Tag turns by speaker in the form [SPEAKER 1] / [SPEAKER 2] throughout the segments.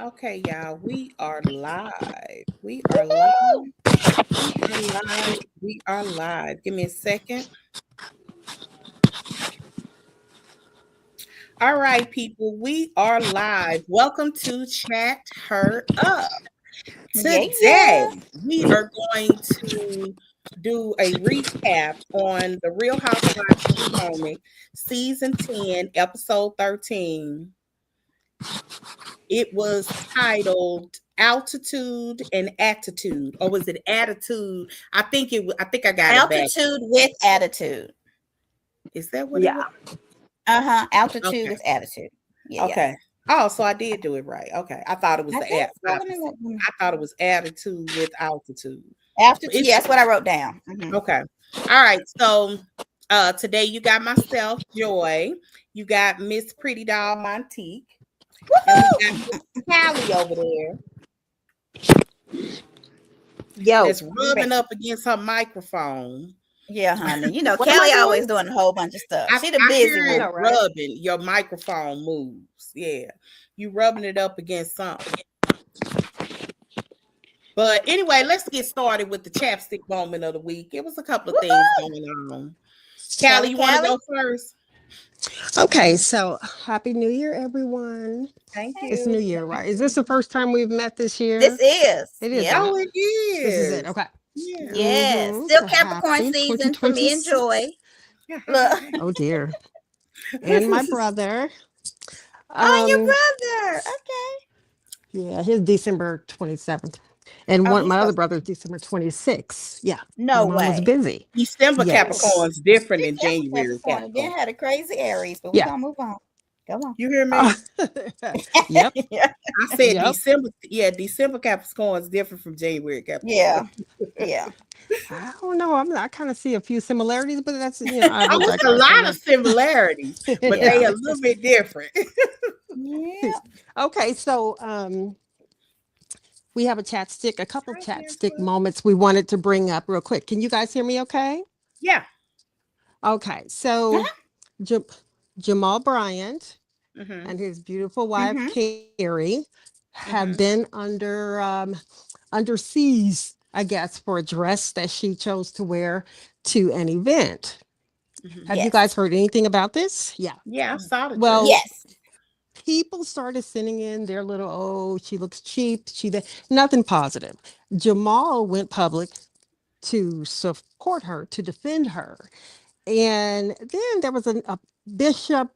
[SPEAKER 1] Okay, y'all, we are live. We are live. We are live. We are live. Give me a second. All right, people, we are live. Welcome to Chat Her Up.
[SPEAKER 2] Yeah,
[SPEAKER 1] Today,
[SPEAKER 2] yeah.
[SPEAKER 1] we are going to do a recap on the Real Housewives of Potomac, Season 10, Episode 13. It was titled Altitude and Attitude, or was it Attitude? I think I got it back.
[SPEAKER 2] Altitude with attitude.
[SPEAKER 1] Is that what it
[SPEAKER 3] Yeah.
[SPEAKER 1] was?
[SPEAKER 2] Altitude
[SPEAKER 1] Okay.
[SPEAKER 2] with attitude. Yeah, yeah.
[SPEAKER 1] Okay. Oh, so I did do it right. Okay. I thought it was
[SPEAKER 2] I
[SPEAKER 1] the
[SPEAKER 2] think so. Let me
[SPEAKER 1] opposite.
[SPEAKER 2] look.
[SPEAKER 1] I thought it was attitude with altitude.
[SPEAKER 2] Altitude.
[SPEAKER 1] It's
[SPEAKER 2] Yeah, that's what I wrote down.
[SPEAKER 1] okay. All right. So today you got myself, Joy. You got Miss Pretty Doll Montique. And we got Miss Callie over there.
[SPEAKER 3] Yo.
[SPEAKER 1] That's rubbing up against her microphone.
[SPEAKER 2] Yeah, honey. You know,
[SPEAKER 3] What am I
[SPEAKER 2] Kelly
[SPEAKER 3] doing?
[SPEAKER 2] always doing a whole bunch of stuff.
[SPEAKER 1] I
[SPEAKER 2] She the busy
[SPEAKER 1] hear
[SPEAKER 3] I
[SPEAKER 1] it
[SPEAKER 3] know,
[SPEAKER 2] one.
[SPEAKER 3] right?
[SPEAKER 1] rubbing. Your microphone moves. Yeah. You rubbing it up against something. But anyway, let's get started with the chapstick moment of the week. It was a couple of things going on. Callie, you want to go first?
[SPEAKER 3] Okay, so Happy New Year, everyone.
[SPEAKER 1] Thank
[SPEAKER 3] It's New
[SPEAKER 1] you.
[SPEAKER 3] Year, right? Is this the first time we've met this year?
[SPEAKER 2] This is.
[SPEAKER 3] It is.
[SPEAKER 2] Yep.
[SPEAKER 3] Isn't
[SPEAKER 1] Oh,
[SPEAKER 3] it?
[SPEAKER 1] it
[SPEAKER 3] This is
[SPEAKER 1] is.
[SPEAKER 3] it. Okay.
[SPEAKER 1] Yeah.
[SPEAKER 2] Yes. Still
[SPEAKER 3] So
[SPEAKER 2] Capricorn
[SPEAKER 3] happy
[SPEAKER 2] season for me and Joy.
[SPEAKER 3] 2026.
[SPEAKER 2] Look.
[SPEAKER 3] Oh dear. And my brother.
[SPEAKER 2] Oh, your
[SPEAKER 3] Um,
[SPEAKER 2] brother. Okay.
[SPEAKER 3] yeah, his December 27th. And
[SPEAKER 2] Oh,
[SPEAKER 3] one
[SPEAKER 2] he's
[SPEAKER 3] my other
[SPEAKER 2] supposed
[SPEAKER 3] brother's December 26th. Yeah.
[SPEAKER 2] No
[SPEAKER 3] My mom was
[SPEAKER 2] way.
[SPEAKER 3] busy.
[SPEAKER 1] December
[SPEAKER 3] Yes.
[SPEAKER 1] Capricorn's different than
[SPEAKER 2] December
[SPEAKER 1] January
[SPEAKER 2] Capricorn. Then
[SPEAKER 1] Capricorn.
[SPEAKER 2] had a crazy Aries, but we're
[SPEAKER 3] Yeah.
[SPEAKER 2] gonna move on. Come on.
[SPEAKER 1] You hear me?
[SPEAKER 3] Yep.
[SPEAKER 2] Yeah.
[SPEAKER 1] I said
[SPEAKER 3] Yep.
[SPEAKER 1] December. Yeah, December Capricorn is different from January Capricorn.
[SPEAKER 2] Yeah. Yeah.
[SPEAKER 3] I don't know. I kind of see a few similarities, but that's I
[SPEAKER 1] Oh,
[SPEAKER 3] will
[SPEAKER 1] it's a
[SPEAKER 3] digress.
[SPEAKER 1] lot of similarities, but they
[SPEAKER 2] Yeah.
[SPEAKER 1] a little bit different.
[SPEAKER 2] Yeah.
[SPEAKER 3] Okay, so we have a couple
[SPEAKER 1] Hi,
[SPEAKER 3] chat stick
[SPEAKER 1] Angela.
[SPEAKER 3] moments we wanted to bring up real quick. Can you guys hear me okay?
[SPEAKER 1] Yeah.
[SPEAKER 3] Okay, so
[SPEAKER 2] Uh-huh.
[SPEAKER 3] Ja- Jamal Bryant
[SPEAKER 1] Mm-hmm.
[SPEAKER 3] and his beautiful wife
[SPEAKER 2] Mm-hmm.
[SPEAKER 3] Carrie have
[SPEAKER 1] Mm-hmm.
[SPEAKER 3] been under siege, I guess, for a dress that she chose to wear to an event.
[SPEAKER 1] Mm-hmm.
[SPEAKER 3] Have you
[SPEAKER 2] Yes.
[SPEAKER 3] guys heard anything about this? Yeah.
[SPEAKER 1] Yeah, I saw the dress.
[SPEAKER 3] Well,
[SPEAKER 2] Yes.
[SPEAKER 3] people started sending in their little, oh, she looks cheap. Nothing positive. Jamal went public to support her, to defend her. And then there was a bishop,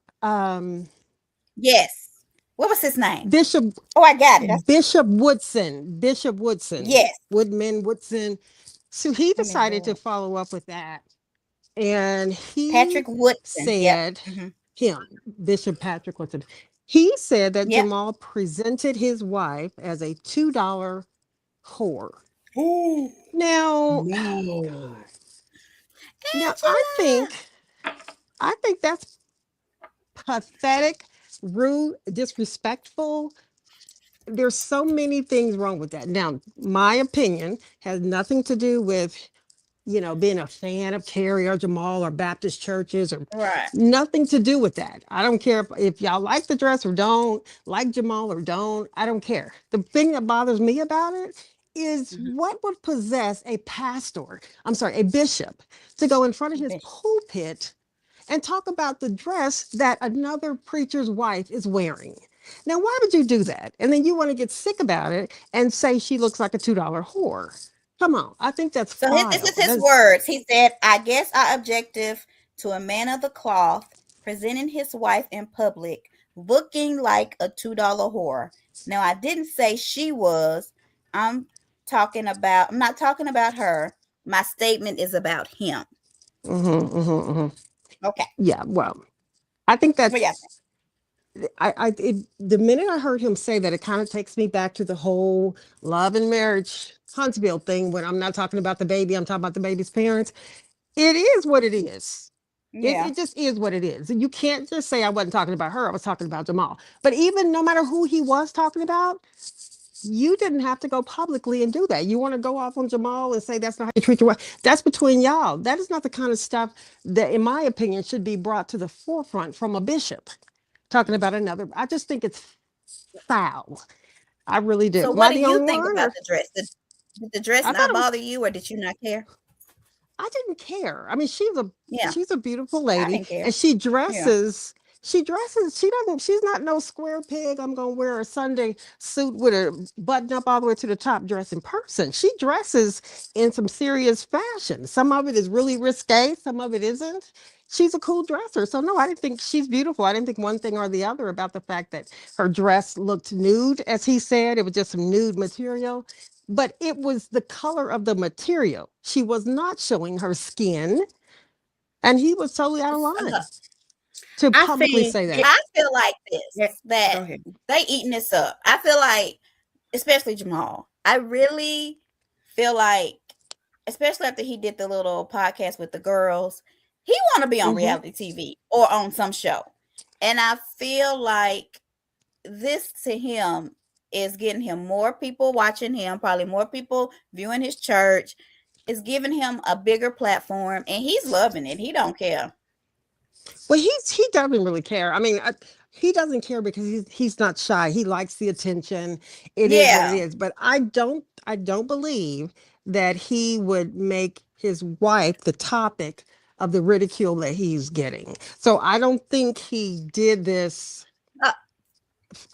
[SPEAKER 2] Yes. What was his name?
[SPEAKER 3] Bishop,
[SPEAKER 2] Oh, I got it.
[SPEAKER 3] Bishop Woodson,
[SPEAKER 2] Yes.
[SPEAKER 3] Woodson. So he
[SPEAKER 2] Let me
[SPEAKER 3] decided to
[SPEAKER 2] look.
[SPEAKER 3] follow up with that. And he
[SPEAKER 2] Patrick Woodson. Yep.
[SPEAKER 3] said,
[SPEAKER 2] Mm-hmm.
[SPEAKER 3] him, Bishop Patrick Woodson, he said that
[SPEAKER 2] Yep.
[SPEAKER 3] Jamal presented his wife as a $2 whore.
[SPEAKER 1] Oh
[SPEAKER 3] Now,
[SPEAKER 1] no.
[SPEAKER 3] now
[SPEAKER 2] Angela.
[SPEAKER 3] I think that's pathetic, rude, disrespectful. There's so many things wrong with that. Now, my opinion has nothing to do with being a fan of Carrie or Jamal or Baptist churches or
[SPEAKER 2] Right.
[SPEAKER 3] nothing to do with that. I don't care if y'all like the dress or don't, like Jamal or don't. I don't care. The thing that bothers me about it is
[SPEAKER 1] Mhm.
[SPEAKER 3] what would possess a bishop, to go in front of his
[SPEAKER 2] Bishop.
[SPEAKER 3] pulpit and talk about the dress that another preacher's wife is wearing. Now, why would you do that? And then you want to get sick about it and say she looks like a $2 whore. Come on. I think that's
[SPEAKER 2] So this is
[SPEAKER 3] vile.
[SPEAKER 2] his words. He said, I guess our objective to a man of the cloth, presenting his wife in public, looking like a $2 whore. Now, I didn't say she was. I'm I'm not talking about her. My statement is about him. Okay.
[SPEAKER 3] Yeah, well, I think
[SPEAKER 2] What y'all
[SPEAKER 3] that's
[SPEAKER 2] think?
[SPEAKER 3] the minute I heard him say that, it kind of takes me back to the whole love and marriage Huntsville thing. When I'm not talking about the baby, I'm talking about the baby's parents. It is what it is. It,
[SPEAKER 2] Yeah.
[SPEAKER 3] it just is what it is. And you can't just say I wasn't talking about her, I was talking about Jamal. But even no matter who he was talking about, you didn't have to go publicly and do that. You want to go off on Jamal and say that's not how you treat your wife. That's between y'all. That is not the kind of stuff that, in my opinion, should be brought to the forefront from a bishop talking about another. I just think it's foul. I really do.
[SPEAKER 2] So
[SPEAKER 3] Am
[SPEAKER 2] what
[SPEAKER 3] I
[SPEAKER 2] do
[SPEAKER 3] the
[SPEAKER 2] you
[SPEAKER 3] only
[SPEAKER 2] think
[SPEAKER 3] one?
[SPEAKER 2] about
[SPEAKER 3] Or
[SPEAKER 2] the dress? Did the dress
[SPEAKER 3] I thought
[SPEAKER 2] not
[SPEAKER 3] it was
[SPEAKER 2] bother you, or did you not care?
[SPEAKER 3] I didn't care. I mean,
[SPEAKER 2] Yeah,
[SPEAKER 3] she's a beautiful
[SPEAKER 2] I
[SPEAKER 3] lady,
[SPEAKER 2] didn't care.
[SPEAKER 3] and
[SPEAKER 2] Yeah.
[SPEAKER 3] she dresses. She doesn't. She's not no square pig. I'm gonna wear a Sunday suit with a button up all the way to the top dress in person. She dresses in some serious fashion. Some of it is really risque. Some of it isn't. She's a cool dresser. So no, I didn't think she's beautiful. I didn't think one thing or the other about the fact that her dress looked nude, as he said. It was just some nude material, but it was the color of the material. She was not showing her skin, and he was totally out of line to
[SPEAKER 1] I
[SPEAKER 3] publicly
[SPEAKER 1] think
[SPEAKER 3] say that.
[SPEAKER 1] it,
[SPEAKER 2] I feel like
[SPEAKER 1] yeah,
[SPEAKER 2] this, that
[SPEAKER 1] go ahead.
[SPEAKER 2] they eating this up. I feel like, especially Jamal, I really feel like, especially after he did the little podcast with the girls, he want to be on
[SPEAKER 3] Hmm.
[SPEAKER 2] reality TV or on some show. And I feel like this to him is getting him more people watching him, probably more people viewing his church. It's giving him a bigger platform, and he's loving it. He don't care.
[SPEAKER 3] Well, he doesn't really care. I mean, he doesn't care because he's not shy. He likes the attention. It is what it
[SPEAKER 2] Yeah.
[SPEAKER 3] is. But I don't believe that he would make his wife the topic of the ridicule that he's getting. So I don't think he did this.
[SPEAKER 2] Uh,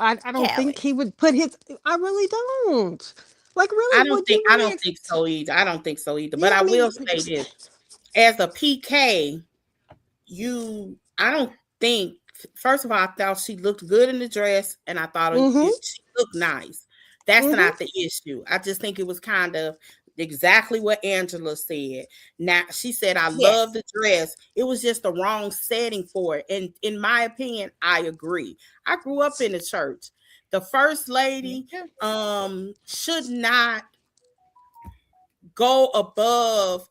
[SPEAKER 3] I don't think
[SPEAKER 2] Callie.
[SPEAKER 3] he would put his. I really don't. Like,
[SPEAKER 1] I
[SPEAKER 3] really,
[SPEAKER 1] don't
[SPEAKER 3] would
[SPEAKER 1] think
[SPEAKER 3] you
[SPEAKER 1] I
[SPEAKER 3] really?
[SPEAKER 1] don't think so either. I don't think so either. But
[SPEAKER 3] Yeah,
[SPEAKER 1] I
[SPEAKER 3] I
[SPEAKER 1] will
[SPEAKER 3] mean,
[SPEAKER 1] say this. As a PK, I don't think, first of all, I thought she looked good in the dress, and I thought
[SPEAKER 3] mm-hmm,
[SPEAKER 1] she looked nice. That's
[SPEAKER 3] mm-hmm.
[SPEAKER 1] not the issue. I just think it was kind of exactly what Angela said. Now, she said, I love
[SPEAKER 2] Yes.
[SPEAKER 1] the dress. It was just the wrong setting for it. And in my opinion, I agree. I grew up in the church. The first
[SPEAKER 2] Me
[SPEAKER 1] lady
[SPEAKER 2] too.
[SPEAKER 1] should not go above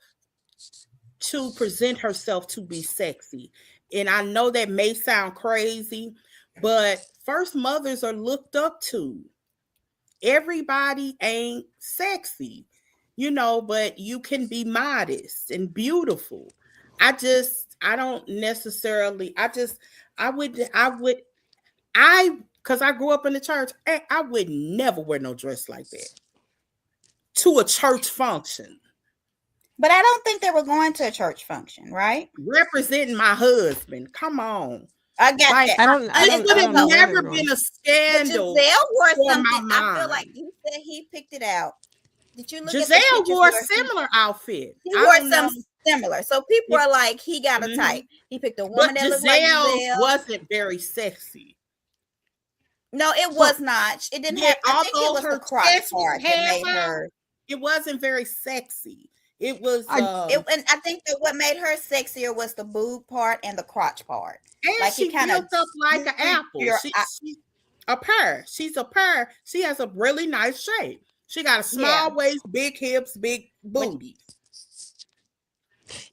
[SPEAKER 1] to present herself to be sexy. And I know that may sound crazy, but first mothers are looked up to. Everybody ain't sexy, but you can be modest and beautiful. I don't necessarily, I because I grew up in the church, I would never wear no dress like that to a church function.
[SPEAKER 2] But I don't think they were going to a church function, right?
[SPEAKER 1] Representing my husband. Come on.
[SPEAKER 2] I got
[SPEAKER 1] Like,
[SPEAKER 2] that.
[SPEAKER 1] it would
[SPEAKER 3] I
[SPEAKER 1] have
[SPEAKER 3] don't know
[SPEAKER 2] So,
[SPEAKER 3] where they're
[SPEAKER 1] never
[SPEAKER 3] going.
[SPEAKER 1] been a
[SPEAKER 2] but
[SPEAKER 1] scandal
[SPEAKER 2] Giselle wore
[SPEAKER 1] for my
[SPEAKER 2] something. I feel like
[SPEAKER 1] mind.
[SPEAKER 2] you said he picked it out. Did you look at the
[SPEAKER 1] Giselle
[SPEAKER 2] pictures
[SPEAKER 1] wore a
[SPEAKER 2] where
[SPEAKER 1] similar outfit.
[SPEAKER 2] he
[SPEAKER 1] I
[SPEAKER 2] wore
[SPEAKER 1] don't know.
[SPEAKER 2] some similar? So people
[SPEAKER 1] It,
[SPEAKER 2] are like, he got a type.
[SPEAKER 1] mhm.
[SPEAKER 2] He picked a woman
[SPEAKER 1] But
[SPEAKER 2] that looked like
[SPEAKER 1] Giselle's
[SPEAKER 2] Giselle.
[SPEAKER 1] wasn't very sexy.
[SPEAKER 2] No, it
[SPEAKER 3] So
[SPEAKER 2] was not. It didn't
[SPEAKER 1] Yeah,
[SPEAKER 2] have. I think it
[SPEAKER 1] although
[SPEAKER 2] was the
[SPEAKER 1] her
[SPEAKER 2] crotch
[SPEAKER 1] chest was
[SPEAKER 2] part that
[SPEAKER 1] half
[SPEAKER 2] made
[SPEAKER 1] out,
[SPEAKER 2] her.
[SPEAKER 1] it wasn't very sexy. It was
[SPEAKER 3] I
[SPEAKER 2] And I think that what made her sexier was the boob part and the crotch part.
[SPEAKER 1] and
[SPEAKER 2] Like it
[SPEAKER 1] she
[SPEAKER 2] kind of
[SPEAKER 1] built up like
[SPEAKER 2] drew
[SPEAKER 1] an apple.
[SPEAKER 2] your eye.
[SPEAKER 1] She a pear. She's a pear. She has a really nice shape. She got a
[SPEAKER 2] Yeah,
[SPEAKER 1] small waist, big hips, big
[SPEAKER 2] but
[SPEAKER 1] booty.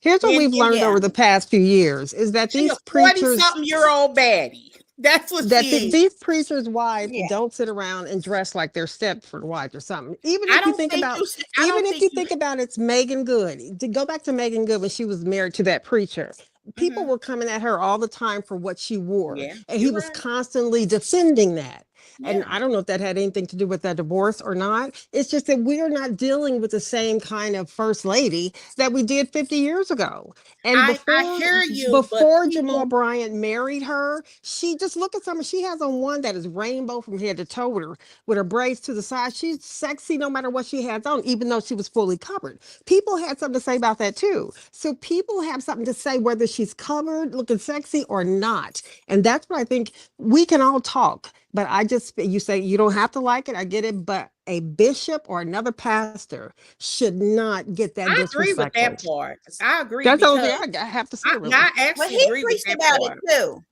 [SPEAKER 3] Here's what we've
[SPEAKER 1] And
[SPEAKER 3] learned
[SPEAKER 2] yeah,
[SPEAKER 3] over the past few years is that
[SPEAKER 1] she a
[SPEAKER 3] these
[SPEAKER 1] 40
[SPEAKER 3] preachers
[SPEAKER 1] something year old baddie. That's what she is.
[SPEAKER 3] these preachers' wives
[SPEAKER 2] yeah.
[SPEAKER 3] don't sit around and dress like their Stepford wife or something. Even
[SPEAKER 1] I
[SPEAKER 3] if you
[SPEAKER 1] don't
[SPEAKER 3] think
[SPEAKER 1] think
[SPEAKER 3] about,
[SPEAKER 1] you should. I
[SPEAKER 3] even
[SPEAKER 1] don't
[SPEAKER 3] if
[SPEAKER 1] think
[SPEAKER 3] you
[SPEAKER 1] you.
[SPEAKER 3] think about it's Megan Good. To go back to Megan Good when she was married to that preacher, people
[SPEAKER 1] Mhm.
[SPEAKER 3] were coming at her all the time for what she wore,
[SPEAKER 1] Yeah,
[SPEAKER 3] and he
[SPEAKER 1] you're
[SPEAKER 3] was
[SPEAKER 1] right.
[SPEAKER 3] constantly defending that. And
[SPEAKER 1] Yeah,
[SPEAKER 3] I don't know if that had anything to do with that divorce or not. It's just that we're not dealing with the same kind of first lady that we did 50 years ago. And
[SPEAKER 1] I hear you, but
[SPEAKER 3] before Jamal
[SPEAKER 1] people.
[SPEAKER 3] Bryant married her, she just look at something. She has on one that is rainbow from head to toe with her braids to the side. She's sexy no matter what she has on, even though she was fully covered. People had something to say about that too. So people have something to say whether she's covered, looking sexy or not. And that's what I think we can all talk. But you say you don't have to like it. I get it. But a bishop or another pastor should not get that
[SPEAKER 1] I agree with
[SPEAKER 3] disrespectful.
[SPEAKER 1] that part. I agree
[SPEAKER 3] That's the only
[SPEAKER 1] because
[SPEAKER 3] thing I have to say, really.
[SPEAKER 1] I
[SPEAKER 2] Well,
[SPEAKER 1] actually
[SPEAKER 2] he
[SPEAKER 1] agree with
[SPEAKER 2] preached
[SPEAKER 1] that
[SPEAKER 2] about it
[SPEAKER 1] part.
[SPEAKER 2] too.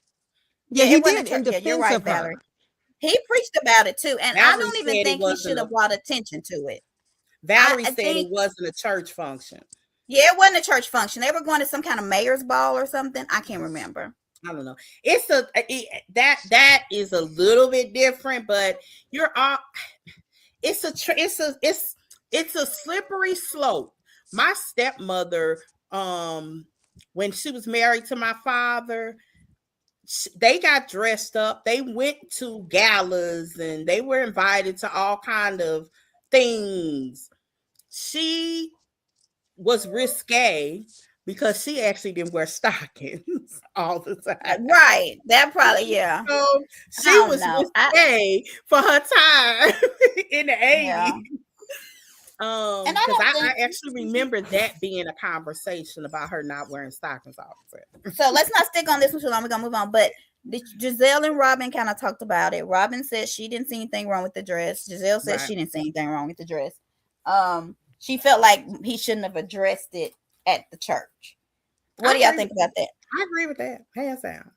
[SPEAKER 3] Yeah,
[SPEAKER 2] Yeah,
[SPEAKER 3] he
[SPEAKER 2] it wasn't a
[SPEAKER 3] did in
[SPEAKER 2] church. Yeah, you're
[SPEAKER 3] defense
[SPEAKER 2] right,
[SPEAKER 3] of
[SPEAKER 2] Valerie.
[SPEAKER 3] her.
[SPEAKER 2] He preached about it too, and I
[SPEAKER 1] Valerie
[SPEAKER 2] don't even
[SPEAKER 1] said it
[SPEAKER 2] think he
[SPEAKER 1] wasn't
[SPEAKER 2] should
[SPEAKER 1] a.
[SPEAKER 2] have brought attention to it.
[SPEAKER 1] Valerie
[SPEAKER 2] I
[SPEAKER 1] said it
[SPEAKER 2] think,
[SPEAKER 1] wasn't a church function.
[SPEAKER 2] yeah, it wasn't a church function. They were going to some kind of mayor's ball or something. I can't remember.
[SPEAKER 1] I don't know. That is a little bit different, but you're all. It's a slippery slope. My stepmother, when she was married to my father, they got dressed up. They went to galas and they were invited to all kind of things. She was risque because she actually didn't wear stockings all the time.
[SPEAKER 2] Right. That probably, yeah.
[SPEAKER 1] So
[SPEAKER 2] I
[SPEAKER 1] she
[SPEAKER 2] don't
[SPEAKER 1] was
[SPEAKER 2] know.
[SPEAKER 1] risque for her time in the
[SPEAKER 2] Yeah.
[SPEAKER 1] 80s.
[SPEAKER 2] And I
[SPEAKER 1] Because
[SPEAKER 2] don't
[SPEAKER 1] I
[SPEAKER 2] think
[SPEAKER 1] actually remember that being a conversation about her not wearing stockings all the time.
[SPEAKER 2] so. Let's not stick on this one too long. We're gonna move on. But Giselle and Robin kind of talked about it. Robin said she didn't see anything wrong with the dress. Giselle said
[SPEAKER 1] Right.
[SPEAKER 2] she didn't see anything wrong with the dress. She felt like he shouldn't have addressed it at the church. What do y'all think about that?
[SPEAKER 1] I agree with that. Hands down.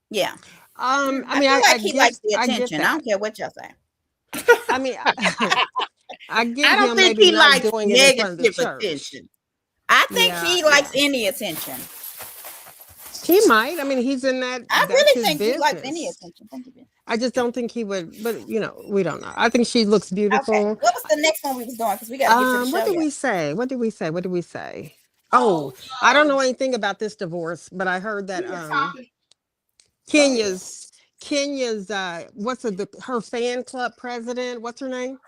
[SPEAKER 2] Yeah.
[SPEAKER 3] I mean,
[SPEAKER 2] I feel like he likes the
[SPEAKER 3] I get
[SPEAKER 2] attention. I
[SPEAKER 3] that.
[SPEAKER 2] don't care what y'all say.
[SPEAKER 3] I mean, I get
[SPEAKER 1] I don't
[SPEAKER 3] him
[SPEAKER 1] think
[SPEAKER 3] maybe
[SPEAKER 1] he
[SPEAKER 3] not
[SPEAKER 1] likes
[SPEAKER 3] doing it in front of the
[SPEAKER 1] negative
[SPEAKER 3] church.
[SPEAKER 1] attention.
[SPEAKER 2] I think
[SPEAKER 3] Yeah,
[SPEAKER 2] he likes
[SPEAKER 3] yeah.
[SPEAKER 2] any attention.
[SPEAKER 3] He might. I mean, he's in that.
[SPEAKER 2] I
[SPEAKER 3] That's
[SPEAKER 2] really
[SPEAKER 3] his
[SPEAKER 2] think he likes
[SPEAKER 3] business.
[SPEAKER 2] any attention. Thank you.
[SPEAKER 3] I just don't think he would. But you know, we don't know. I think she looks
[SPEAKER 2] Okay.
[SPEAKER 3] beautiful.
[SPEAKER 2] What was the next one we was doing? Because we got to get to the show.
[SPEAKER 3] What did
[SPEAKER 2] yet.
[SPEAKER 3] we say? What did we say? What did we say? Oh, I don't know anything about this divorce, but I heard that Kenya's what's her fan club president? What's her name?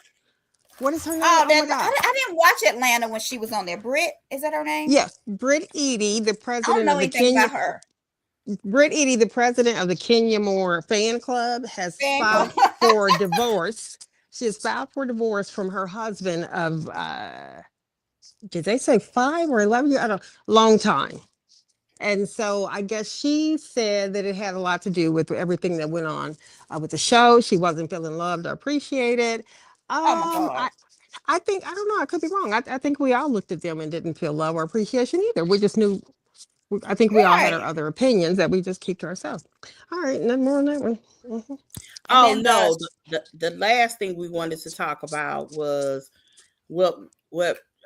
[SPEAKER 3] What is her name?
[SPEAKER 2] Oh,
[SPEAKER 3] Oh my
[SPEAKER 2] that
[SPEAKER 3] God.
[SPEAKER 2] I didn't watch Atlanta when she was on there. Britt, is that her name?
[SPEAKER 3] Yes, Britt Eady, the
[SPEAKER 2] I don't
[SPEAKER 3] president
[SPEAKER 2] know
[SPEAKER 3] of the
[SPEAKER 2] anything
[SPEAKER 3] Kenya.
[SPEAKER 2] about her.
[SPEAKER 3] Britt Eady, the president of the Kenya Moore fan club, has
[SPEAKER 2] Fan
[SPEAKER 3] filed
[SPEAKER 2] club.
[SPEAKER 3] for divorce. She has filed for divorce from her husband of did they say 5 or 11 years? I don't long time. And so I guess she said that it had a lot to do with everything that went on with the show. She wasn't feeling loved or appreciated.
[SPEAKER 2] Oh my God.
[SPEAKER 3] I think I don't know. I could be wrong. I think we all looked at them and didn't feel love or appreciation either. We just knew. I think we all had our
[SPEAKER 2] Right.
[SPEAKER 3] other opinions that we just keep to ourselves. All right, no more on that one. Mhm.
[SPEAKER 2] And
[SPEAKER 1] Oh
[SPEAKER 2] then
[SPEAKER 1] no, the last thing we wanted to talk about was what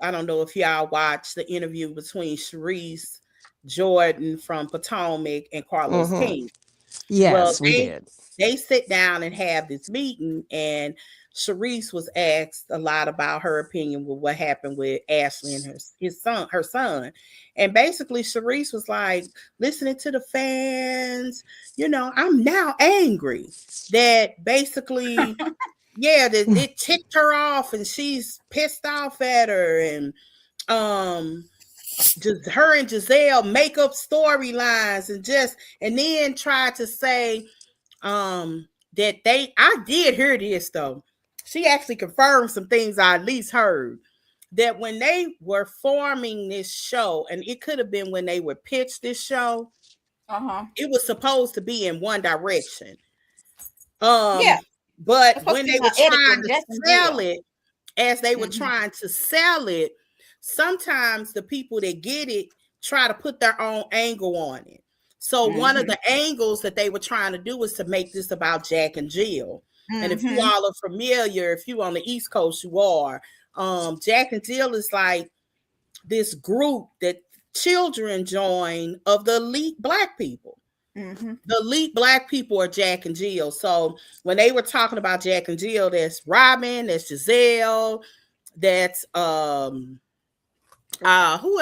[SPEAKER 1] I don't know if y'all watched the interview between Sharice Jordan from Potomac and Carlos
[SPEAKER 3] Mhm.
[SPEAKER 1] King. Well,
[SPEAKER 3] Yes, we did.
[SPEAKER 1] they sit down and have this meeting, and Sharice was asked a lot about her opinion with what happened with Ashley and her son. And basically Sharice was like, listening to the fans, I'm now angry that basically that it ticked her off and she's pissed off at her, and just her and Giselle make up storylines and then try to say that I did hear this though. She actually confirmed some things I at least heard, that when they were forming this show, and it could have been when they would pitch this show, it was supposed to be in one direction.
[SPEAKER 2] yeah,
[SPEAKER 1] But
[SPEAKER 2] it's supposed
[SPEAKER 1] when
[SPEAKER 2] to be
[SPEAKER 1] they were
[SPEAKER 2] my editor,
[SPEAKER 1] trying to
[SPEAKER 2] Justin
[SPEAKER 1] sell
[SPEAKER 2] Gill.
[SPEAKER 1] it, as they were
[SPEAKER 2] Mhm.
[SPEAKER 1] trying to sell it, sometimes the people that get it try to put their own angle on it. So one of the angles that they were trying to do was to make this about Jack and Jill. And if you all are familiar, if you on the East Coast, you are. Jack and Jill is like this group that children join of the elite Black people. The elite Black people are Jack and Jill. So when they were talking about Jack and Jill, that's Robin, that's Giselle, that's who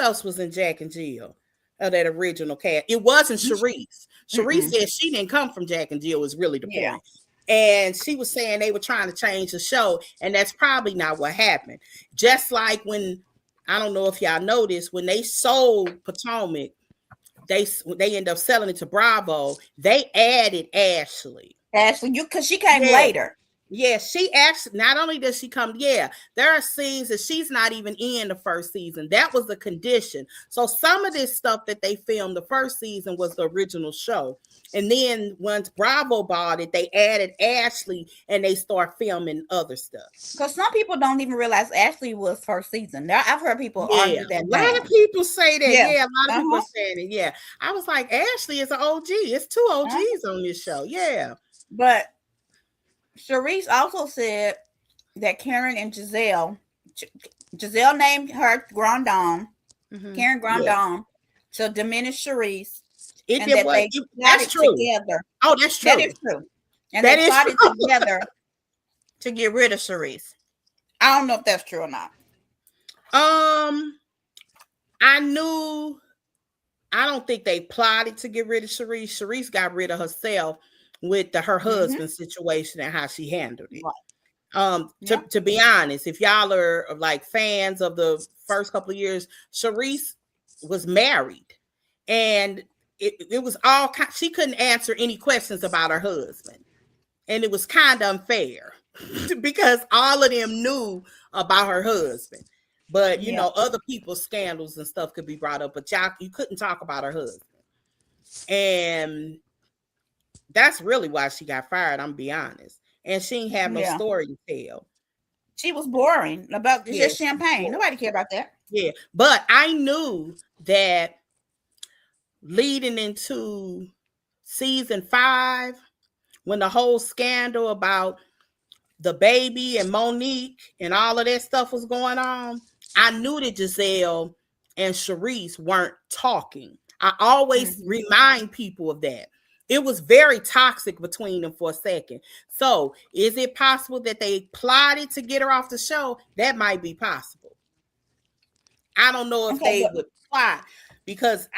[SPEAKER 1] else was in Jack and Jill? That original cast. It wasn't Sharice. Sharice said she didn't come from Jack and Jill, was really the point. And she was saying they were trying to change the show, and that's probably not what happened. Just like when, I don't know if y'all noticed, when they sold Potomac, they end up selling it to Bravo. They added Ashley.
[SPEAKER 2] Ashley, because she came later.
[SPEAKER 1] Yeah, she actually, not only does she come, there are scenes that she's not even in the first season. That was the condition. So some of this stuff that they filmed the first season was the original show. And then once Bravo bought it, they added Ashley and they start filming other stuff.
[SPEAKER 2] Because some people don't even realize Ashley was first season. I've heard people argue that.
[SPEAKER 1] A lot of people say that. Yeah, a lot of people are saying it. Yeah. I was like, Ashley is an OG. It's 2 OGs on this show. Yeah.
[SPEAKER 2] But Sharice also said that Karen and Giselle named her Grand Dame, Karen Grand Dame, to diminish Sharice.
[SPEAKER 1] That's true.
[SPEAKER 2] Together.
[SPEAKER 1] Oh, that's true.
[SPEAKER 2] That is true. And they plotted together to get rid of Sharice. I don't know if that's true or not.
[SPEAKER 1] I knew I don't think they plotted to get rid of Sharice. Sharice got rid of herself with her husband situation and how she handled it.
[SPEAKER 2] Right.
[SPEAKER 1] To be honest, if y'all are like fans of the first couple of years, Sharice was married, and it was all she couldn't answer any questions about her husband, and it was kind of unfair because all of them knew about her husband. But you know, other people's scandals and stuff could be brought up, but you couldn't talk about her husband. And that's really why she got fired, I'm be honest. And she didn't have no story to tell.
[SPEAKER 2] She was boring about just champagne. Nobody cared about that.
[SPEAKER 1] Yeah. But I knew that leading into season 5, when the whole scandal about the baby and Monique and all of that stuff was going on, I knew that Giselle and Sharice weren't talking. I always remind people of that. It was very toxic between them for a second. So is it possible that they plotted to get her off the show? That might be possible. I don't know if they would plot, because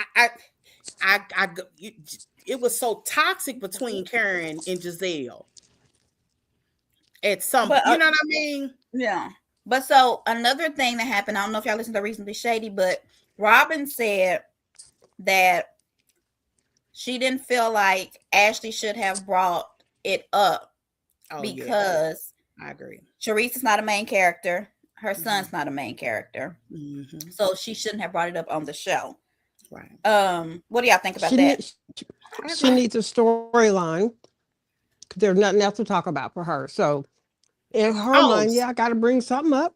[SPEAKER 1] it was so toxic between Karen and Giselle. At some, you know what I mean?
[SPEAKER 2] Yeah. But so another thing that happened, I don't know if y'all listened to Reasonably Shady, but Robin said that she didn't feel like Ashley should have brought it up because
[SPEAKER 1] I agree.
[SPEAKER 2] Sharice is not a main character. Her son's not a main character. So she shouldn't have brought it up on the show.
[SPEAKER 1] Right.
[SPEAKER 2] What do y'all think about that?
[SPEAKER 3] She needs a storyline. There's nothing else to talk about for her. So in her mind, I got to bring something up.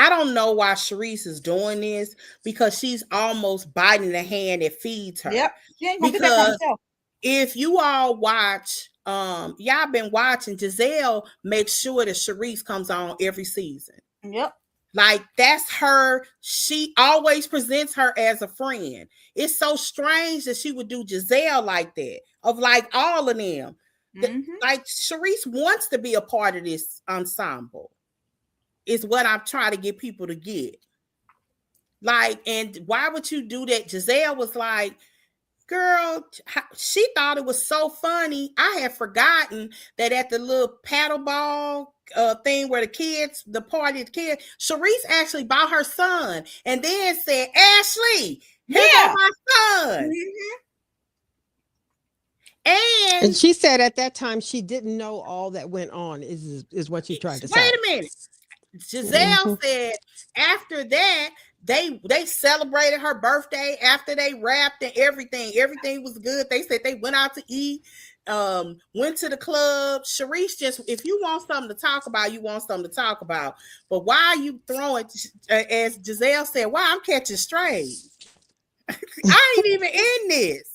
[SPEAKER 1] I don't know why Sharice is doing this, because she's almost biting the hand that feeds her.
[SPEAKER 2] Yep.
[SPEAKER 1] Because if you all watch, y'all been watching, Giselle makes sure that Sharice comes on every season.
[SPEAKER 2] Yep.
[SPEAKER 1] Like, that's her. She always presents her as a friend. It's so strange that she would do Giselle like that, of like all of them. Like, Sharice wants to be a part of this ensemble, is what I'm trying to get people to get. Like, and why would you do that? Giselle was like, girl, she thought it was so funny. I had forgotten that at the little paddle ball thing where the party of the kids, Sharice actually bought her son and then said, Ashley, here go my son.
[SPEAKER 3] And she said at that time she didn't know all that went on, is what she tried to say.
[SPEAKER 1] Wait a minute. Giselle said after that, they celebrated her birthday after they rapped and everything. Everything was good. They said they went out to eat, went to the club. Sharice just, if you want something to talk about, you want something to talk about. But why are you throwing, as Giselle said, why I'm catching strays? I ain't even in this.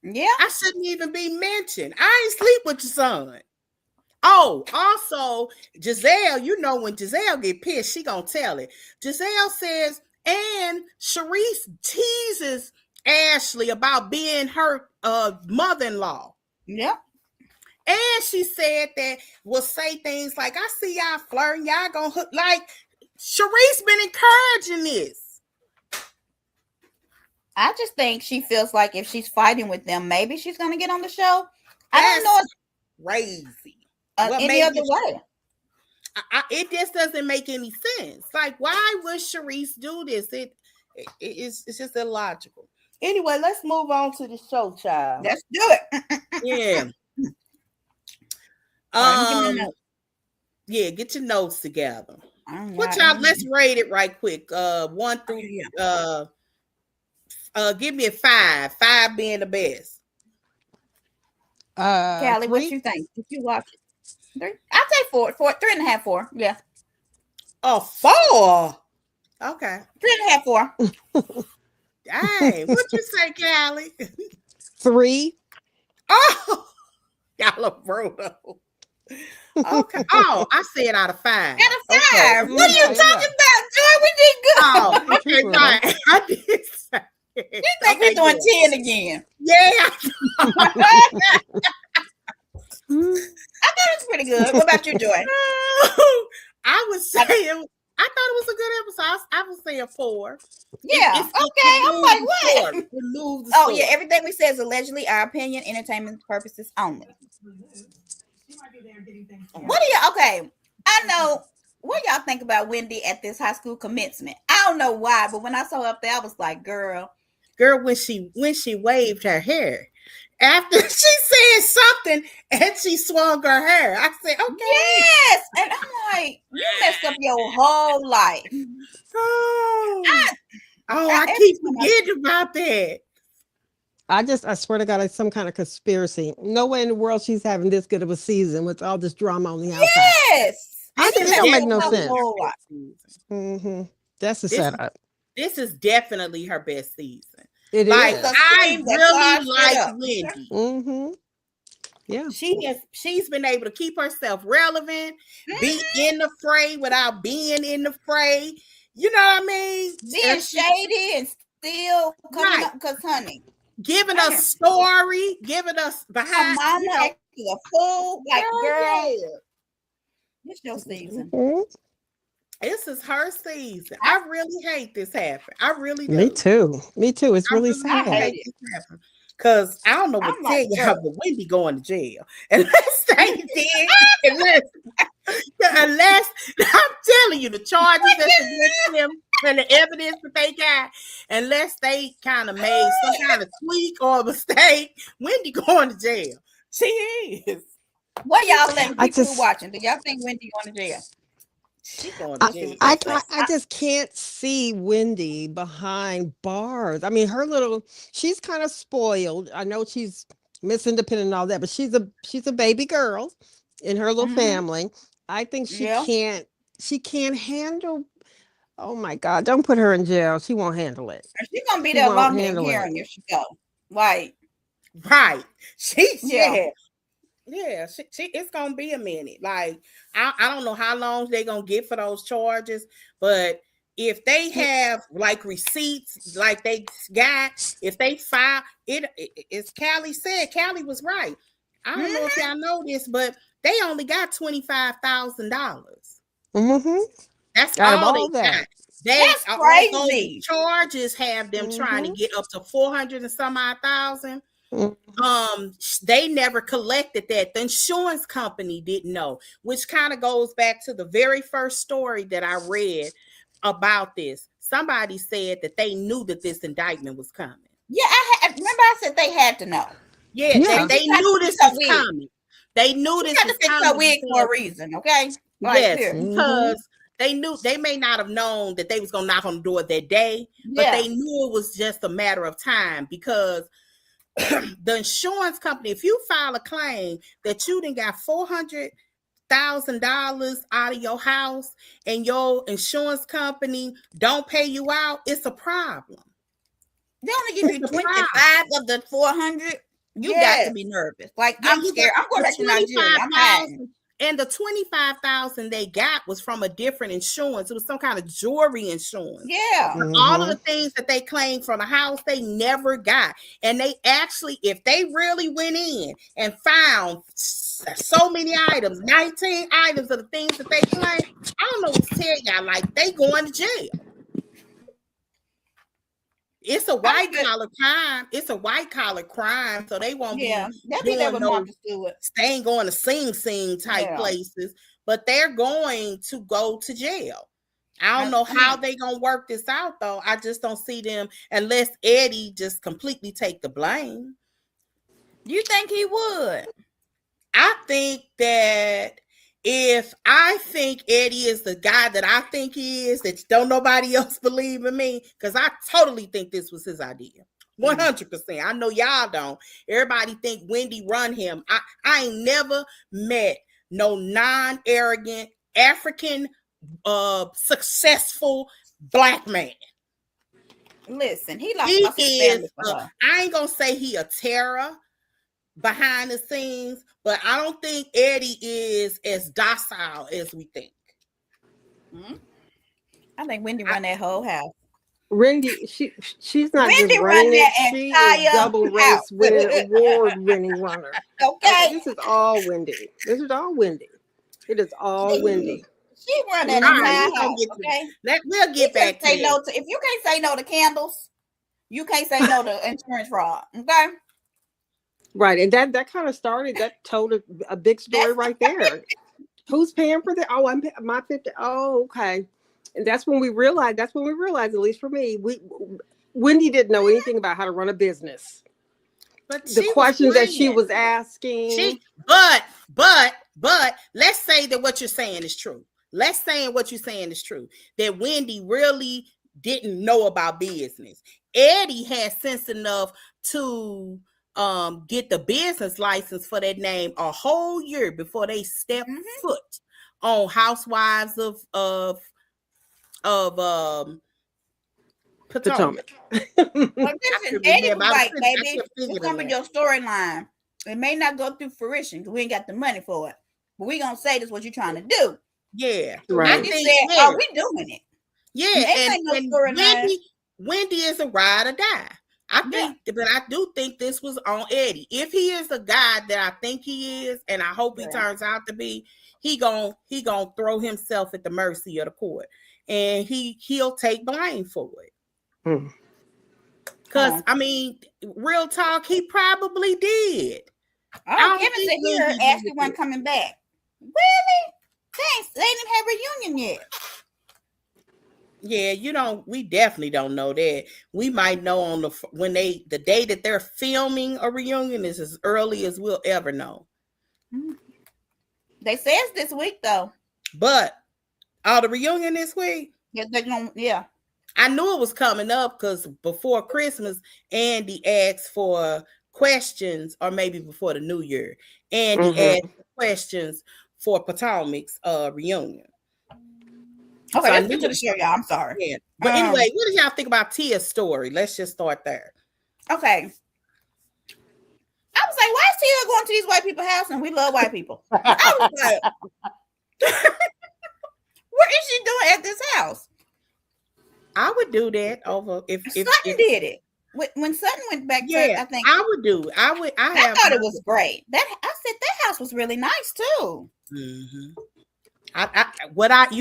[SPEAKER 2] Yeah.
[SPEAKER 1] I shouldn't even be mentioned. I ain't sleep with your son. Oh, also, Giselle, you know, when Giselle get pissed, she gonna tell it. Giselle says, and Sharice teases Ashley about being her mother-in-law.
[SPEAKER 2] Yep.
[SPEAKER 1] And she said that will say things like, I see y'all flirting, y'all gonna hook. Like, Sharice been encouraging this.
[SPEAKER 2] I just think she feels like if she's fighting with them, maybe she's gonna get on the show. I don't know. It's
[SPEAKER 1] crazy.
[SPEAKER 2] Any other way.
[SPEAKER 1] It just doesn't make any sense. Like, why would Sharice do this? It's just illogical. Anyway, let's move on to the show, child.
[SPEAKER 2] Let's do it.
[SPEAKER 1] Yeah. Yeah, get your notes together. What y'all? Let's rate it right quick. 1 through give me a 5. 5 being the best.
[SPEAKER 2] Callie, what you think? Did you watch it? 3? I'll take 4. 3.5, 4. Yeah.
[SPEAKER 1] Oh, 4. Okay.
[SPEAKER 2] 3.5, 4.
[SPEAKER 1] Dang. What you say, Callie?
[SPEAKER 3] 3.
[SPEAKER 1] Oh, y'all are brutal. Okay. Oh, I said out of 5.
[SPEAKER 2] Out of 5.
[SPEAKER 1] Okay.
[SPEAKER 2] What are you talking about, Joy? We did good.
[SPEAKER 1] Oh, okay. Right. I did say.
[SPEAKER 2] You think we're doing 10 again?
[SPEAKER 1] Yeah.
[SPEAKER 2] I thought it was pretty good. What about you, Joy?
[SPEAKER 1] I would say I thought it was a good episode. I was saying 4.
[SPEAKER 2] Yeah.
[SPEAKER 1] It
[SPEAKER 2] Okay. I'm like,
[SPEAKER 1] the
[SPEAKER 2] what?
[SPEAKER 1] story. It moves the
[SPEAKER 2] Oh
[SPEAKER 1] story.
[SPEAKER 2] yeah. Everything we say is allegedly our opinion, entertainment purposes only. What do y'all? Okay. I know. What y'all think about Wendy at this high school commencement? I don't know why, but when I saw her up there, I was like, girl,
[SPEAKER 1] When she waved her hair. After she said something and she swung her hair. I said, okay.
[SPEAKER 2] yes. And I'm like, you messed up your whole life.
[SPEAKER 1] I keep forgetting about that.
[SPEAKER 3] I swear to God, it's some kind of conspiracy. No way in the world she's having this good of a season with all this drama on the outside.
[SPEAKER 2] Yes.
[SPEAKER 3] It don't make no sense.
[SPEAKER 1] Mm-hmm.
[SPEAKER 3] That's the setup.
[SPEAKER 1] This is definitely her best season.
[SPEAKER 3] It
[SPEAKER 1] like,
[SPEAKER 3] is.
[SPEAKER 1] I really like Wendy.
[SPEAKER 3] Mm-hmm. Yeah.
[SPEAKER 1] She's been able to keep herself relevant, be in the fray without being in the fray. You know what I mean?
[SPEAKER 2] Being shady and still coming up because, honey,
[SPEAKER 1] giving us story, giving us behind.
[SPEAKER 2] Mama acting a fool, like girl. It's your season.
[SPEAKER 3] Mm-hmm.
[SPEAKER 1] This is her season. I really hate this happen. I really do.
[SPEAKER 3] Me too. It's really sad.
[SPEAKER 1] I hate this happen. Because I don't know what to tell y'all, but Wendy going to jail. Unless they did. unless I'm telling you, the charges that's against them and the evidence that they got, unless they kind of made some kind of tweak or mistake, Wendy going to jail. She is.
[SPEAKER 2] What y'all letting people watching? Do y'all think Wendy going to jail?
[SPEAKER 3] I just can't see Wendy behind bars. I mean, she's kind of spoiled. I know she's Miss Independent and all that, but she's a baby girl in her little family. I think she can't handle. Oh my God, don't put her in jail. She won't handle it.
[SPEAKER 2] She's gonna be there longer than Karen if she go. Right.
[SPEAKER 1] Yeah, it's gonna be a minute. Like I don't know how long they're gonna get for those charges, but if they have like receipts, like they got, if they file it, as Callie said, Callie was right. I don't know if y'all know this, but they only got $25,000.
[SPEAKER 3] Mm-hmm.
[SPEAKER 1] That's all they got.
[SPEAKER 2] That's crazy.
[SPEAKER 1] Those charges have them trying to get up to 400 and some odd thousand. They never collected that. The insurance company didn't know, which kind of goes back to the very first story that I read about this. Somebody said that they knew that this indictment was coming.
[SPEAKER 2] Yeah, remember I said they had to know.
[SPEAKER 1] Yeah. They knew this was coming. They knew this was coming.
[SPEAKER 2] Fix her wig for a reason, okay?
[SPEAKER 1] Yes, because they knew they may not have known that they was gonna knock on the door that day, but they knew it was just a matter of time because the insurance company, if you file a claim that you done got $400,000 out of your house and your insurance company don't pay you out, it's a problem.
[SPEAKER 2] They only give you 25 of the 400. You got to be nervous. Like I'm scared. I'm going back to Nigeria. I'm hiding.
[SPEAKER 1] And the $25,000 they got was from a different insurance. It was some kind of jewelry insurance.
[SPEAKER 2] Yeah.
[SPEAKER 1] All of the things that they claimed from the house, they never got. And they actually, if they really went in and found so many items, 19 items of the things that they claimed, I don't know what to tell y'all. Like, they going to jail. It's a white collar crime. It's a white collar crime, so they won't be doing no. They ain't going to sing type places, but they're going to go to jail. I don't know how they gonna work this out though. I just don't see them unless Eddie just completely take the blame.
[SPEAKER 2] You think he would?
[SPEAKER 1] I think that if I think Eddie is the guy that I think he is, that don't nobody else believe in me, because I totally think this was his idea. 100%. I know y'all don't. Everybody think Wendy run him. I ain't never met no non-arrogant African successful Black man.
[SPEAKER 2] Listen, he lost his family for her.
[SPEAKER 1] I ain't gonna say he a terror behind the scenes, but I don't think Eddie is as docile as we think.
[SPEAKER 2] I think Wendy run that whole house.
[SPEAKER 3] Wendy, she's not Wendy just running it. She is double race winning, award-winning runner.
[SPEAKER 2] Okay.
[SPEAKER 3] This is all Wendy. It is all Wendy.
[SPEAKER 2] She run that
[SPEAKER 1] All right,
[SPEAKER 2] entire
[SPEAKER 1] we gonna
[SPEAKER 2] house.
[SPEAKER 1] get
[SPEAKER 2] Okay,
[SPEAKER 1] we'll get back to
[SPEAKER 2] say no
[SPEAKER 1] that.
[SPEAKER 2] to. If you can't say no to candles, you can't say no to insurance fraud. Okay,
[SPEAKER 3] Right, and that kind of started. That told a big story
[SPEAKER 2] that's
[SPEAKER 3] right there. Who's paying for that? Oh, my 50. Oh, okay. And that's when we realized. That's when we realized, at least for me, Wendy didn't know anything about how to run a business.
[SPEAKER 1] But
[SPEAKER 3] The
[SPEAKER 1] she was
[SPEAKER 3] questions that she
[SPEAKER 1] playing.
[SPEAKER 3] was asking.
[SPEAKER 1] But let's say that what you're saying is true. Let's say what you're saying is true. That Wendy really didn't know about business. Eddie had sense enough to get the business license for that name a whole year before they stepped foot on Housewives of Potomac.
[SPEAKER 3] Potomac.
[SPEAKER 2] listen, Eddie was like,
[SPEAKER 1] I
[SPEAKER 2] baby,
[SPEAKER 1] kept
[SPEAKER 2] we're
[SPEAKER 1] figuring
[SPEAKER 2] coming
[SPEAKER 1] that.
[SPEAKER 2] your storyline. It may not go through fruition because we ain't got the money for it, but we gonna say this what you're trying to do.
[SPEAKER 1] Yeah,
[SPEAKER 3] Right.
[SPEAKER 2] Wendy said, "Oh, we doing it."
[SPEAKER 1] Yeah,
[SPEAKER 2] It ain't no
[SPEAKER 1] and
[SPEAKER 2] storyline.
[SPEAKER 1] Wendy is a ride or die. I think, but I do think this was on Eddie. If he is the guy that I think he is, and I hope he turns out to be, he gonna throw himself at the mercy of the court, and he'll take blame for it. Because I mean, real talk, he probably did.
[SPEAKER 2] Oh, Kevin said he heard Ashley wasn't coming back. Really? Thanks. They didn't have a reunion yet.
[SPEAKER 1] Yeah, we definitely don't know that. We might know on the day that they're filming a reunion is as early as we'll ever know.
[SPEAKER 2] They say it's this week though.
[SPEAKER 1] But the reunion this week?
[SPEAKER 2] Yeah, they're gonna, yeah.
[SPEAKER 1] I knew it was coming up because before Christmas, Andy asked for questions, or maybe before the New Year, Andy asked questions for Potomac's reunion.
[SPEAKER 2] Okay, so let's get to the show, y'all. I'm sorry.
[SPEAKER 1] Yeah. But anyway, what did y'all think about Tia's story? Let's just start there.
[SPEAKER 2] Okay. I was like, why is Tia going to these white people's house and we love white people? I was like, what is she doing at this house? I
[SPEAKER 1] would do that over if
[SPEAKER 2] Sutton did it. When Sutton went back to, I think
[SPEAKER 1] I would do. I
[SPEAKER 2] thought it was great. I said that house was really nice too.
[SPEAKER 1] You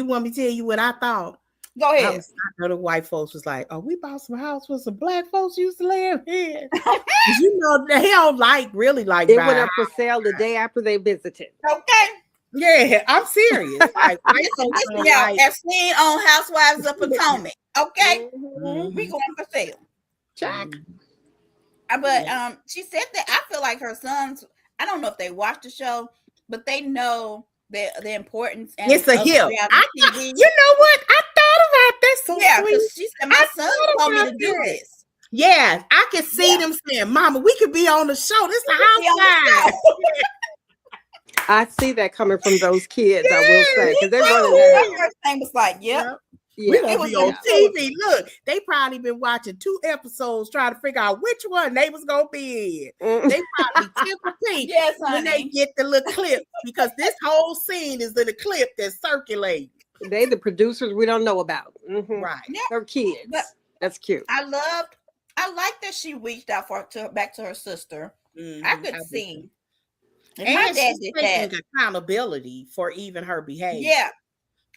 [SPEAKER 1] want me to tell you what I thought?
[SPEAKER 2] Go ahead.
[SPEAKER 1] I know the white folks was like, "Oh, we bought some house where some black folks used to live here." They don't really like.
[SPEAKER 3] It went up for sale the day after they visited.
[SPEAKER 2] Okay.
[SPEAKER 1] Yeah, I'm serious. Like, white folks
[SPEAKER 2] as seen on Housewives of Potomac. Okay, we going for sale.
[SPEAKER 3] Check.
[SPEAKER 2] But she said that I feel like her sons. I don't know if they watch the show, but they know the importance. And
[SPEAKER 1] it's a hit. You know what? I thought about that. So sweet.
[SPEAKER 2] She said my son told me to do this.
[SPEAKER 1] Yeah, I can see them saying, "Mama, we could be on the show. This is a Housewives."
[SPEAKER 3] I see that coming from those kids. I will say, because they're running that.
[SPEAKER 2] My first thing was like, "Yep."
[SPEAKER 1] We gonna be on TV. Look, they probably been watching 2 episodes trying to figure out which one they was gonna be in. They probably tip a pink when they get the little clip, because this whole scene is in the clip that's circulating.
[SPEAKER 3] They the producers we don't know about.
[SPEAKER 1] Right.
[SPEAKER 2] Yeah.
[SPEAKER 3] They're kids. But that's cute.
[SPEAKER 2] I like that she reached out back to her sister. I could see.
[SPEAKER 1] And my dad did that. Accountability for even her behavior.
[SPEAKER 2] Yeah.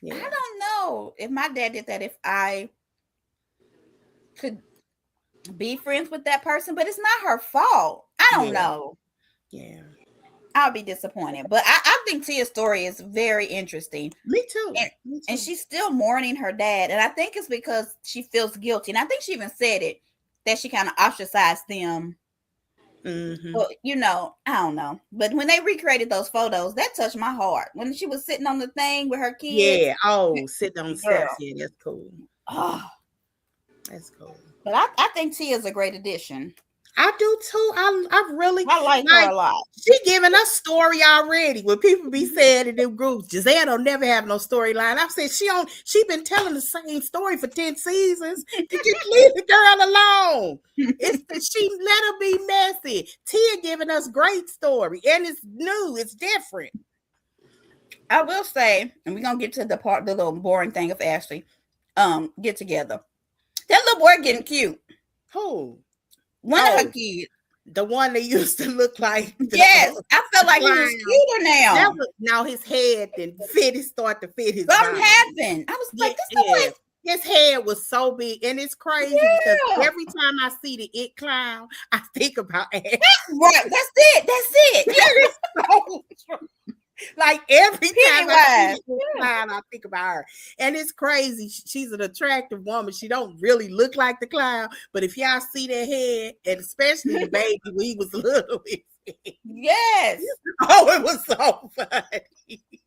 [SPEAKER 2] I don't know if my dad did that, if I could be friends with that person, but it's not her fault. I don't know.
[SPEAKER 1] Yeah.
[SPEAKER 2] I'll be disappointed. But I think Tia's story is very interesting.
[SPEAKER 1] Me too.
[SPEAKER 2] And she's still mourning her dad. And I think it's because she feels guilty. And I think she even said it, that she kind of ostracized them. Well, I don't know. But when they recreated those photos, that touched my heart. When she was sitting on the thing with her kids.
[SPEAKER 1] Yeah. Oh, sitting on the steps. Yeah, that's cool.
[SPEAKER 2] Oh,
[SPEAKER 1] that's cool.
[SPEAKER 2] But I think Tia's a great addition.
[SPEAKER 1] I do too. I
[SPEAKER 2] like her a lot.
[SPEAKER 1] She giving us story already. When people be saying in them groups, Giselle don't never have no storyline. I said she been telling the same story for 10 seasons. Just leave the girl alone. She let her be messy. Tia giving us great story, and it's new. It's different.
[SPEAKER 2] I will say, and we're gonna get to the little boring thing of Ashley. Get together. That little boy getting cute.
[SPEAKER 1] Who?
[SPEAKER 2] One of her kids.
[SPEAKER 1] The one that used to look like
[SPEAKER 2] Yes, I felt like he was
[SPEAKER 1] clown.
[SPEAKER 2] cuter now.
[SPEAKER 1] Now his head didn't start to fit his
[SPEAKER 2] Something
[SPEAKER 1] body.
[SPEAKER 2] happened. I was like, this is
[SPEAKER 1] Yeah. His head was so big, and it's crazy because
[SPEAKER 2] Yeah.
[SPEAKER 1] every time I see the It Clown, I think about Ash.
[SPEAKER 2] right. That's it. That's it.
[SPEAKER 1] That is so true. Like every time I see the It
[SPEAKER 2] Yeah.
[SPEAKER 1] Clown, I think about her, and it's crazy. She's an attractive woman. She don't really look like the clown, but if y'all see that head, and especially the baby when he was little,
[SPEAKER 2] Yes.
[SPEAKER 1] oh, it was so funny.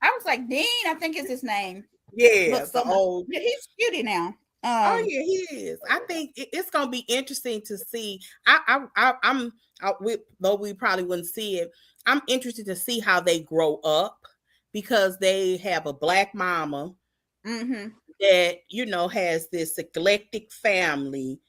[SPEAKER 2] I was like, Dean, I think is his name.
[SPEAKER 1] Yeah,
[SPEAKER 2] Looks so
[SPEAKER 1] the old.
[SPEAKER 2] yeah, he's cutie now.
[SPEAKER 1] Oh yeah, he is. I think it's gonna be interesting to see. Though we probably wouldn't see it. I'm interested to see how they grow up because they have a black mama that has this eclectic family,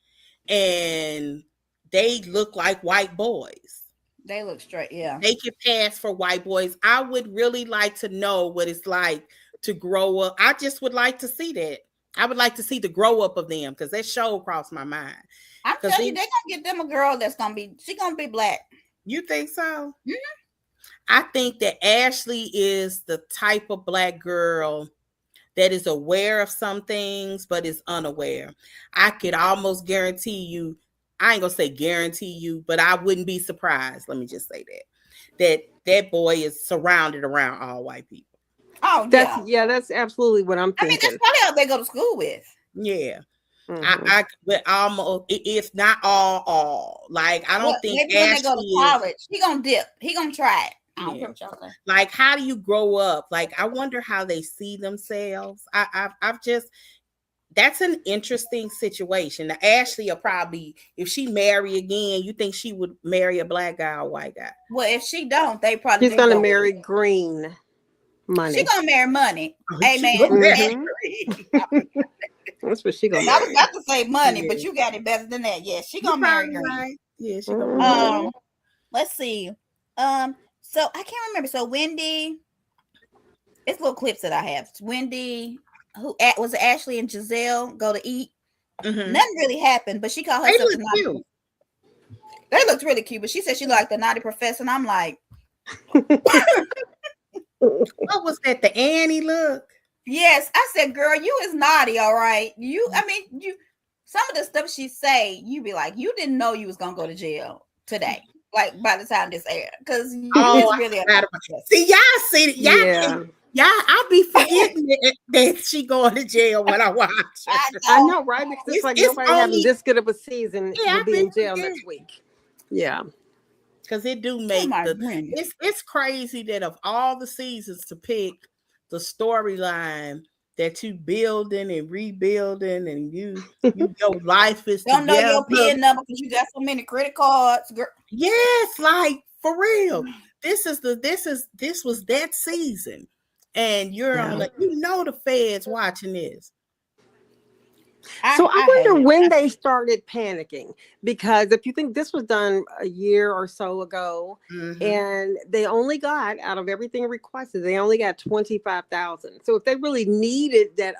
[SPEAKER 1] and they look like white boys.
[SPEAKER 2] They look straight, yeah.
[SPEAKER 1] They can pass for white boys. I would really like to know what it's like to grow up. I just would like to see that. I would like to see the grow up of them because that show crossed my mind.
[SPEAKER 2] I'm telling you, they're gonna get them a girl that's gonna be black.
[SPEAKER 1] You think so?
[SPEAKER 2] Mm-hmm.
[SPEAKER 1] I think that Ashley is the type of black girl that is aware of some things but is unaware. I could almost guarantee you, I ain't gonna say guarantee you, but I wouldn't be surprised. Let me just say that boy is surrounded around all white people.
[SPEAKER 2] Oh,
[SPEAKER 3] that's absolutely what I'm thinking.
[SPEAKER 2] I mean, that's probably how they go to school with.
[SPEAKER 1] Yeah. I but almost, if not all. Like, I don't think
[SPEAKER 2] maybe when they go to college, he gonna dip. He gonna try it. I don't care what y'all say.
[SPEAKER 1] Like, how do you grow up? Like, I wonder how they see themselves. I've just, that's an interesting situation. Now, Ashley will probably, if she marry again, you think she would marry a black guy or a white guy?
[SPEAKER 2] Well, if she don't, they probably
[SPEAKER 3] she's gonna marry green money.
[SPEAKER 2] She's gonna marry money. Amen.
[SPEAKER 3] That's what she gonna.
[SPEAKER 2] I was about to say money, but you got it better than that. Yeah, she gonna marry green.
[SPEAKER 1] Right. Yeah, she gonna.
[SPEAKER 2] Let's see. So I can't remember. So Wendy, it's little clips that I have. Wendy, who was Ashley and Giselle go to eat. Nothing really happened, but she called herself the naughty. Cute. They looked really cute, but she said she liked the naughty professor, and I'm like,
[SPEAKER 1] what was that? The Annie look?
[SPEAKER 2] Yes, I said, girl, you is naughty, all right. Some of the stuff she say, you be like, you didn't know you was gonna go to jail today. Like by the time this aired, because it's really
[SPEAKER 1] see, y'all see it, I be forgetting that she going to jail when I watch.
[SPEAKER 3] I know, right? Because it's like nobody having this good of a season will be in jail next week. Yeah,
[SPEAKER 1] because it do make it's crazy that of all the seasons to pick the storyline that you building and rebuilding, and your life is
[SPEAKER 2] don't know your PIN number because you got so many credit cards, girl.
[SPEAKER 1] Yes, like for real. This was that season, and you're on the feds watching this.
[SPEAKER 3] So I wonder when they started panicking, because if you think this was done a year or so ago, and they only got, out of everything requested, they only got 25,000. So if they really needed that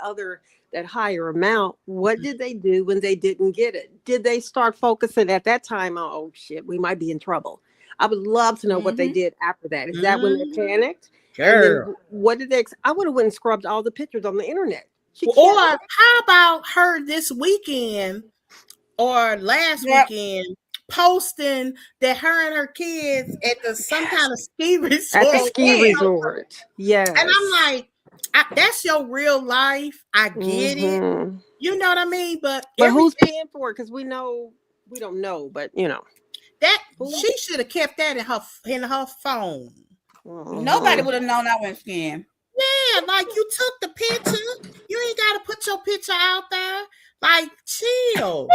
[SPEAKER 3] higher amount, what did they do when they didn't get it? Did they start focusing at that time on, oh shit, we might be in trouble? I would love to know what they did after that. Is that when they panicked?
[SPEAKER 1] Girl,
[SPEAKER 3] what did they? I would have went and scrubbed all the pictures on the internet.
[SPEAKER 1] Or how about her this weekend or last weekend posting that her and her kids at some kind of ski resort?
[SPEAKER 3] At the ski resort. Yes.
[SPEAKER 1] And I'm like, that's your real life. I get it. You know what I mean? But
[SPEAKER 3] who's paying for it? Because we don't know, but
[SPEAKER 1] that she should have kept that in her phone.
[SPEAKER 2] Nobody would have known I went skiing.
[SPEAKER 1] Yeah, like you took the picture. You ain't got to put your picture out there. Like, chill.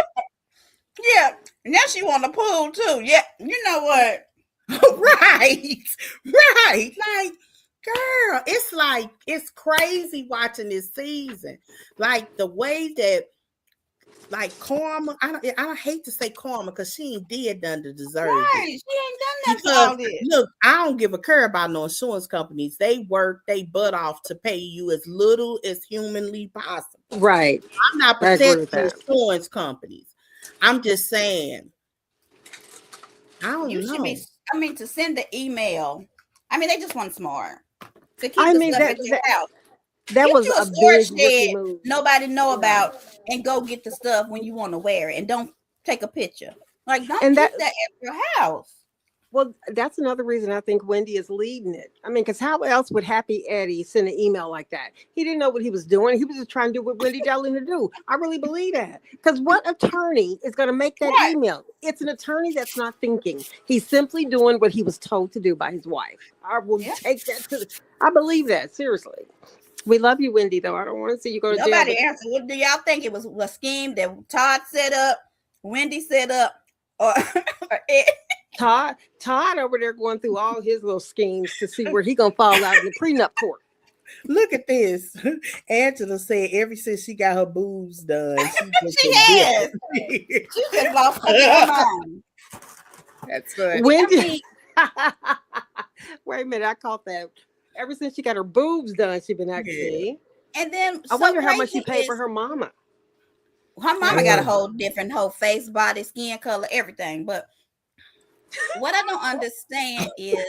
[SPEAKER 2] Yeah. Now she want the pool too. Yeah. You know what?
[SPEAKER 1] Right. Like, girl, it's crazy watching this season. Like the way that, like, Karma, I hate to say Karma because she ain't did nothing to deserve it.
[SPEAKER 2] She ain't done nothing.
[SPEAKER 1] Look, I don't give a care about no insurance companies. They work they butt off to pay you as little as humanly possible.
[SPEAKER 3] Right.
[SPEAKER 1] I'm not protecting insurance companies. I'm just saying, I don't
[SPEAKER 2] You should
[SPEAKER 1] know.
[SPEAKER 2] be. I mean, to send the email. I mean, they just want smart to keep
[SPEAKER 3] I
[SPEAKER 2] the
[SPEAKER 3] mean
[SPEAKER 2] stuff
[SPEAKER 3] that
[SPEAKER 2] at your
[SPEAKER 3] that,
[SPEAKER 2] house.
[SPEAKER 3] that
[SPEAKER 2] Get
[SPEAKER 3] was
[SPEAKER 2] you a
[SPEAKER 3] a big
[SPEAKER 2] storage
[SPEAKER 3] rookie
[SPEAKER 2] shed
[SPEAKER 3] move.
[SPEAKER 2] nobody know
[SPEAKER 3] Yeah.
[SPEAKER 2] about, and go get the stuff when you want to wear it, and don't take a picture. Like, don't
[SPEAKER 3] And
[SPEAKER 2] keep
[SPEAKER 3] that
[SPEAKER 2] that at your house.
[SPEAKER 3] Well, that's another reason I think Wendy is leading it. I mean, because how else would Happy Eddie send an email like that? He didn't know what he was doing. He was just trying to do what Wendy told him to do. I really believe that. Because what attorney is going to make that
[SPEAKER 2] Right.
[SPEAKER 3] email? It's an attorney that's not thinking. He's simply doing what he was told to do by his wife. I will
[SPEAKER 2] Yeah.
[SPEAKER 3] take that to the. I believe that, seriously. We love you, Wendy, though. I don't want to see you go to jail.
[SPEAKER 2] Nobody answered. What do y'all think? It was a scheme that Todd set up, Wendy set up, or, or Ed?
[SPEAKER 3] Todd over there going through all his little schemes to see where he going to fall out in the prenup court.
[SPEAKER 1] Look at this. Angela said ever since she got her boobs done, she just
[SPEAKER 2] She
[SPEAKER 1] been
[SPEAKER 2] has.
[SPEAKER 1] different.
[SPEAKER 2] She just lost her mind.
[SPEAKER 1] That's funny.
[SPEAKER 3] Wendy.
[SPEAKER 2] I mean,
[SPEAKER 3] Wait a minute, I caught that. Ever since she got her boobs done, she been acting.
[SPEAKER 1] Yeah.
[SPEAKER 3] See?
[SPEAKER 2] and then
[SPEAKER 3] I
[SPEAKER 2] so
[SPEAKER 3] wonder how much she
[SPEAKER 2] crazy
[SPEAKER 3] paid for
[SPEAKER 2] is
[SPEAKER 3] her mama.
[SPEAKER 2] her mama got a
[SPEAKER 1] Mm.
[SPEAKER 2] whole different whole face, body, skin color, everything. But what I don't understand is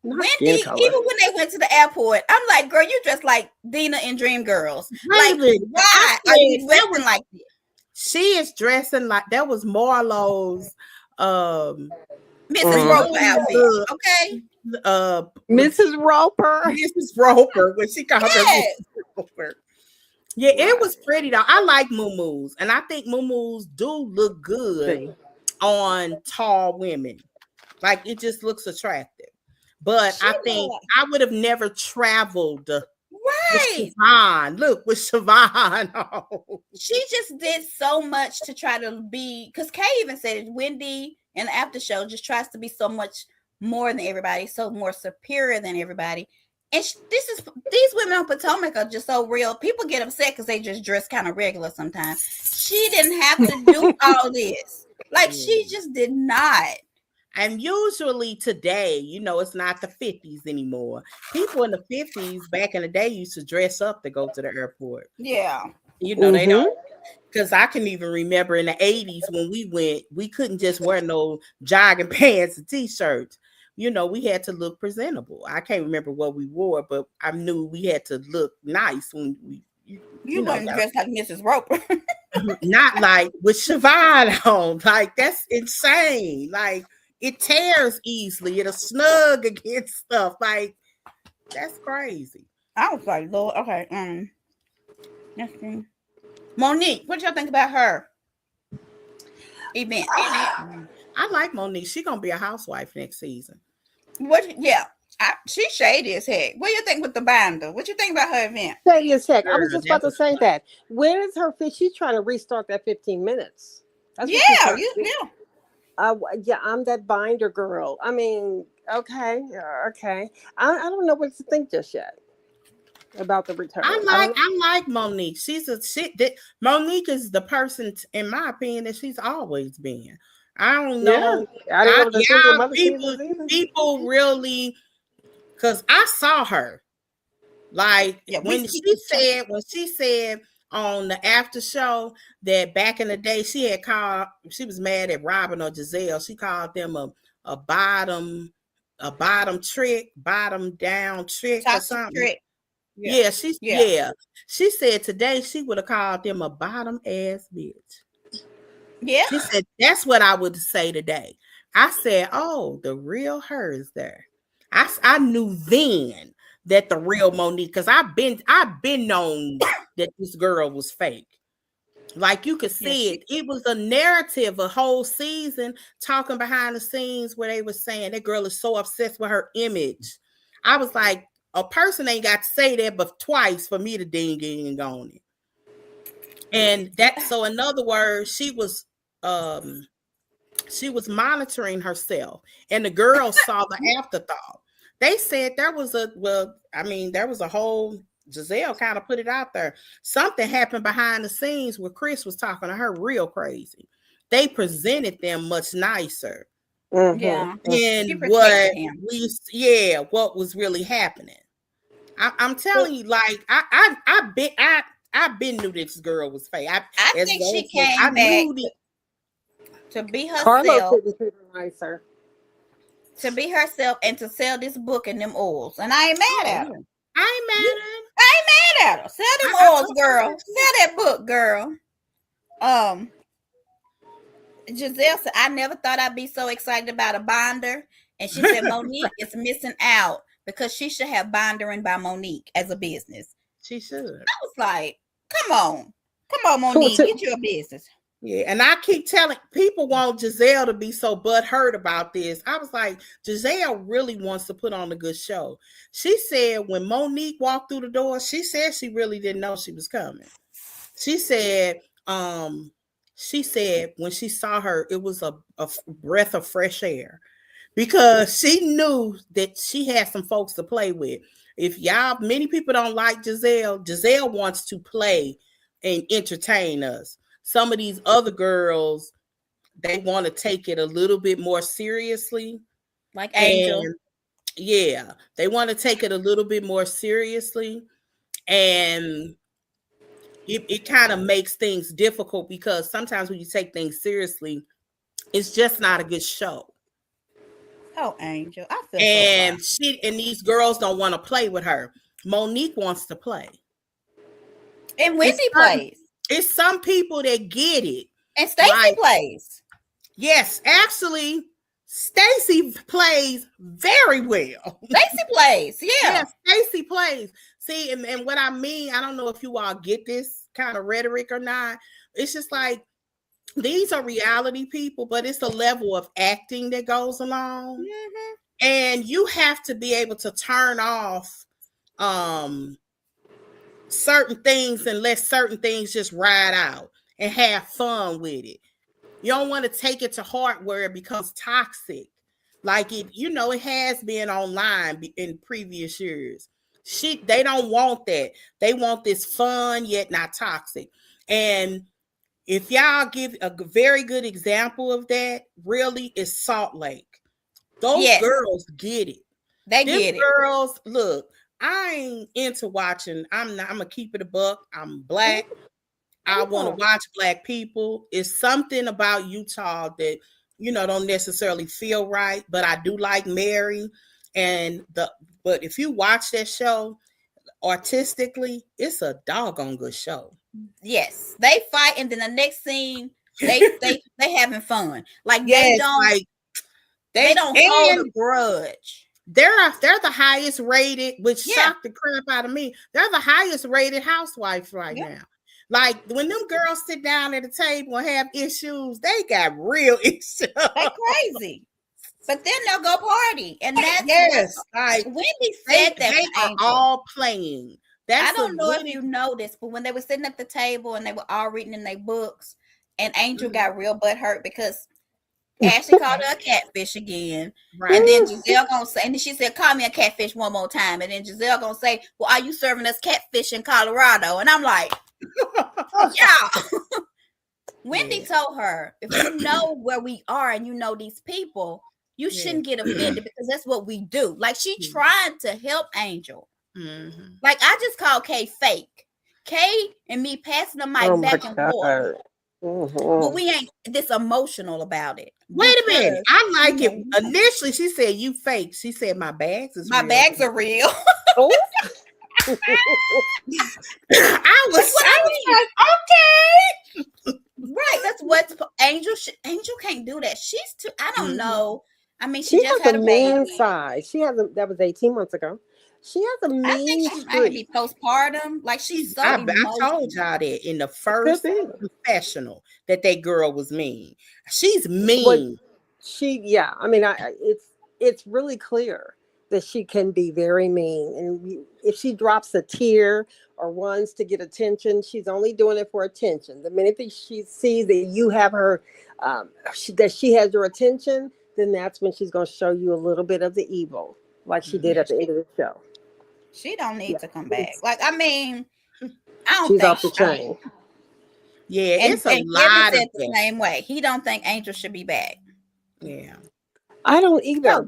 [SPEAKER 3] Not
[SPEAKER 2] Wendy,
[SPEAKER 3] skin color.
[SPEAKER 2] even when they went to the airport, I'm like, girl, you dressed like Dina in Dreamgirls. Like,
[SPEAKER 1] Really?
[SPEAKER 2] why
[SPEAKER 1] I
[SPEAKER 2] are you
[SPEAKER 1] said that
[SPEAKER 2] dressing like this?
[SPEAKER 1] She is dressing like that was Marlowe's
[SPEAKER 2] Mrs.
[SPEAKER 3] Mhm.
[SPEAKER 2] Roper outfit.
[SPEAKER 1] look,
[SPEAKER 2] Okay.
[SPEAKER 3] Mrs. Roper.
[SPEAKER 1] Mrs. Roper when she called her
[SPEAKER 2] Yes.
[SPEAKER 1] Mrs. Roper. Yeah, it was pretty though. I like muumuus, and I think muumuus do look good
[SPEAKER 3] See.
[SPEAKER 1] on tall women. Like it just looks attractive. But
[SPEAKER 2] She
[SPEAKER 1] I
[SPEAKER 2] look
[SPEAKER 1] think
[SPEAKER 2] like-
[SPEAKER 1] I would have never traveled with
[SPEAKER 2] right.
[SPEAKER 1] Siobhan. Look, with Siobhan on.
[SPEAKER 2] She just did so much to try to be, because Kay even said it, Wendy in the after show just tries to be so much more than everybody, so more superior than everybody. And these women on Potomac are just so real. People get upset because they just dress kind of regular sometimes. She didn't have to do all this. Like, she just did not.
[SPEAKER 1] And usually today, it's not the 50s anymore. People in the 50s back in the day used to dress up to go to the airport.
[SPEAKER 2] Yeah.
[SPEAKER 1] They
[SPEAKER 3] Mhm.
[SPEAKER 1] don't. Because I can even remember in the 80s when we went, we couldn't just wear no jogging pants and t-shirts. We had to look presentable. I can't remember what we wore, but I knew we had to look nice when we,
[SPEAKER 2] You wouldn't dress like Mrs. Roper.
[SPEAKER 1] not like with Siobhan on. Like, that's insane. Like, it tears easily. It'll snug against stuff. Like, that's crazy.
[SPEAKER 2] I was like, Lord, okay. Let's see. Monique, what y'all think about her event?
[SPEAKER 1] I like Monique. She's gonna be a housewife next season.
[SPEAKER 2] She's shady as heck. What do you think with the binder? What you think about her event?
[SPEAKER 3] Shady as heck. I was
[SPEAKER 1] Girl,
[SPEAKER 3] just about to say that. Where is her? She's trying to restart that 15 minutes. That's what she's
[SPEAKER 2] Yeah,
[SPEAKER 3] trying to do.
[SPEAKER 2] yeah.
[SPEAKER 3] Yeah, I'm that binder girl. I mean, okay. I don't know what to think just yet about the return.
[SPEAKER 1] I like Monique. Monique is the person, in my opinion, that she's always been. I don't know.
[SPEAKER 3] Yeah, I didn't know the single mother seasons either.
[SPEAKER 1] People really, because I saw her. Like when she said on the after show that back in the day she was mad at Robin or Giselle. She called them a bottom down trick or something. Trick. Yeah, she said today she would have called them a bottom ass bitch.
[SPEAKER 2] Yeah.
[SPEAKER 1] She said that's what I would say today. I said, oh, the real her is there. I knew then that the real Monique, because I've been known that this girl was fake. Like you could see it. It was a narrative, a whole season talking behind the scenes where they were saying that girl is so obsessed with her image. I was like, a person ain't got to say that but twice for me to ding on it. And so in other words, she was monitoring herself, and the girls saw the afterthought. They said there was a whole, Giselle kind of put it out there. Something happened behind the scenes where Chris was talking to her real crazy. They presented them much nicer.
[SPEAKER 2] Yeah.
[SPEAKER 1] And what was really happening. I'm telling you, like I've been knew this girl was fake.
[SPEAKER 2] I think she came back to be herself.
[SPEAKER 3] Carlos didn't treat her nicer.
[SPEAKER 2] to be herself and to sell this book and them oils. And I ain't mad
[SPEAKER 1] Oh,
[SPEAKER 2] at her.
[SPEAKER 1] yeah. I ain't mad at him.
[SPEAKER 2] I ain't mad at her. Sell them
[SPEAKER 1] I
[SPEAKER 2] oils,
[SPEAKER 1] love
[SPEAKER 2] girl.
[SPEAKER 1] her too.
[SPEAKER 2] Sell that book, girl. Um, Giselle said, I never thought I'd be so excited about a binder. And she said, Monique is missing out because she should have bindering by Monique as a business.
[SPEAKER 1] She should.
[SPEAKER 2] I was like, come on. Come on, Monique. Get your business.
[SPEAKER 1] Yeah, and I keep telling people want Giselle to be so butthurt about this. I was like, Giselle really wants to put on a good show. She said when Monique walked through the door, she said she really didn't know she was coming. She said when she saw her, it was a breath of fresh air because she knew that she had some folks to play with. If many people don't like Giselle wants to play and entertain us. Some of these other girls, they want to take it a little bit more seriously.
[SPEAKER 2] Like Angel.
[SPEAKER 1] And yeah, they want to take it a little bit more seriously. And it kind of makes things difficult because sometimes when you take things seriously, it's just not a good show.
[SPEAKER 2] Oh, Angel. I feel
[SPEAKER 1] And
[SPEAKER 2] so
[SPEAKER 1] and these girls don't want to play with her. Monique wants to play.
[SPEAKER 2] And Wendy plays.
[SPEAKER 1] It's some people that get it.
[SPEAKER 2] And Stacy plays.
[SPEAKER 1] Yes, actually, Stacy plays very well.
[SPEAKER 2] Stacy plays, yeah.
[SPEAKER 1] Yeah, Stacy plays. See, and what I mean, I don't know if you all get this kind of rhetoric or not. It's just like these are reality people, but it's a level of acting that goes along.
[SPEAKER 2] Mm-hmm.
[SPEAKER 1] And you have to be able to turn off certain things and let certain things just ride out and have fun with it. You don't want to take it to heart where it becomes toxic. Like it has been online in previous years. They don't want that. They want this fun yet not toxic. And if y'all give a very good example of that, really is Salt Lake. Those girls get it.
[SPEAKER 2] They get it.
[SPEAKER 1] Girls, look, I ain't into watching. I'm gonna keep it a buck. I'm Black. I want to watch Black people. It's something about Utah that don't necessarily feel right, but I do like Mary. But if you watch that show artistically, it's a doggone good show.
[SPEAKER 2] Yes, they fight, and then the next scene they having fun. Like they don't hold a grudge.
[SPEAKER 1] They're the highest rated, which shocked the crap out of me. They're the highest rated housewives right now. Like when them girls sit down at the table and have issues, they got real issues.
[SPEAKER 2] They crazy. But then they'll go party. And that's
[SPEAKER 1] like
[SPEAKER 2] Wendy said that
[SPEAKER 1] they are all playing.
[SPEAKER 2] I don't know if you noticed, but when they were sitting at the table and they were all reading in their books, and Angel got real butthurt because Ashley called her a catfish again. Right. And then Giselle gonna say, and then she said, call me a catfish one more time. And then Giselle gonna say, well, are you serving us catfish in Colorado? And I'm like, yeah. Wendy told her, if you know where we are and you know these people, you shouldn't get offended because that's what we do. Like she tried to help Angel. Mm-hmm. Like I just called Kay fake. Kay and me passing the mic back and forth. Mm-hmm. But we ain't this emotional about it.
[SPEAKER 1] Wait a minute. I like it. Initially, she said you fake. She said my bags
[SPEAKER 2] are real.
[SPEAKER 1] Oh. I was like, okay.
[SPEAKER 2] Right. That's what Angel can't do that. She's too. I don't know. I mean, she just had a
[SPEAKER 4] mean side. She hasn't. That was 18 months ago. She has a mean.
[SPEAKER 2] I think she might be postpartum. Like she's so. I
[SPEAKER 1] told y'all that in the first confessional that girl was mean. She's mean.
[SPEAKER 4] But I mean, it's really clear that she can be very mean, and if she drops a tear or wants to get attention, she's only doing it for attention. The minute that she sees that you have her, that she has your attention, then that's when she's going to show you a little bit of the evil, like she did at the end of the show.
[SPEAKER 2] She don't need to come back. Like, I mean, I don't
[SPEAKER 4] she's
[SPEAKER 2] think
[SPEAKER 4] off the chain.
[SPEAKER 1] Yeah, it's a lot of
[SPEAKER 2] the same way. He don't think Angel should be back.
[SPEAKER 1] Yeah.
[SPEAKER 4] I don't either.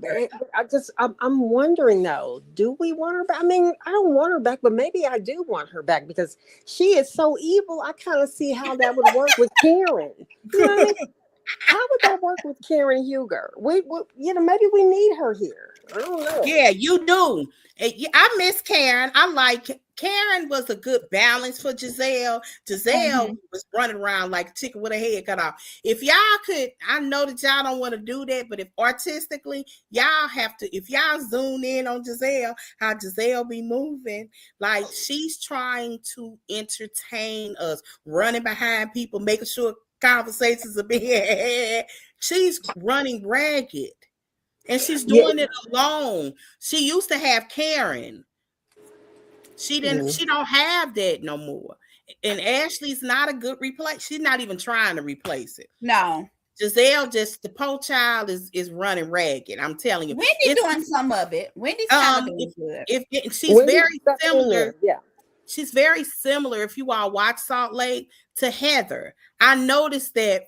[SPEAKER 4] I'm wondering though, do we want her back? I mean, I don't want her back, but maybe I do want her back because she is so evil. I kind of see how that would work with Karen. You know what I mean? How would that work with Karen Huger? Maybe we need her here. I don't know.
[SPEAKER 1] Yeah, you do. I miss Karen. I like Karen was a good balance for Giselle. Giselle
[SPEAKER 2] Mm-hmm.
[SPEAKER 1] was running around like a chicken with a head cut off. If y'all could, I know that y'all don't want to do that, but if artistically, y'all have to, if y'all zoom in on Giselle, how Giselle be moving, like she's trying to entertain us, running behind people, making sure conversations are being had. She's running ragged. And she's
[SPEAKER 4] Yeah.
[SPEAKER 1] doing it alone. She used to have Karen. She don't have that no more. And Ashley's not a good replace. She's not even trying to replace it.
[SPEAKER 2] No.
[SPEAKER 1] Giselle, just the poor child is running ragged. I'm telling you.
[SPEAKER 2] Wendy's doing some of it. Wendy's kind of doing good.
[SPEAKER 1] If she's
[SPEAKER 4] Wendy's
[SPEAKER 1] very
[SPEAKER 4] stepping in
[SPEAKER 1] similar.
[SPEAKER 4] there. Yeah.
[SPEAKER 1] She's very similar, if you all watch Salt Lake, to Heather. I noticed that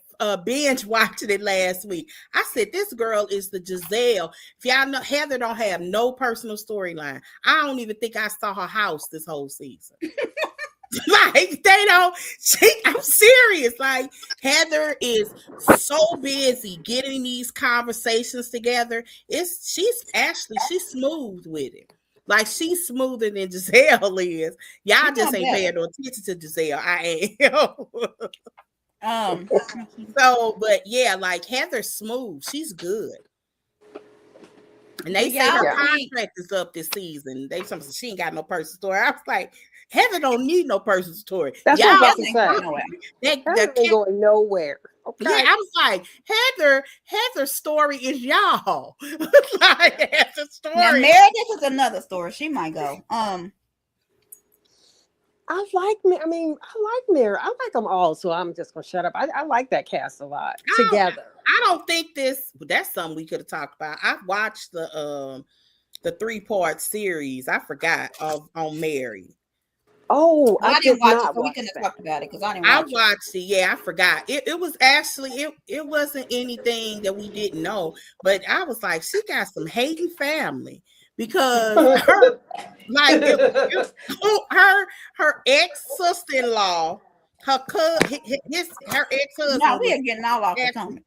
[SPEAKER 1] binge watching it last week. I said, this girl is the Giselle. If y'all know, Heather don't have no personal storyline. I don't even think I saw her house this whole season. Like, they don't, I'm serious. Like, Heather is so busy getting these conversations together. She's smooth with it. Like, she's smoother than Giselle is. Y'all just ain't paying no attention to Giselle. I am. So, but yeah, like Heather's smooth. She's good. And they say her contract is up this season. They something she ain't got no personal story. I was like, Heather don't need no personal story.
[SPEAKER 4] That's
[SPEAKER 1] y'all
[SPEAKER 4] what I'm about to say. Heather ain't going nowhere. Okay.
[SPEAKER 1] Yeah, I was like, Heather's story is y'all. Like, Heather's story.
[SPEAKER 2] Now, Meredith is another story. She might go.
[SPEAKER 4] I like Mary. I like them all, so I'm just gonna shut up. I like that cast a lot together.
[SPEAKER 1] I don't think that's something we could have talked about. I watched the 3-part series. I forgot on Mary.
[SPEAKER 4] Oh,
[SPEAKER 2] I didn't watch it, so we couldn't have talked about it because I didn't watch it.
[SPEAKER 1] I watched it. Yeah, I forgot. It was actually it wasn't anything that we didn't know, but I was like, she got some hating family because her like her ex sister-in-law, her ex-husband.
[SPEAKER 2] Now we are getting all off the topic.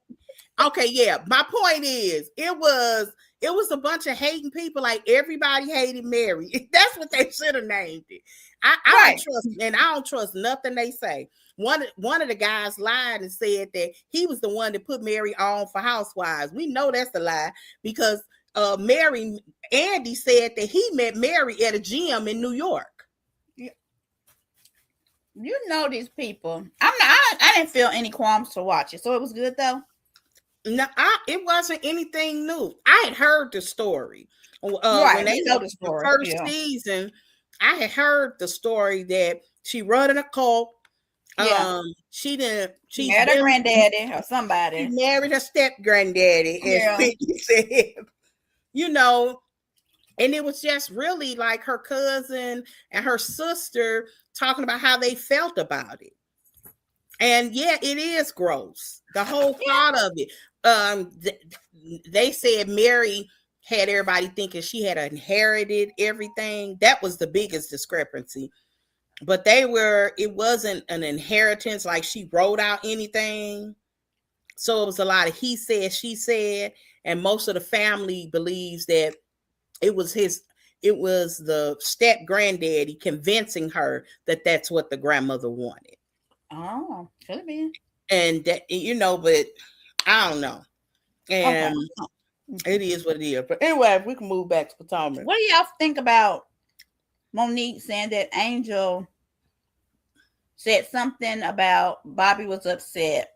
[SPEAKER 1] Okay, yeah. My point is, it was a bunch of hating people. Like, everybody hated Mary. That's what they should have named it. I don't trust, and I don't trust nothing they say. One of the guys lied and said that he was the one that put Mary on for Housewives. We know that's a lie because Andy said that he met Mary at a gym in New York.
[SPEAKER 2] You know these people. I didn't feel any qualms to watch it, so it was good though.
[SPEAKER 1] No, it wasn't anything new. I had heard the story.
[SPEAKER 2] Right,
[SPEAKER 1] when they
[SPEAKER 2] know the story.
[SPEAKER 1] The first season, I had heard the story that she running a cult.
[SPEAKER 2] Yeah.
[SPEAKER 1] She
[SPEAKER 2] married her granddaddy or somebody.
[SPEAKER 1] She married her step granddaddy, as Vicky said. You know, and it was just really like her cousin and her sister talking about how they felt about it. And yeah, it is gross. The whole thought of it. They said Mary had everybody thinking she had inherited everything. That was the biggest discrepancy. But it wasn't an inheritance, like she wrote out anything. So it was a lot of he said, she said, and most of the family believes that it was the step granddaddy convincing her that that's what the grandmother wanted.
[SPEAKER 2] Oh, could have been.
[SPEAKER 1] And that, but I don't know. And it is what it is. But anyway, we can move back to Potomac.
[SPEAKER 2] What do y'all think about Monique saying that Angel said something about Bobby was upset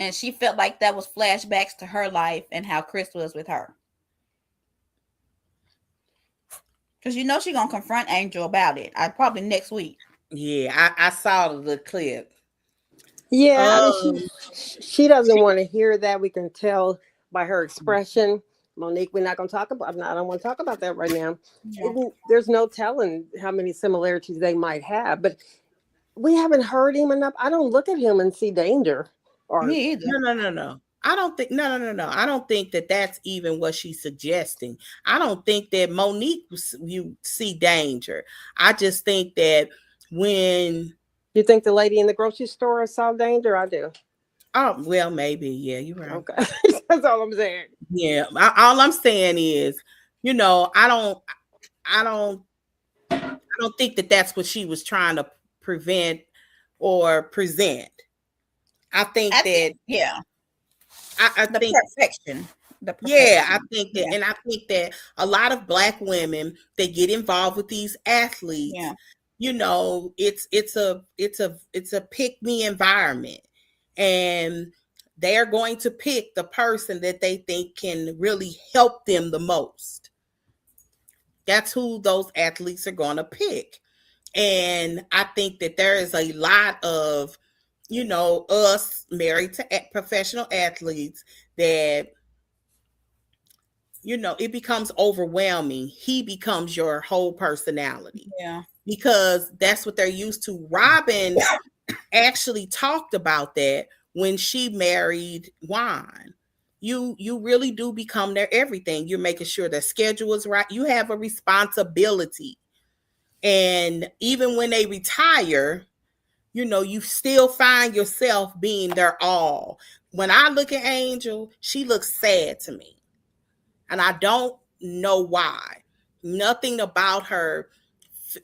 [SPEAKER 2] and she felt like that was flashbacks to her life and how Chris was with her? Because she's going to confront Angel about it. Probably next week.
[SPEAKER 1] Yeah, I saw the clip.
[SPEAKER 4] Yeah, she doesn't want to hear that. We can tell by her expression. Monique, we're not going to talk about. I don't want to talk about that right now. Yeah. There's no telling how many similarities they might have, but we haven't heard him enough. I don't look at him and see danger.
[SPEAKER 2] Me either.
[SPEAKER 1] No. I don't think. No. I don't think that that's even what she's suggesting. I don't think that Monique you see danger. I just think that when.
[SPEAKER 4] You think the lady in the grocery store saw danger? I do.
[SPEAKER 1] Oh, well, maybe. Yeah, you're right.
[SPEAKER 4] Okay. That's all I'm saying.
[SPEAKER 1] Yeah. All I'm saying is, I don't, I don't think that that's what she was trying to prevent or present. I think
[SPEAKER 2] I think,
[SPEAKER 1] that,
[SPEAKER 2] yeah,
[SPEAKER 1] I
[SPEAKER 2] the
[SPEAKER 1] think
[SPEAKER 2] perfection, the
[SPEAKER 1] Yeah, I
[SPEAKER 2] perfection.
[SPEAKER 1] think that,
[SPEAKER 2] Yeah,
[SPEAKER 1] and I think that a lot of black women, they get involved with these athletes.
[SPEAKER 2] yeah,
[SPEAKER 1] It's a pick me environment, and they are going to pick the person that they think can really help them the most. That's who those athletes are going to pick. And I think that there is a lot of, us married to professional athletes that it becomes overwhelming. He becomes your whole personality
[SPEAKER 2] yeah.
[SPEAKER 1] because that's what they're used to. Robin actually talked about that when she married Juan. You really do become their everything. You're making sure their schedule is right. You have a responsibility. And even when they retire, you still find yourself being their all. When I look at Angel, she looks sad to me. And I don't know why. Nothing about her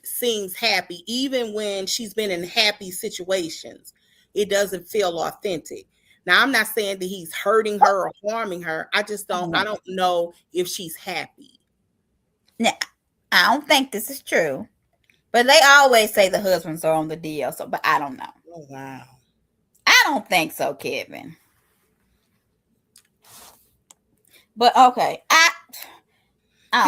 [SPEAKER 1] seems happy, even when she's been in happy situations. It doesn't feel authentic. Now, I'm not saying that he's hurting her or harming her. I just
[SPEAKER 2] I
[SPEAKER 1] don't.
[SPEAKER 2] don't
[SPEAKER 1] I
[SPEAKER 2] know.
[SPEAKER 1] don't know if she's happy.
[SPEAKER 2] Now, I don't think this is true, but they always say the husbands are on the deal. So, but I don't know.
[SPEAKER 1] Oh wow.
[SPEAKER 2] I don't think so, Kevin. But okay, I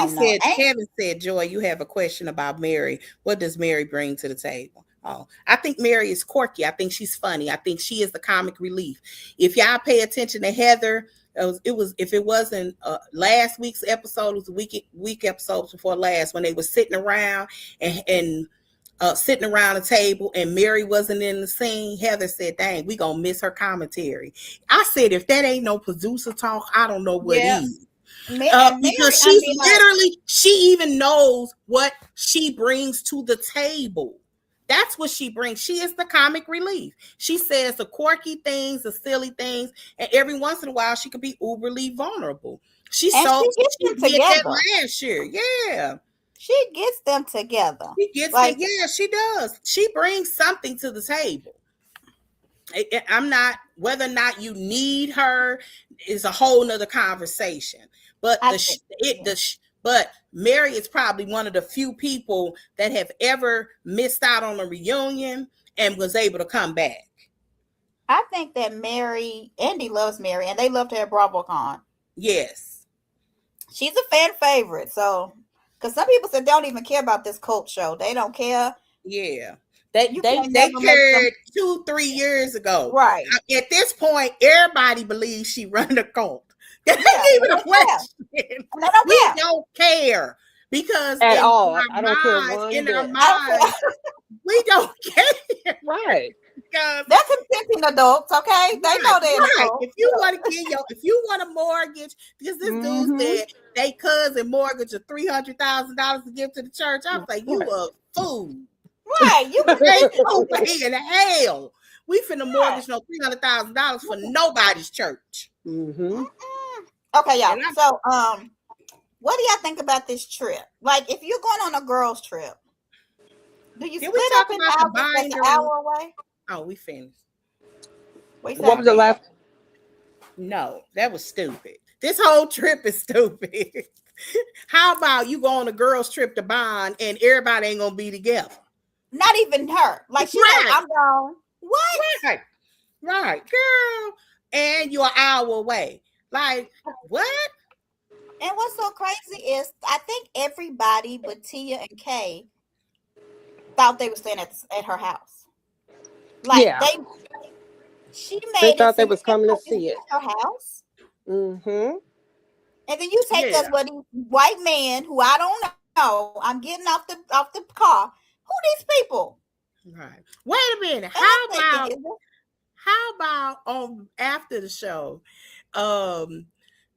[SPEAKER 1] He
[SPEAKER 2] don't know.
[SPEAKER 1] said, Kevin said, Joy, you have a question about Mary. What does Mary bring to the table? Oh, I think Mary is quirky. I think she's funny. I think she is the comic relief. If y'all pay attention to Heather, if it wasn't last week's episode, it was the week episodes before last when they were sitting around and sitting around a table and Mary wasn't in the scene. Heather said, dang, we gonna miss her commentary. I said, if that ain't no producer talk, I don't know what
[SPEAKER 2] Yeah,
[SPEAKER 1] is.
[SPEAKER 2] and
[SPEAKER 1] Because
[SPEAKER 2] Mary, I mean, like,
[SPEAKER 1] she even knows what she brings to the table. That's what she brings. She is the comic relief. She says the quirky things, the silly things, and every once in a while she could be uberly vulnerable.
[SPEAKER 2] and she gets
[SPEAKER 1] She
[SPEAKER 2] them
[SPEAKER 1] did that
[SPEAKER 2] together.
[SPEAKER 1] last year. Yeah.
[SPEAKER 2] She gets them together.
[SPEAKER 1] She gets them.
[SPEAKER 2] Like,
[SPEAKER 1] Yeah, she does. She brings something to the table. I'm not, whether or not you need her is a whole nother conversation. But
[SPEAKER 2] I think, yeah.
[SPEAKER 1] but Mary is probably one of the few people that have ever missed out on a reunion and was able to come back.
[SPEAKER 2] I think that Andy loves Mary, and they love her at BravoCon.
[SPEAKER 1] Yes.
[SPEAKER 2] She's a fan favorite. So, because some people said they don't even care about this cult show. They don't care.
[SPEAKER 1] Yeah. They
[SPEAKER 2] You
[SPEAKER 1] they
[SPEAKER 2] can't
[SPEAKER 1] they
[SPEAKER 2] never make them
[SPEAKER 1] cared 2-3 years ago.
[SPEAKER 2] right.
[SPEAKER 1] At this point, everybody believes she run the cult. That
[SPEAKER 2] Yeah,
[SPEAKER 1] ain't
[SPEAKER 2] and
[SPEAKER 1] even a
[SPEAKER 2] they don't care.
[SPEAKER 1] question.
[SPEAKER 2] And they don't
[SPEAKER 1] We
[SPEAKER 2] care.
[SPEAKER 1] don't care because
[SPEAKER 4] At
[SPEAKER 1] in
[SPEAKER 4] all.
[SPEAKER 1] our
[SPEAKER 4] I don't care
[SPEAKER 1] minds,
[SPEAKER 4] one bit.
[SPEAKER 2] I don't care.
[SPEAKER 1] we don't care
[SPEAKER 4] Right.
[SPEAKER 1] because
[SPEAKER 2] They're consenting adults, okay? They know they're in the
[SPEAKER 1] right.
[SPEAKER 2] cult.
[SPEAKER 1] If you want to get if you want a mortgage, because this dude
[SPEAKER 4] Mm-hmm.
[SPEAKER 1] said they cousin mortgage of $300,000 to give to the church. I was like, you
[SPEAKER 4] Right.
[SPEAKER 1] a fool.
[SPEAKER 2] Right. You
[SPEAKER 1] Ain't
[SPEAKER 2] consenting.
[SPEAKER 1] no way in hell we finna
[SPEAKER 2] Right.
[SPEAKER 1] mortgage no $300,000 for nobody's church.
[SPEAKER 4] Mm-hmm.
[SPEAKER 2] Okay, y'all.
[SPEAKER 1] And I
[SPEAKER 2] So, what do y'all think about this trip? Like, if you're going on a girls' trip, do you
[SPEAKER 1] did we
[SPEAKER 2] split
[SPEAKER 1] talk
[SPEAKER 2] up in
[SPEAKER 1] about the
[SPEAKER 2] houses that's an
[SPEAKER 1] binder?
[SPEAKER 2] hour away?
[SPEAKER 1] Oh, we finished.
[SPEAKER 2] What you
[SPEAKER 4] What
[SPEAKER 2] say?
[SPEAKER 4] was the last?
[SPEAKER 1] No, that was stupid. This whole trip is stupid. How about you go on a girls' trip to Bond and everybody ain't gonna be together?
[SPEAKER 2] Not even her. Like, she's like,
[SPEAKER 1] Right,
[SPEAKER 2] I'm gone. What?
[SPEAKER 1] right, right, girl. And you're an hour away. Like, what?
[SPEAKER 2] And what's so crazy is I think everybody but Tia and Kay thought they were staying at her house. Like,
[SPEAKER 4] Yeah.
[SPEAKER 2] she
[SPEAKER 4] They
[SPEAKER 2] made it
[SPEAKER 4] thought they
[SPEAKER 2] seem
[SPEAKER 4] was
[SPEAKER 2] like,
[SPEAKER 4] coming to
[SPEAKER 2] is
[SPEAKER 4] see it.
[SPEAKER 2] this her house?
[SPEAKER 4] Mm-hmm.
[SPEAKER 2] And then you take us
[SPEAKER 1] Yeah,
[SPEAKER 2] with these white men who I don't know. I'm getting off the car. Who these people?
[SPEAKER 1] right. Wait a minute.
[SPEAKER 2] And I'm thinking,
[SPEAKER 1] How about on after the show? Um,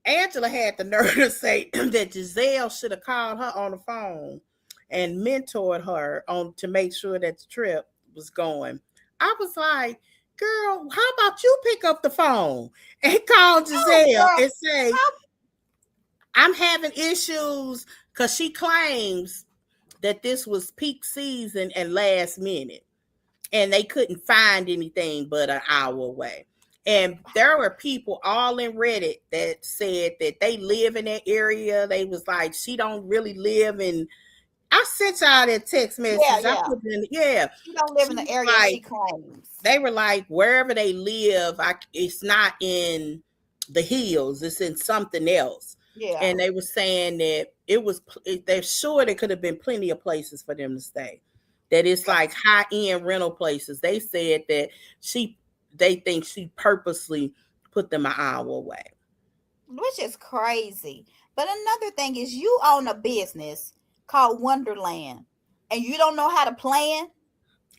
[SPEAKER 1] Angela had the nerve to say that Giselle should have called her on the phone and mentored her on to make sure that the trip was going. I was like, girl, how about you pick up the phone and call Giselle
[SPEAKER 2] girl,
[SPEAKER 1] and say, I'm having issues, because she claims that this was peak season and last minute, and they couldn't find anything but an hour away. And there were people all in Reddit that said that they live in that area. They was like, she don't really live in. I sent y'all that text
[SPEAKER 2] Yeah,
[SPEAKER 1] message. I
[SPEAKER 2] yeah.
[SPEAKER 1] put it in, yeah.
[SPEAKER 2] She don't live
[SPEAKER 1] She
[SPEAKER 2] in the
[SPEAKER 1] was
[SPEAKER 2] area she
[SPEAKER 1] like,
[SPEAKER 2] claims.
[SPEAKER 1] they were like, wherever they live, it's not in the hills, it's in something else.
[SPEAKER 2] Yeah.
[SPEAKER 1] And they were saying that they're sure there could have been plenty of places for them to stay, that it's like high-end rental places. They said that they think she purposely put them an hour away.
[SPEAKER 2] Which is crazy. But another thing is, you own a business called Wonderland and you don't know how to plan.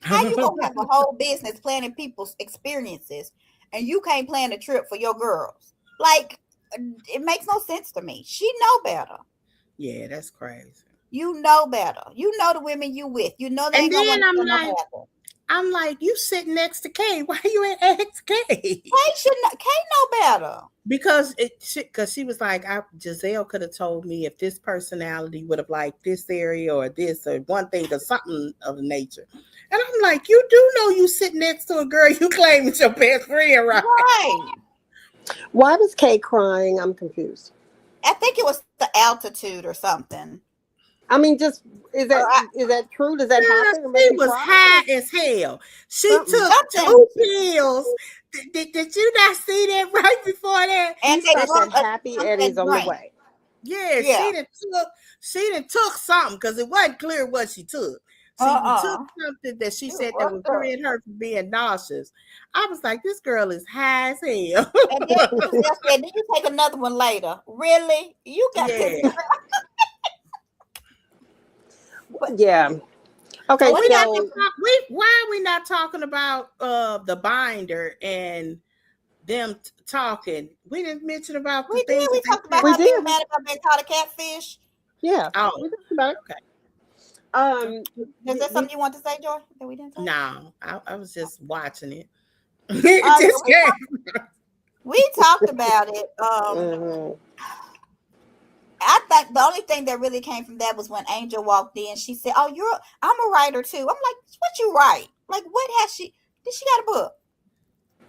[SPEAKER 2] How you gonna have a whole business planning people's experiences and you can't plan a trip for your girls? Like, it makes no sense to me. She know better.
[SPEAKER 1] Yeah, that's crazy.
[SPEAKER 2] You know better. You know the women you with. You know they
[SPEAKER 1] And
[SPEAKER 2] ain't gonna
[SPEAKER 1] then
[SPEAKER 2] want to no happen.
[SPEAKER 1] I'm like, you sitting next to Kay. Why you ain't ask Kay?
[SPEAKER 2] Kay know better.
[SPEAKER 1] Because she was like, Giselle could have told me if this personality would have liked this area or this or one thing or something of the nature. And I'm like, you do know you sitting next to a girl you claim is your best friend, right?
[SPEAKER 2] Right.
[SPEAKER 4] Why was Kay crying? I'm confused.
[SPEAKER 2] I think it was the altitude or something.
[SPEAKER 4] I mean, just is that true? Does that happen?
[SPEAKER 1] She was high as hell. She took 2 pills. Did you not see that right before that?
[SPEAKER 4] And she stopped at Happy Eddie's on the way.
[SPEAKER 1] Yeah, she done took something, because it wasn't clear what she took. She took something that she said that was preventing her from being nauseous. I was like, this girl is high as hell.
[SPEAKER 2] And then Giselle said, did you take another one later? Really? You got to.
[SPEAKER 4] Yeah. Okay.
[SPEAKER 1] So why are we not talking about the binder and them talking? We didn't mention about the things.
[SPEAKER 2] We talked about how they were mad about being caught a catfish.
[SPEAKER 4] Yeah. Oh, we talked about it. Okay.
[SPEAKER 2] Is there something you want to say, Joy, that we didn't say?
[SPEAKER 1] No, I was just watching it.
[SPEAKER 2] We talked about it. I think the only thing that really came from that was when Angel walked in. She said, "Oh, I'm a writer too." I'm like, "What you write? Like, what has she? Did she got a book?"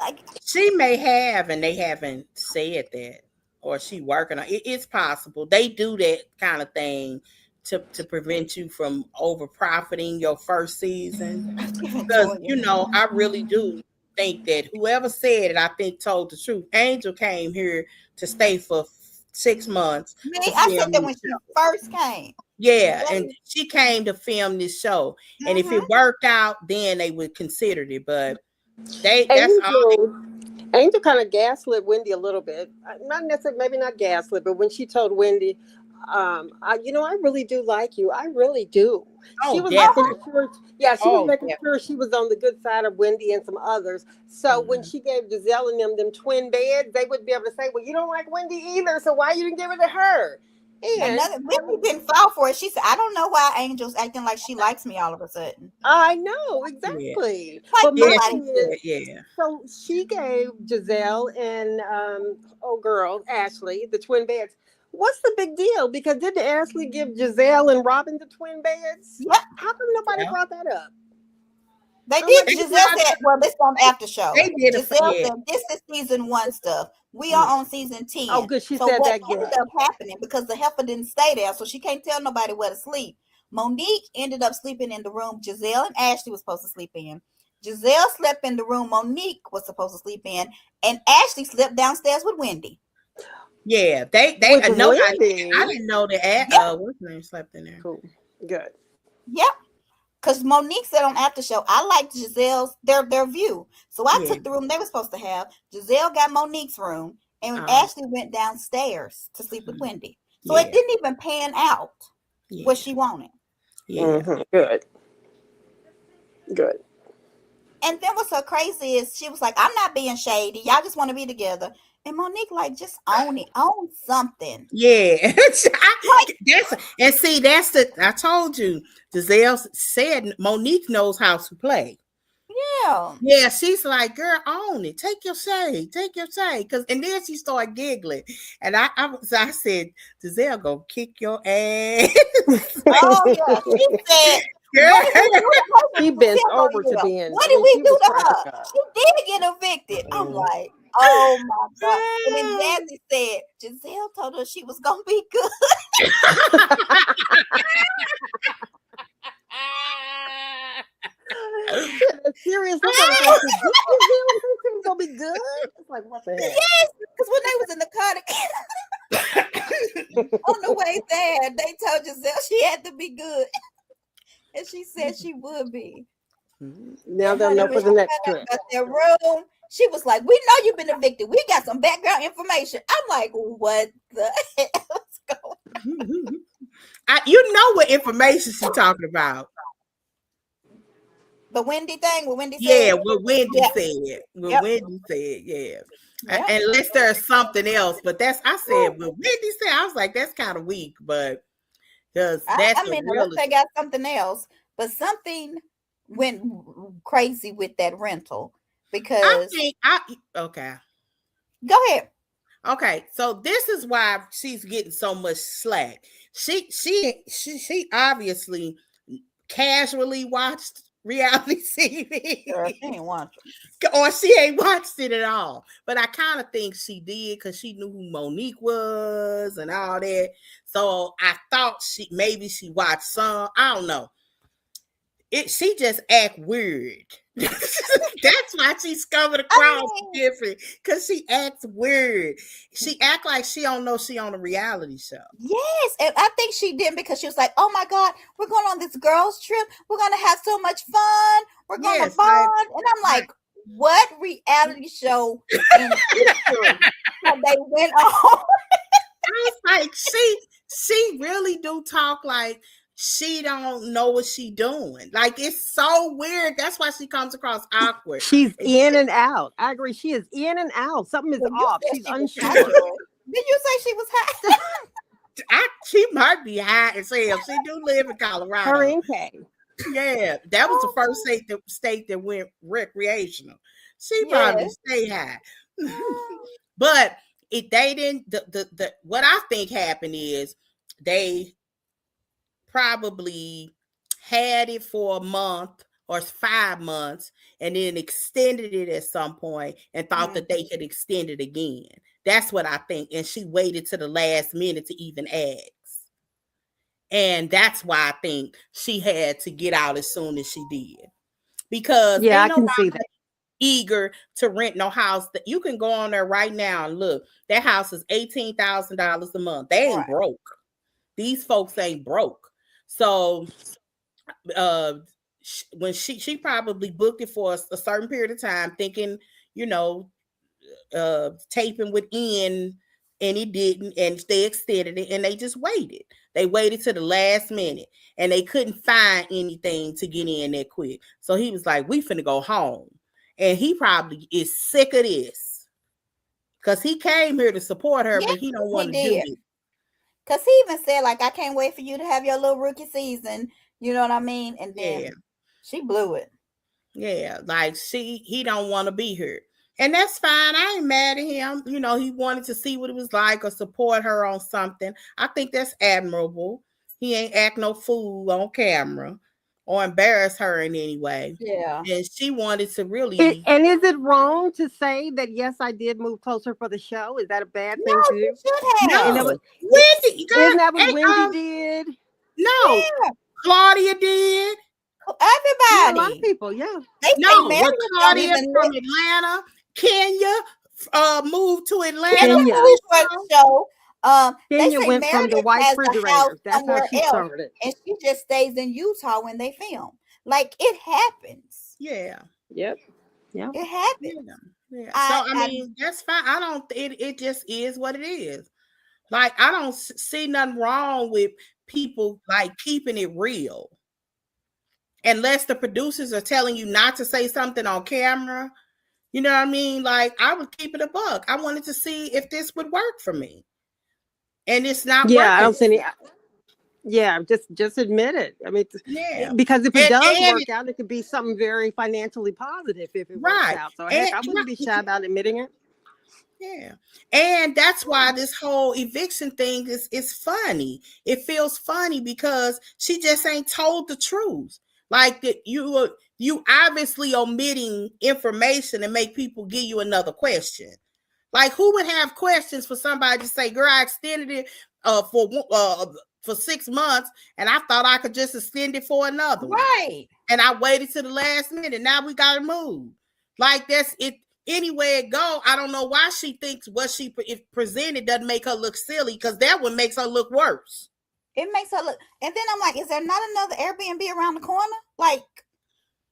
[SPEAKER 2] Like,
[SPEAKER 1] she may have, and they haven't said that, or she working on it. It's possible they do that kind of thing to prevent you from over profiting your first season. Because I really do think that whoever said it, I think told the truth. Angel came here to stay for 6 months.
[SPEAKER 2] I said that when she first came.
[SPEAKER 1] Yeah, and she came to film this show. And if it worked out, then they would consider it. But
[SPEAKER 4] Angel kind of gaslit Wendy a little bit. Not necessarily, maybe not gaslit, but when she told Wendy, I really do like you. I really do. She was making sure, was making sure she was on the good side of Wendy and some others. So when she gave Giselle and them twin beds, they would be able to say, well, you don't like Wendy either, so why you didn't give it to her? And
[SPEAKER 2] Wendy didn't fall for it. She said, I don't know why Angel's acting like she likes me all of a sudden.
[SPEAKER 4] I know, exactly.
[SPEAKER 1] Yeah.
[SPEAKER 4] So she gave Giselle and Ashley the twin beds. What's the big deal? Because didn't Ashley give Giselle and Robin the twin beds?
[SPEAKER 2] Yeah.
[SPEAKER 4] How come nobody brought that up?
[SPEAKER 2] They did. Giselle said, well, this is on after show.
[SPEAKER 1] They did.
[SPEAKER 2] Giselle said, this is season 1 stuff. We are on season 10.
[SPEAKER 4] Oh, good. She
[SPEAKER 2] so
[SPEAKER 4] said
[SPEAKER 2] what
[SPEAKER 4] that good.
[SPEAKER 2] ended up happening, because the heifer didn't stay there, so she can't tell nobody where to sleep. Monique ended up sleeping in the room Giselle and Ashley was supposed to sleep in. Giselle slept in the room Monique was supposed to sleep in, and Ashley slept downstairs with Wendy.
[SPEAKER 1] Yeah, they nobody. I didn't know that. What's her name slept in there?
[SPEAKER 4] Cool. Good.
[SPEAKER 2] Yep. Because Monique said on after show, I liked Giselle's their view. So I took the room they were supposed to have. Giselle got Monique's room, and Ashley went downstairs to sleep with Wendy. So it didn't even pan out what she wanted.
[SPEAKER 1] Yeah.
[SPEAKER 4] Mm-hmm. Good.
[SPEAKER 2] And then what's so crazy is she was like, I'm not being shady. Y'all just want to be together. And Monique, like, just own it. Own something.
[SPEAKER 1] Yeah. I told you, Giselle said Monique knows how to play.
[SPEAKER 2] Yeah.
[SPEAKER 1] Yeah, she's like, girl, own it. Take your shade. Take your shade. And then she started giggling. And I said, Giselle go kick your ass.
[SPEAKER 2] Oh yeah. She said,
[SPEAKER 1] Girl.
[SPEAKER 2] what did we do to her?
[SPEAKER 4] She bent over to
[SPEAKER 2] Yeah.
[SPEAKER 4] Ben.
[SPEAKER 2] What
[SPEAKER 4] I
[SPEAKER 2] did
[SPEAKER 4] mean,
[SPEAKER 2] we
[SPEAKER 4] she
[SPEAKER 2] do
[SPEAKER 4] was
[SPEAKER 2] to
[SPEAKER 4] cracking
[SPEAKER 2] her?
[SPEAKER 4] up.
[SPEAKER 2] She did get evicted. I'm like, oh my God. And then Jazzy said, Giselle told her she was gonna be good.
[SPEAKER 4] She had a serious look on her face. Did you Giselle think she was gonna be good? It's like, what the heck?
[SPEAKER 2] Yes, because when they was in the car on the way there, they told Giselle she had to be good. And she said she would be.
[SPEAKER 4] Now
[SPEAKER 2] And
[SPEAKER 4] they'll
[SPEAKER 2] honey,
[SPEAKER 4] know
[SPEAKER 2] when
[SPEAKER 4] for
[SPEAKER 2] she
[SPEAKER 4] the
[SPEAKER 2] found
[SPEAKER 4] next
[SPEAKER 2] out
[SPEAKER 4] trip.
[SPEAKER 2] about their room, she was like, we know you've been evicted. We got some background information. I'm like, what the hell is going on?
[SPEAKER 1] You know what information she's talking about.
[SPEAKER 2] The Wendy thing, what Wendy
[SPEAKER 1] Yeah,
[SPEAKER 2] said?
[SPEAKER 1] what Wendy
[SPEAKER 2] Yeah.
[SPEAKER 1] said. What
[SPEAKER 2] Yep.
[SPEAKER 1] Wendy said, yeah.
[SPEAKER 2] Yep.
[SPEAKER 1] Unless there's something else. But I said, what Wendy said, I was like, that's kind of weak, but because that's
[SPEAKER 2] I mean,
[SPEAKER 1] a
[SPEAKER 2] unless
[SPEAKER 1] real.
[SPEAKER 2] they got something else, but something went crazy with that rental because
[SPEAKER 1] Okay.
[SPEAKER 2] go ahead.
[SPEAKER 1] Okay, so this is why she's getting so much slack. She obviously casually watched reality TV.
[SPEAKER 2] Girl, she ain't watching.
[SPEAKER 1] Or she ain't watched it at all. But I kind of think she did because she knew who Monique was and all that. So I thought maybe she watched some. I don't know. She just act weird. That's why she's coming across different, because she acts weird. She act like she don't know she on a reality show.
[SPEAKER 2] Yes, and I think she didn't because she was like, "Oh my God, we're going on this girls' trip. We're gonna have so much fun. We're gonna bond." And I'm like, "What reality show in history have they went on?"
[SPEAKER 1] I was like, she really do talk like she don't know what she doing. Like, it's so weird. That's why she comes across awkward.
[SPEAKER 4] She's in and out. I agree. She is in and out. Something is off. She's unsure.
[SPEAKER 2] Did you say she was high?
[SPEAKER 1] She might be high as hell. She do live in Colorado.
[SPEAKER 4] Her NK.
[SPEAKER 1] Yeah, that was the first state that went recreational. She probably stay high. But if they didn't, what I think happened is they probably had it for a month or 5 months and then extended it at some point and thought that they could extend it again. That's what I think. And she waited to the last minute to even ask. And that's why I think she had to get out as soon as she did. Because
[SPEAKER 4] I can see that.
[SPEAKER 1] Eager to rent no house. That you can go on there right now and look. That house is $18,000 a month. They ain't broke. These folks ain't broke. So when she probably booked it for a certain period of time, thinking, taping would end, and it didn't, and they extended it, and they just waited. They waited to the last minute, and they couldn't find anything to get in that quick. So he was like, we finna go home. And he probably is sick of this because he came here to support her, but he don't want to do it.
[SPEAKER 2] Because he even said, like, I can't wait for you to have your little rookie season. You know what I mean? And then she blew it.
[SPEAKER 1] Yeah, like he don't want to be here. And that's fine. I ain't mad at him. He wanted to see what it was like or support her on something. I think that's admirable. He ain't act no fool on camera or embarrass her in any way.
[SPEAKER 2] Yeah.
[SPEAKER 1] And she wanted to really.
[SPEAKER 4] And is it wrong to say that, yes, I did move closer for the show? Is that a bad thing to do?
[SPEAKER 2] You should have.
[SPEAKER 1] No. Wendy,
[SPEAKER 4] isn't that what Wendy did?
[SPEAKER 1] No. Yeah. Claudia did.
[SPEAKER 2] Everybody.
[SPEAKER 4] Yeah, a lot of people,
[SPEAKER 1] what Claudia from Atlanta, Kenya moved to Atlanta.
[SPEAKER 2] Kenya show.
[SPEAKER 4] Kenya went from the white refrigerators. That's how she started.
[SPEAKER 2] And she just stays in Utah when they film. Like, it happens.
[SPEAKER 1] Yeah.
[SPEAKER 4] Yep. Yeah.
[SPEAKER 2] It happens.
[SPEAKER 1] Yeah. So I mean, that's fine. It just is what it is. Like, I don't see nothing wrong with people like keeping it real. Unless the producers are telling you not to say something on camera. You know what I mean? Like, I would keep it a buck. I wanted to see if this would work for me. And it's not working.
[SPEAKER 4] I don't see any. Yeah, just admit it. I mean,
[SPEAKER 1] Yeah.
[SPEAKER 4] because if it does
[SPEAKER 1] And
[SPEAKER 4] work out, it could be something very financially positive if it works
[SPEAKER 1] right.
[SPEAKER 4] out. So heck,
[SPEAKER 1] And
[SPEAKER 4] I wouldn't be shy about admitting it.
[SPEAKER 1] yeah. And that's why this whole eviction thing is funny. It feels funny because she just ain't told the truth. Like that you obviously omitting information and make people give you another question. Like who would have questions for somebody to say, "Girl, I extended it for 6 months and I thought I could just extend it for another one."
[SPEAKER 2] Right.
[SPEAKER 1] And I waited to the last minute. Now we got to move. Like that's it. Anywhere it go, I don't know why she thinks what she presented doesn't make her look silly, because that one makes her look worse.
[SPEAKER 2] It makes her look. And then I'm like, is there not another Airbnb around the corner? Like,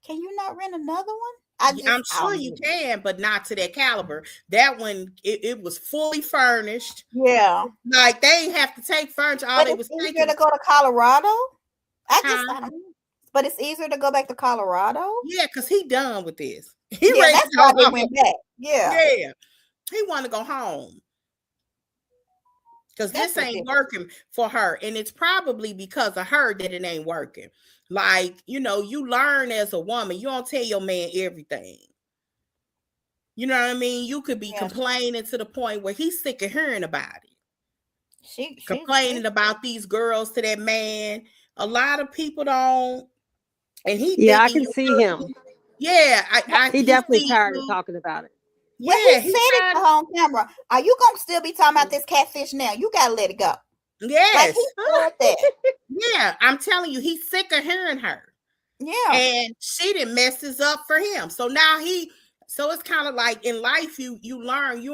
[SPEAKER 2] can you not rent another one?
[SPEAKER 1] I'm sure you can, but not to that caliber. That one, it was fully furnished.
[SPEAKER 2] Yeah.
[SPEAKER 1] Like they ain't have to take furniture. All
[SPEAKER 2] But
[SPEAKER 1] they
[SPEAKER 2] it's
[SPEAKER 1] was
[SPEAKER 2] easier
[SPEAKER 1] taking.
[SPEAKER 2] to go to Colorado. I
[SPEAKER 1] Huh?
[SPEAKER 2] don't know. But it's easier to go back to Colorado.
[SPEAKER 1] Yeah, because he done with this. He
[SPEAKER 2] Yeah,
[SPEAKER 1] ready
[SPEAKER 2] that's
[SPEAKER 1] to go
[SPEAKER 2] why they
[SPEAKER 1] home.
[SPEAKER 2] went back. Yeah.
[SPEAKER 1] Yeah. He want to go home. Because this ain't working for her. And it's probably because of her that it ain't working. Like, you learn as a woman. You don't tell your man everything. You know what I mean? You could be complaining to the point where he's sick of hearing about it. She complaining about these girls to that man. A lot of people don't. And
[SPEAKER 4] I can see him.
[SPEAKER 1] Yeah,
[SPEAKER 4] he definitely tired of talking about it.
[SPEAKER 2] Yeah, he said it on camera. Are you gonna still be talking about this catfish now? You gotta let it go.
[SPEAKER 1] Yes.
[SPEAKER 2] Like he said that.
[SPEAKER 1] Yeah, I'm telling you, he's sick of hearing her.
[SPEAKER 2] Yeah.
[SPEAKER 1] And she didn't mess this up for him. So now so it's kind of like in life, you learn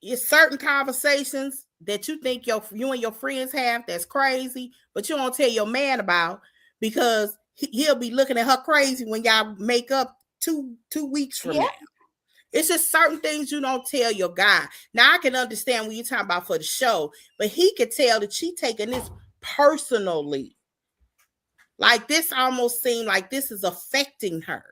[SPEAKER 1] it's certain conversations that you think you and your friends have that's crazy, but you don't tell your man about, because he'll be looking at her crazy when y'all make up two weeks from now. It's just certain things you don't tell your guy. Now I can understand when you're talking about for the show, but he could tell that she taking this personally. Like this almost seemed like this is affecting her.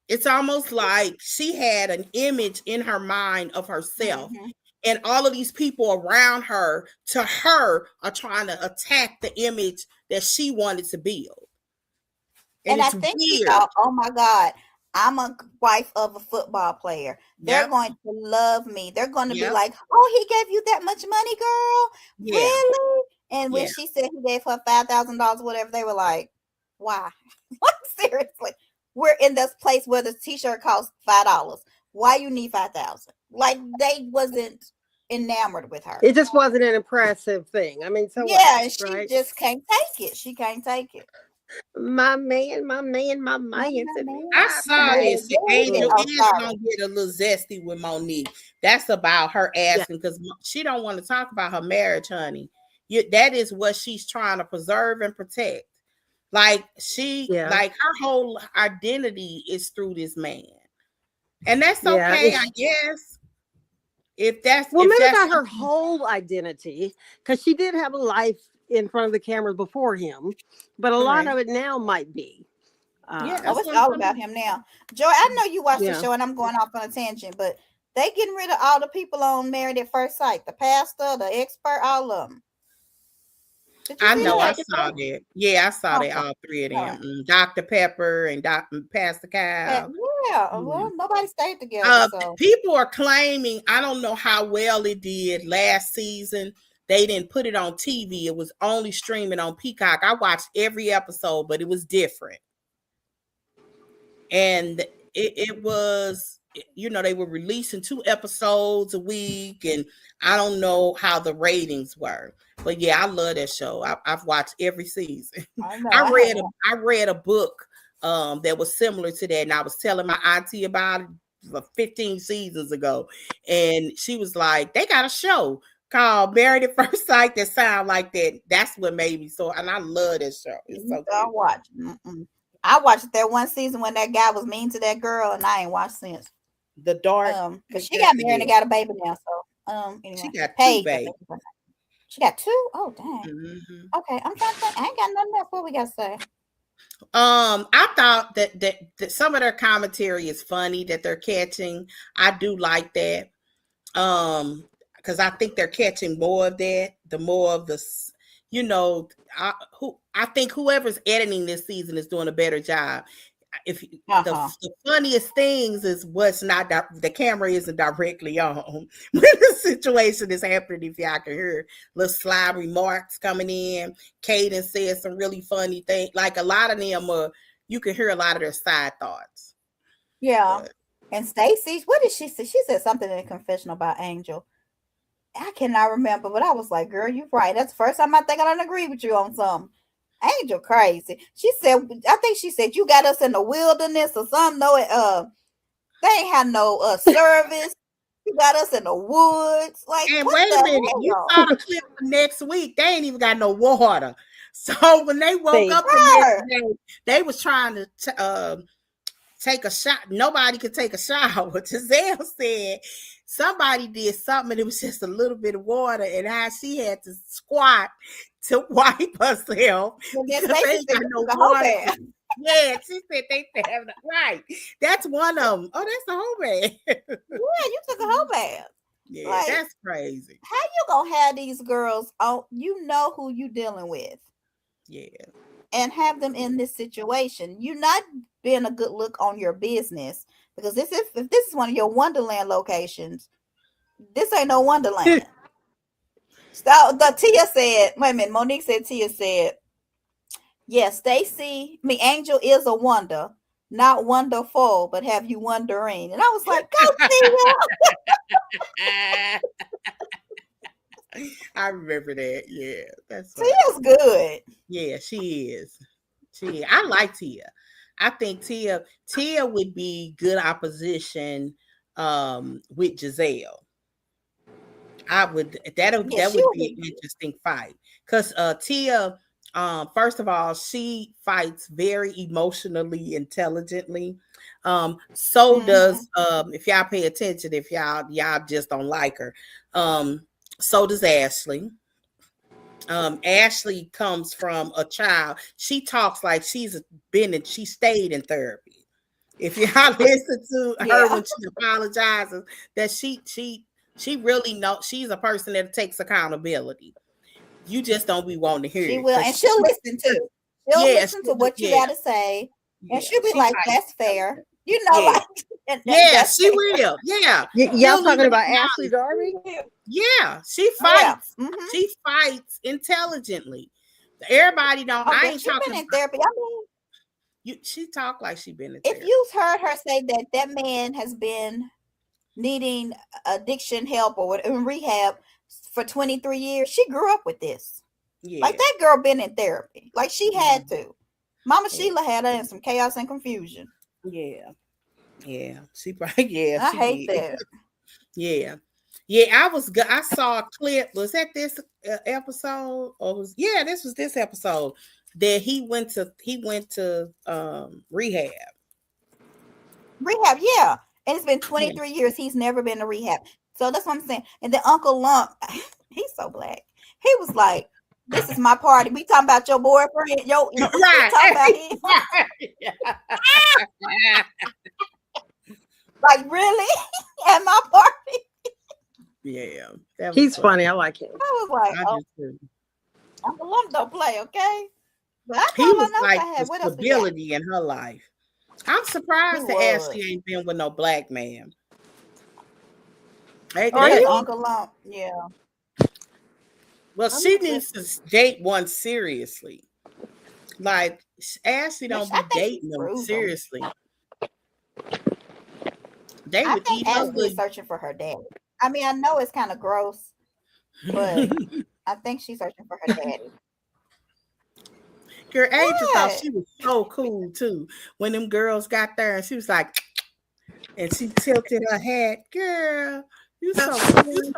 [SPEAKER 1] It's almost like she had an image in her mind of herself. Mm-hmm. And all of these people around her, to her, are trying to attack the image that she wanted to build.
[SPEAKER 2] And I think she thought, oh my God, I'm a wife of a football player. They're going to love me. They're going to be like, oh, he gave you that much money, girl? Yeah. Really? And when she said he gave her $5,000, whatever, they were like, why? Seriously. We're in this place where the t-shirt costs $5. Why you need $5,000? Like they wasn't enamored with her.
[SPEAKER 4] It just wasn't an impressive thing. I mean, so
[SPEAKER 2] and she just can't take it. She can't take it.
[SPEAKER 4] My man.
[SPEAKER 1] I saw this. Angel is gonna get a little zesty with Monique. That's about her asking because she don't want to talk about her marriage, honey. That is what she's trying to preserve and protect. Like like her whole identity is through this man, and that's okay, I guess. If that's
[SPEAKER 4] maybe not her whole identity, because she did have a life in front of the cameras before him, but a lot of it now might be.
[SPEAKER 2] It's all about him now. Joy, I know you watch the show, and I'm going off on a tangent, but they getting rid of all the people on Married at First Sight, the pastor, the expert, all of them.
[SPEAKER 1] I know, I saw that. Yeah, I saw that, all three of them. Dr. Pepper and Pastor Kyle.
[SPEAKER 2] Well, nobody stayed together. So.
[SPEAKER 1] People are claiming, I don't know how well it did last season. They didn't put it on TV. It was only streaming on Peacock. I watched every episode, but it was different. And it was, they were releasing 2 episodes a week, and I don't know how the ratings were. But I love that show. I've watched every season. I read a book that was similar to that, and I was telling my auntie about it 15 seasons ago, and she was like, "They got a show called Married at First Sight that sound like that." That's what made me so, and I love that show. It's so good.
[SPEAKER 2] I watched that one season when that guy was mean to that girl, and I ain't watched since.
[SPEAKER 1] The Dark.
[SPEAKER 2] Because she got married and got a baby now. So anyway,
[SPEAKER 1] she got 2 babies.
[SPEAKER 2] She got 2? Oh, dang. Mm-hmm. Okay, I'm trying to think. I ain't got nothing else. What we got to say?
[SPEAKER 1] I thought that some of their commentary is funny that they're catching. I do like that. because I think they're catching more of that. The more of the, you know, I think whoever's editing this season is doing a better job. If the funniest things is what's not the camera isn't directly on when the situation is happening. If y'all can hear little sly remarks coming in, Kaden says some really funny things. Like a lot of them are, you can hear a lot of their side thoughts.
[SPEAKER 2] Yeah. But. And Stacey, what did she say? She said something in the confessional about Angel. I cannot remember, but I was like, girl, you're right. That's the first time I think I don't agree with you on something. Angel crazy. She said, I think she said you got us in the wilderness or something. No, they ain't had no service. You got us in the woods. Like,
[SPEAKER 1] and
[SPEAKER 2] what
[SPEAKER 1] wait a minute,
[SPEAKER 2] hell?
[SPEAKER 1] you saw the clip for next week. They ain't even got no water. So when they woke up the next day, they was trying to take a shot. Nobody could take a shower. Giselle said somebody did something and it was just a little bit of water, and how she had to squat to wipe herself because they ain't got no water. Yeah, she said they have right. That's one of them. Oh, that's the whole bath.
[SPEAKER 2] Yeah, you took a whole bath.
[SPEAKER 1] Yeah, like, that's crazy.
[SPEAKER 2] How you gonna have these girls on? You know who you dealing with.
[SPEAKER 1] Yeah.
[SPEAKER 2] And have them in this situation. You're not being a good look on your business, because if this is one of your Wonderland locations, this ain't no Wonderland. So the Tia said, wait a minute, Monique said, Tia said, yes, Angel is a wonder, not wonderful, but have you wondering? And I was like, go
[SPEAKER 1] Tia. I remember that. Yeah, that's
[SPEAKER 2] Tia's good.
[SPEAKER 1] Yeah, she is. I like Tia. I think Tia would be good opposition with Giselle. That would be an interesting fight, because Tia, first of all, she fights very emotionally intelligently. So does if y'all pay attention, if y'all just don't like her, so does Ashley. Ashley comes from a child. She talks like she stayed in therapy. If y'all listen to her when she apologizes, that she really knows she's a person that takes accountability. You just don't be wanting to hear
[SPEAKER 2] she
[SPEAKER 1] it.
[SPEAKER 2] Will, and she'll listen too. She'll listen to what you gotta say, and she'll be like, "That's fair." You know, like
[SPEAKER 1] she will. Yeah,
[SPEAKER 4] y'all talking about Ashley Darby?
[SPEAKER 1] Yeah, she fights. Yeah. She fights intelligently. Everybody don't. I ain't talking
[SPEAKER 2] in therapy. I mean,
[SPEAKER 1] she talked like she been in
[SPEAKER 2] therapy. If you've heard her say that man has been needing addiction help or in rehab for 23 years, she grew up with this. Yeah. Like, that girl been in therapy. Like, she had to. Mama Sheila had her in some chaos and confusion.
[SPEAKER 1] Yeah. Yeah. She probably,
[SPEAKER 2] I hate that.
[SPEAKER 1] Yeah. Yeah, I saw a clip. Was that this episode? Or this was this episode that he went to rehab.
[SPEAKER 2] Rehab, yeah. And it's been 23 years. He's never been to rehab. So that's what I'm saying. And then Uncle Lump, he's so black. He was like, "This is my party. We talking about your boyfriend. Right. We talking about him." Like, really? At my party?
[SPEAKER 1] Yeah.
[SPEAKER 4] He's funny. I like him.
[SPEAKER 2] I was like, Uncle Lump don't play, okay? But
[SPEAKER 1] he was like the stability in her life. I'm surprised that Ashley ain't been with no black man.
[SPEAKER 2] Uncle Lump, yeah.
[SPEAKER 1] Well, she needs to date one seriously. Like, Ashley don't be dating them seriously. They would eat her good.
[SPEAKER 2] Searching for her daddy. I mean, I know it's kind of gross, but I think she's searching for her daddy.
[SPEAKER 1] Girl, Angel thought she was so cool too. When them girls got there and she was like, and she tilted her head. Girl, you so cool.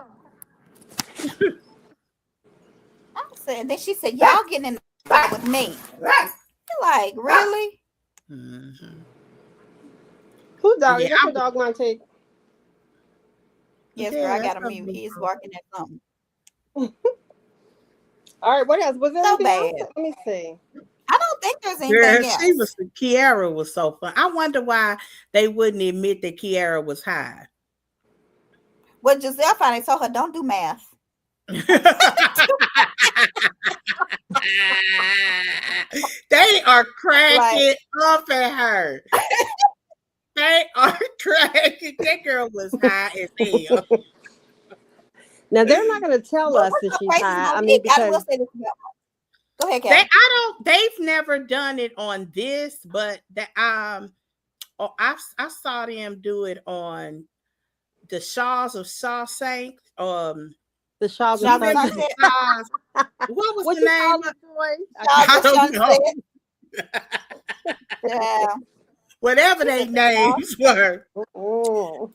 [SPEAKER 2] I'm saying, then she said, "Y'all getting in the fight with me." Like, really?
[SPEAKER 4] Mm-hmm. Who dog? Is that your dog, Monte?
[SPEAKER 2] Yes, girl, I got him mute. He's barking at something.
[SPEAKER 4] All right, what else? Was there anything else? Let me see.
[SPEAKER 2] I don't think there's anything else.
[SPEAKER 1] Kiara was so fun. I wonder why they wouldn't admit that Kiara was high.
[SPEAKER 2] What Giselle finally told her, don't do math.
[SPEAKER 1] They are
[SPEAKER 2] Like,
[SPEAKER 1] cracking up at her. They are cracking. That girl was high as hell.
[SPEAKER 4] Now they're not going to tell
[SPEAKER 2] but
[SPEAKER 4] us
[SPEAKER 2] what's
[SPEAKER 4] that
[SPEAKER 2] so
[SPEAKER 4] she's
[SPEAKER 2] crazy,
[SPEAKER 4] high. I mean,
[SPEAKER 2] Monique? I will
[SPEAKER 4] because
[SPEAKER 2] say this about Go ahead, Kay.
[SPEAKER 1] They've never done it on this, but that I saw them do it on the Shaws of Shawshank.
[SPEAKER 4] the Shaws
[SPEAKER 1] You
[SPEAKER 4] of
[SPEAKER 2] Shaws of
[SPEAKER 1] remember the
[SPEAKER 4] Sunset.
[SPEAKER 2] Sunset.
[SPEAKER 1] Shaws? What was
[SPEAKER 4] What
[SPEAKER 1] the
[SPEAKER 4] you
[SPEAKER 1] name?
[SPEAKER 4] call it, Joy?
[SPEAKER 2] Shaws
[SPEAKER 1] I
[SPEAKER 2] of
[SPEAKER 1] don't know.
[SPEAKER 2] Sunset. Yeah.
[SPEAKER 1] Whatever
[SPEAKER 2] She
[SPEAKER 1] they
[SPEAKER 2] said the Shaws.
[SPEAKER 1] names were.
[SPEAKER 4] Mm.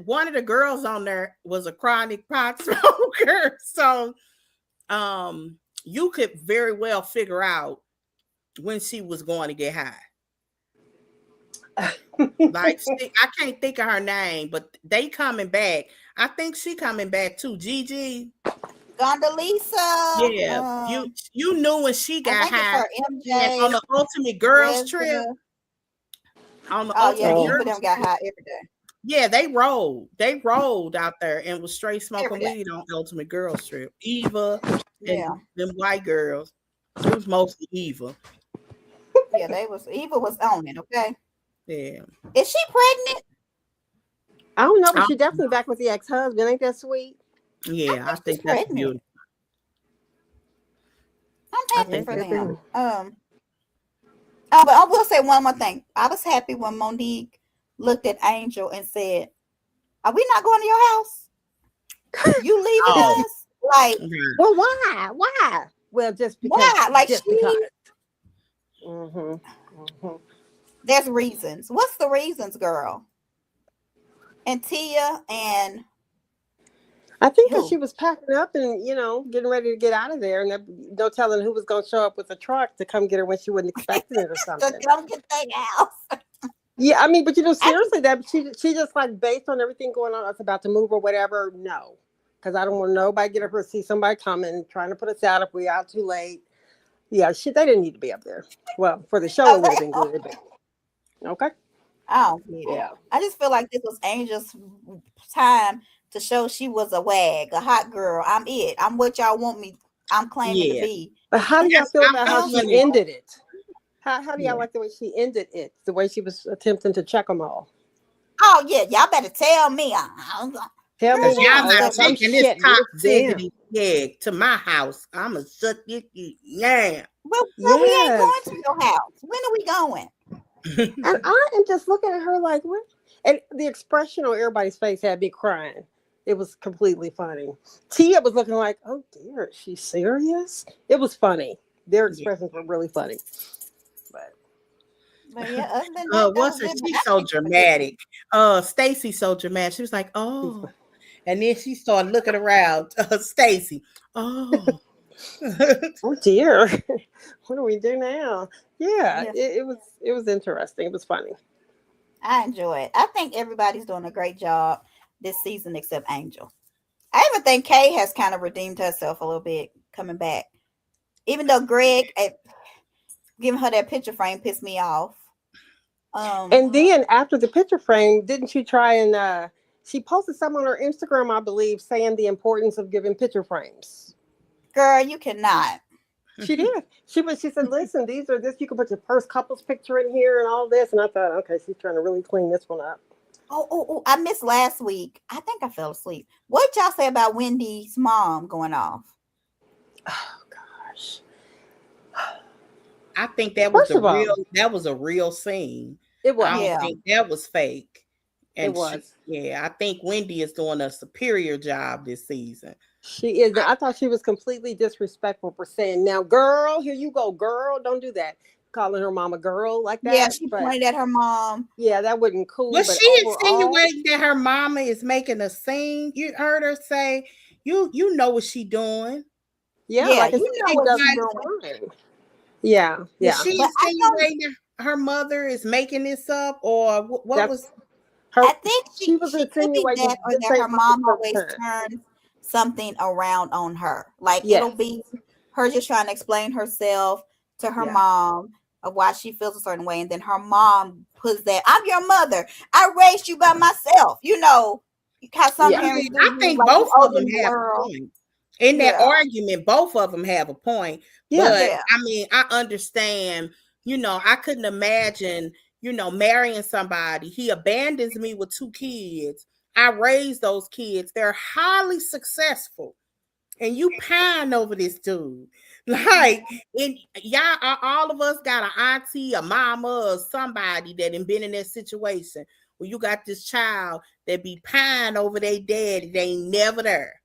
[SPEAKER 1] One of the girls on there was a chronic pot smoker, so you could very well figure out when she was going to get high. Like I can't think of her name, but they coming back. I think she coming back too. Gigi.
[SPEAKER 2] Gondalisa.
[SPEAKER 1] Yeah, you knew when she
[SPEAKER 2] I
[SPEAKER 1] got
[SPEAKER 2] think it's
[SPEAKER 1] high.
[SPEAKER 2] her
[SPEAKER 1] And on
[SPEAKER 2] MJ.
[SPEAKER 1] the Ultimate Girls Trip,
[SPEAKER 2] Reza.
[SPEAKER 1] on the
[SPEAKER 2] Oh yeah,
[SPEAKER 1] Ultimate
[SPEAKER 4] Oh.
[SPEAKER 2] Eva them
[SPEAKER 1] Girls
[SPEAKER 2] got
[SPEAKER 1] Trip,
[SPEAKER 2] high every day.
[SPEAKER 1] yeah, they rolled. They rolled out there and was straight smoking
[SPEAKER 2] Every day.
[SPEAKER 1] weed on Ultimate Girls Trip. Eva and
[SPEAKER 2] Yeah.
[SPEAKER 1] them white girls. It was mostly Eva.
[SPEAKER 2] Yeah, Eva was on it, okay?
[SPEAKER 1] Yeah.
[SPEAKER 2] Is she pregnant?
[SPEAKER 4] I don't know, but
[SPEAKER 1] I-
[SPEAKER 4] she's definitely back with the ex-husband. Ain't that sweet?
[SPEAKER 1] yeah, I
[SPEAKER 2] She's
[SPEAKER 1] think that's
[SPEAKER 2] pregnant.
[SPEAKER 1] beautiful.
[SPEAKER 2] I'm
[SPEAKER 1] I
[SPEAKER 2] happy
[SPEAKER 1] think
[SPEAKER 2] for
[SPEAKER 1] that's
[SPEAKER 2] them.
[SPEAKER 1] beautiful.
[SPEAKER 2] Oh, but I will say one more thing. I was happy when Monique looked at Angel and said, "Are we not going to your house? You leaving
[SPEAKER 1] Oh,
[SPEAKER 2] us? Like,
[SPEAKER 1] right.
[SPEAKER 4] Well, why? Why? Well, just because.
[SPEAKER 2] why? Like
[SPEAKER 4] Just
[SPEAKER 2] she
[SPEAKER 4] because. Mm-hmm. Mm-hmm.
[SPEAKER 2] there's reasons. What's the reasons, girl? And Tia and
[SPEAKER 4] I think that
[SPEAKER 2] who?
[SPEAKER 4] she was packing up and getting ready to get out of there, and no telling who was going to show up with a truck to come get her when she wasn't expecting it or
[SPEAKER 2] To
[SPEAKER 4] something.
[SPEAKER 2] come get their house.
[SPEAKER 4] Yeah, I mean, but
[SPEAKER 2] I
[SPEAKER 4] seriously, that she just like based on everything going on, us about to move or whatever. No, because I don't want nobody get up or see somebody coming trying to put us out if we out too late. Yeah, they didn't need to be up there. Well, for the show, it would have been good. But, okay.
[SPEAKER 2] I don't get it.
[SPEAKER 4] Yeah.
[SPEAKER 2] I just feel like this was Angel's time to show she was a wag, a hot girl. I'm it. I'm what y'all want me. I'm claiming to
[SPEAKER 1] Yeah.
[SPEAKER 2] be.
[SPEAKER 4] But how do y'all
[SPEAKER 1] That's
[SPEAKER 4] feel
[SPEAKER 1] I'm
[SPEAKER 4] about how
[SPEAKER 2] Angel,
[SPEAKER 4] she ended it? How do y'all
[SPEAKER 1] Yeah.
[SPEAKER 4] like the way she ended it? The way she was attempting to check them all.
[SPEAKER 2] oh yeah, y'all better tell me.
[SPEAKER 4] Tell
[SPEAKER 1] Cause
[SPEAKER 4] me
[SPEAKER 1] y'all
[SPEAKER 4] how.
[SPEAKER 1] not
[SPEAKER 2] Girl,
[SPEAKER 4] Like I'm
[SPEAKER 1] taking this
[SPEAKER 4] shutting this down.
[SPEAKER 1] toxicity to my house. I'ma shut you yeah.
[SPEAKER 2] well, girl, we ain't going
[SPEAKER 4] Yes.
[SPEAKER 2] to your house. When are we going?
[SPEAKER 4] And I am just looking at her like, what? And the expression on everybody's face had me crying. It was completely funny. Tia was looking like, oh dear, is she serious? It was funny. Their
[SPEAKER 1] Yeah.
[SPEAKER 4] expressions were really funny.
[SPEAKER 2] But yeah, other than that, that
[SPEAKER 1] What's
[SPEAKER 2] was
[SPEAKER 1] her?
[SPEAKER 2] it.
[SPEAKER 1] She's so dramatic. Stacy's so dramatic. She was like, oh, and then she started looking around. Stacy, oh,
[SPEAKER 4] Oh dear, what do we do now? Yeah,
[SPEAKER 2] Yes,
[SPEAKER 4] it was interesting. It was funny.
[SPEAKER 2] I enjoy it. I think everybody's doing a great job this season except Angel. I even think Kay has kind of redeemed herself a little bit coming back. Even though Greg giving her that picture frame pissed me off.
[SPEAKER 4] And then after the picture frame, didn't she try and she posted something on her Instagram, I believe, saying the importance of giving picture frames.
[SPEAKER 2] Girl, you cannot.
[SPEAKER 4] She did. She said, listen, these are this. You can put your first couple's picture in here and all this. And I thought, okay, she's trying to really clean this one up.
[SPEAKER 2] Oh, I missed last week. I think I fell asleep. What y'all say about Wendy's mom going off?
[SPEAKER 4] Oh gosh.
[SPEAKER 1] I think that was
[SPEAKER 4] First of all,
[SPEAKER 1] that was a real scene.
[SPEAKER 4] it was.
[SPEAKER 1] I don't
[SPEAKER 2] Yeah.
[SPEAKER 1] think that was fake. And
[SPEAKER 4] It was.
[SPEAKER 1] I think Wendy is doing a superior job this season.
[SPEAKER 4] She is. I thought she was completely disrespectful for saying, now, girl, here you go, girl. Don't do that. Calling her mom a girl like that.
[SPEAKER 2] Yeah, she
[SPEAKER 4] But
[SPEAKER 2] pointed at her mom.
[SPEAKER 4] yeah, that wasn't cool.
[SPEAKER 1] Was
[SPEAKER 4] But
[SPEAKER 1] she
[SPEAKER 4] overall,
[SPEAKER 1] insinuating that her mama is making a scene? You heard her say, you know what she doing.
[SPEAKER 4] yeah,
[SPEAKER 2] Yeah,
[SPEAKER 4] like I
[SPEAKER 2] you
[SPEAKER 4] said,
[SPEAKER 2] know
[SPEAKER 4] she
[SPEAKER 2] what
[SPEAKER 4] does
[SPEAKER 2] she's
[SPEAKER 4] it
[SPEAKER 2] doing.
[SPEAKER 4] fine. Yeah,
[SPEAKER 1] Is
[SPEAKER 4] yeah.
[SPEAKER 1] she
[SPEAKER 2] But I don't.
[SPEAKER 1] insinuating that her mother is making this up, or what
[SPEAKER 4] That's
[SPEAKER 1] was?
[SPEAKER 4] her.
[SPEAKER 2] I think
[SPEAKER 4] She was
[SPEAKER 2] she could be
[SPEAKER 4] insinuating
[SPEAKER 2] that, or
[SPEAKER 4] this
[SPEAKER 2] that her
[SPEAKER 4] ain't not the
[SPEAKER 2] mom
[SPEAKER 4] first
[SPEAKER 2] always
[SPEAKER 4] time.
[SPEAKER 2] turns something around on her. Like it'll
[SPEAKER 4] Yes.
[SPEAKER 2] be her just trying to explain herself to her
[SPEAKER 4] Yeah.
[SPEAKER 2] mom of why she feels a certain way, and then her mom puts that I'm your mother. I raised you by myself. You know, How some
[SPEAKER 4] Yeah.
[SPEAKER 1] I
[SPEAKER 2] parents
[SPEAKER 1] mean,
[SPEAKER 2] do
[SPEAKER 1] I
[SPEAKER 2] you
[SPEAKER 1] think
[SPEAKER 2] like you
[SPEAKER 1] both
[SPEAKER 2] owe
[SPEAKER 1] of them
[SPEAKER 2] them the
[SPEAKER 1] have a
[SPEAKER 2] world.
[SPEAKER 1] point. In that
[SPEAKER 2] Yeah.
[SPEAKER 1] argument, both of them have a point.
[SPEAKER 4] Yeah.
[SPEAKER 1] But
[SPEAKER 2] Yeah.
[SPEAKER 1] I mean, I understand, I couldn't imagine, marrying somebody. He abandons me with 2 kids. I raised those kids. They're highly successful. And you pine over this dude. Like, all of us got an auntie, a mama, or somebody that ain't been in that situation where you got this child that be pine over their daddy. They ain't never there.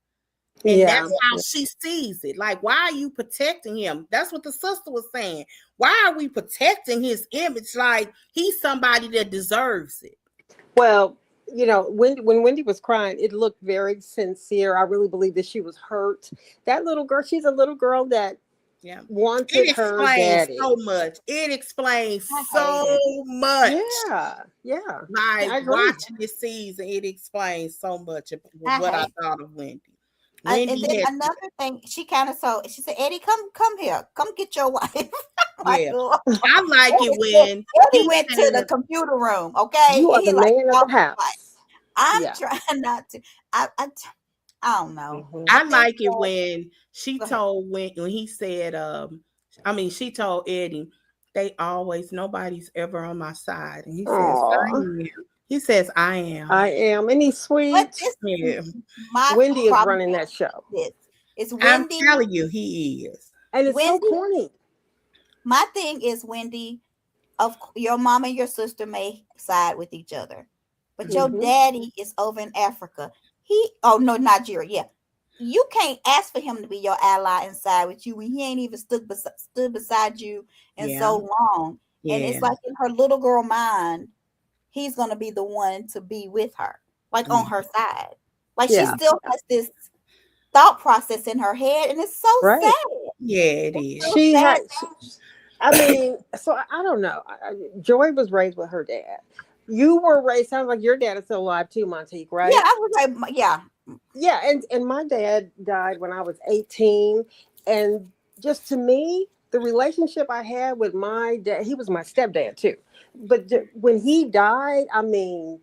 [SPEAKER 1] And
[SPEAKER 4] Yeah.
[SPEAKER 1] that's how she sees it. Like, why are you protecting him? That's what the sister was saying. Why are we protecting his image like he's somebody that deserves it?
[SPEAKER 4] Well, when Wendy was crying, it looked very sincere. I really believe that she was hurt. That little girl, she's a little girl that
[SPEAKER 1] Yeah.
[SPEAKER 4] wanted
[SPEAKER 1] It
[SPEAKER 4] her
[SPEAKER 1] explains
[SPEAKER 4] daddy.
[SPEAKER 1] so much. It explains
[SPEAKER 2] I hate
[SPEAKER 1] so
[SPEAKER 2] it.
[SPEAKER 1] much.
[SPEAKER 4] Yeah. Yeah.
[SPEAKER 1] Like
[SPEAKER 4] I agree.
[SPEAKER 1] watching this season, it explains so much of
[SPEAKER 2] I
[SPEAKER 1] what I
[SPEAKER 2] hate.
[SPEAKER 1] thought of Wendy.
[SPEAKER 2] And
[SPEAKER 1] Wendy
[SPEAKER 2] then
[SPEAKER 1] had,
[SPEAKER 2] another thing, she kind of she said, Eddie, come here, come get your wife. Like,
[SPEAKER 1] yeah.
[SPEAKER 2] Lord.
[SPEAKER 1] I like it when
[SPEAKER 2] Eddie
[SPEAKER 1] he
[SPEAKER 2] went to the
[SPEAKER 1] said,
[SPEAKER 2] computer room, okay?
[SPEAKER 4] You are
[SPEAKER 2] And he
[SPEAKER 4] the
[SPEAKER 2] like
[SPEAKER 4] man of the
[SPEAKER 2] talking like,
[SPEAKER 4] house.
[SPEAKER 2] I'm
[SPEAKER 4] Yeah.
[SPEAKER 2] trying not to. I don't know.
[SPEAKER 4] Mhm.
[SPEAKER 2] I
[SPEAKER 1] I
[SPEAKER 2] think
[SPEAKER 1] like it when she
[SPEAKER 2] go ahead.
[SPEAKER 1] told when he said, she told Eddie, nobody's ever on my side. And he says, I
[SPEAKER 4] Aw,
[SPEAKER 1] am. He says, I am.
[SPEAKER 4] I am. And he's
[SPEAKER 2] But
[SPEAKER 4] sweet.
[SPEAKER 2] this
[SPEAKER 1] Yeah.
[SPEAKER 2] my
[SPEAKER 4] Wendy is
[SPEAKER 2] problem
[SPEAKER 4] running that show.
[SPEAKER 2] with this. It's
[SPEAKER 1] I'm
[SPEAKER 2] Wendy.
[SPEAKER 1] telling you, he is.
[SPEAKER 4] And it's so
[SPEAKER 2] Wendy.
[SPEAKER 4] corny.
[SPEAKER 2] My thing is Wendy. Your mom and your sister may side with each other, but your
[SPEAKER 4] Hmm.
[SPEAKER 2] daddy is over in Africa. No, Nigeria. Yeah, you can't ask for him to be your ally and side with you when he ain't even stood beside you in
[SPEAKER 1] Yeah.
[SPEAKER 2] so long. And
[SPEAKER 1] Yeah.
[SPEAKER 2] it's like in her little girl mind, he's gonna be the one to be with her, like on
[SPEAKER 1] Yeah.
[SPEAKER 2] her side. Like she
[SPEAKER 4] Yeah.
[SPEAKER 2] still has this thought process in her head, and it's so
[SPEAKER 4] Right.
[SPEAKER 2] sad.
[SPEAKER 1] Yeah, it
[SPEAKER 2] It's
[SPEAKER 1] is.
[SPEAKER 2] so
[SPEAKER 4] She
[SPEAKER 2] sad.
[SPEAKER 4] had, I mean, so I don't know. Joy was raised with her dad. You were raised, sounds like your dad is still alive too, Montique,
[SPEAKER 2] Yeah,
[SPEAKER 4] right?
[SPEAKER 2] I was like, yeah,
[SPEAKER 4] Yeah. And my dad died when I was 18. And just to me, the relationship I had with my dad, he was my stepdad too. But when he died, I mean,